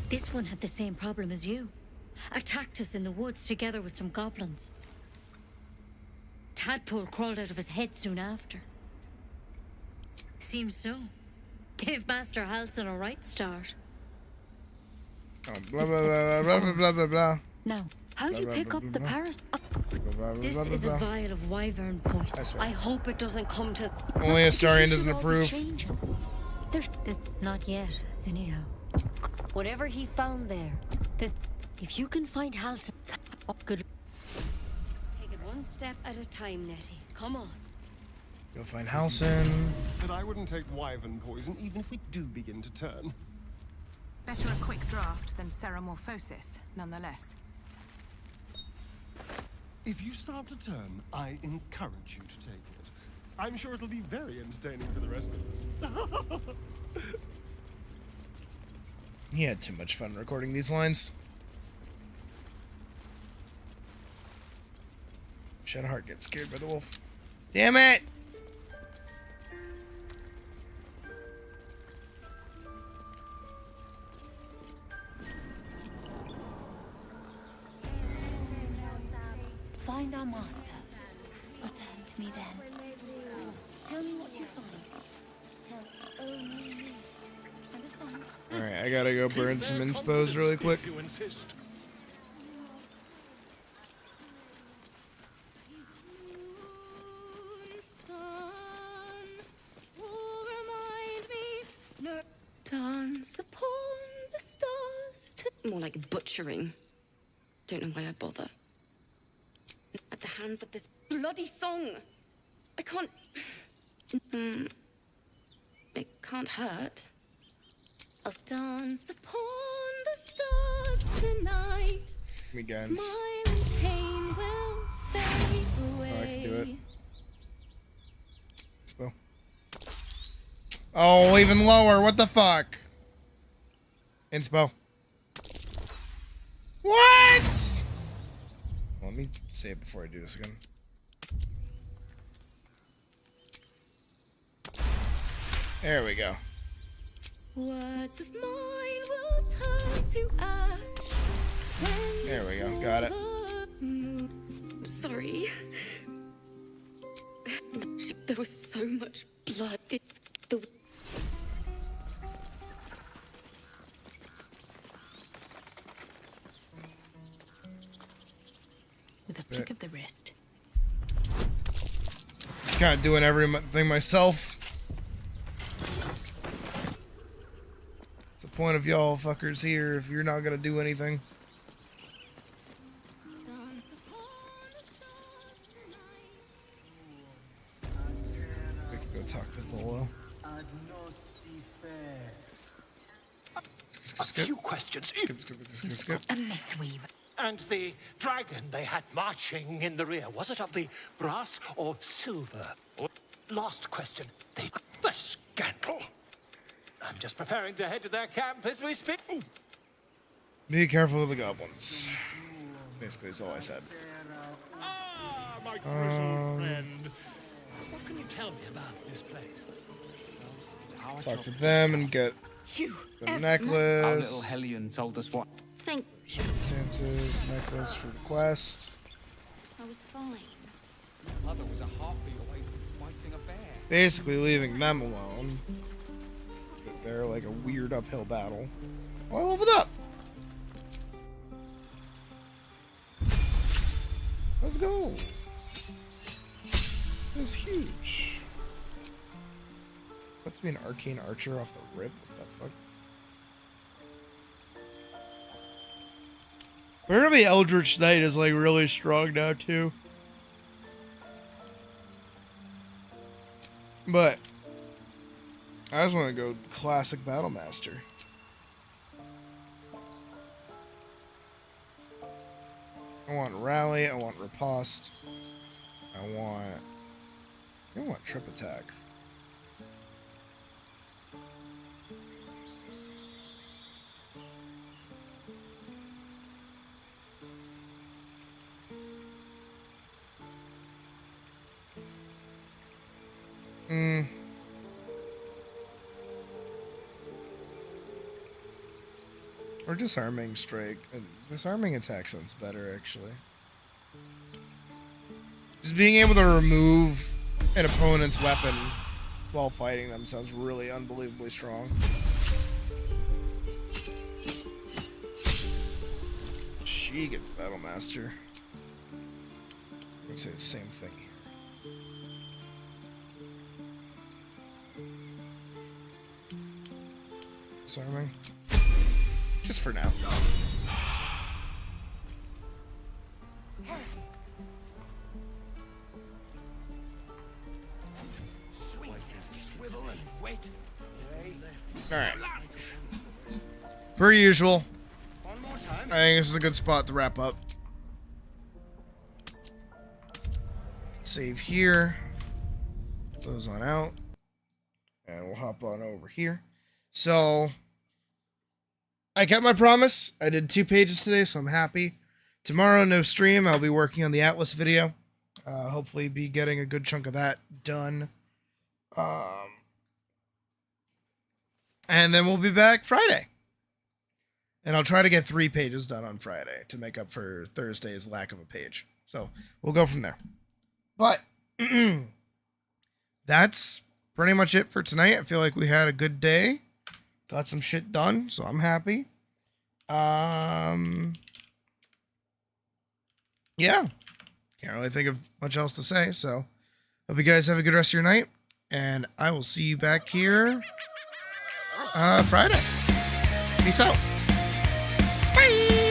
This one had the same problem as you. Attacked us in the woods together with some goblins. Tadpole crawled out of his head soon after. Seems so. Gave Master Halcyon a right start. Oh, blah, blah, blah, blah, blah, blah, blah, blah. Now, how'd Blah, you blah, pick blah, up blah, the blah. parasite? This is a vial of wyvern poison. I hope it doesn't come to. Only Astarion doesn't approve. Not yet, anyhow. Whatever he found there, if you can find Halsin, good. Take it one step at a time, Nettie. Come on. Go find Halsin. But I wouldn't take wyvern poison even if we do begin to turn. Better a quick draft than ceramorphosis, nonetheless. If you start to turn, I encourage you to take it. I'm sure it'll be very entertaining for the rest of us. He had too much fun recording these lines. Shadowheart gets scared by the wolf. Damn it! Find our master. Return to me then. Tell me what you find. Tell only me. Understand? Alright, I gotta go burn some inspos really quick. You insist. Dance upon the stars to... More like butchering. Don't know why I bother. At the hands of this bloody song. I can't... It can't hurt. I'll dance upon the stars tonight. Me guns. Smile and pain will fade away. Oh, I can do it. Spell. Oh, even lower. What the fuck? Inspo. What? Let me save before I do this again. There we go. Words of mine will turn to ash. There we go. Got it. Sorry. There was so much blood. With a flick of the wrist. Kind of doing everything myself. What's the point of y'all fuckers here if you're not gonna do anything? We can go talk to Volo. A few questions. Skip. A myth weaver. And the dragon they had marching in the rear, was it of the brass or silver? Last question. The scandal. I'm just preparing to head to their camp as we speak. Be careful of the goblins. Basically, is all I said. Ah, my grizzled friend. What can you tell me about this place? Talk to them and get the necklace. Our little Hellion told us what. Thank Circumstances, necklace for the quest. I was fine. Mother was a heartbeat away from fighting a bear. Basically leaving them alone. They're like a weird uphill battle. Oh, I leveled up! Let's go! That's huge. Let's be an arcane archer off the rip. What the fuck? Apparently Eldritch Knight is like really strong now too. But I just want to go classic Battle Master. I want Rally, I want Riposte. I want Trip Attack. Or Disarming Strike. Disarming Attack sounds better, actually. Just being able to remove an opponent's weapon while fighting them sounds really unbelievably strong. She gets Battle Master. I'd say the same thing here. Disarming. Just for now. Alright. Per usual. I think this is a good spot to wrap up. Save here. Close on out. And we'll hop on over here. So, I kept my promise. I did 2 pages today, so I'm happy. Tomorrow, no stream. I'll be working on the Atlas video. Hopefully be getting a good chunk of that done. And then we'll be back Friday. And I'll try to get 3 pages done on Friday to make up for Thursday's lack of a page. So we'll go from there. But that's pretty much it for tonight. I feel like we had a good day. Got some shit done, so I'm happy. Yeah. Can't really think of much else to say, so hope you guys have a good rest of your night. And I will see you back here Friday. Peace out. Bye.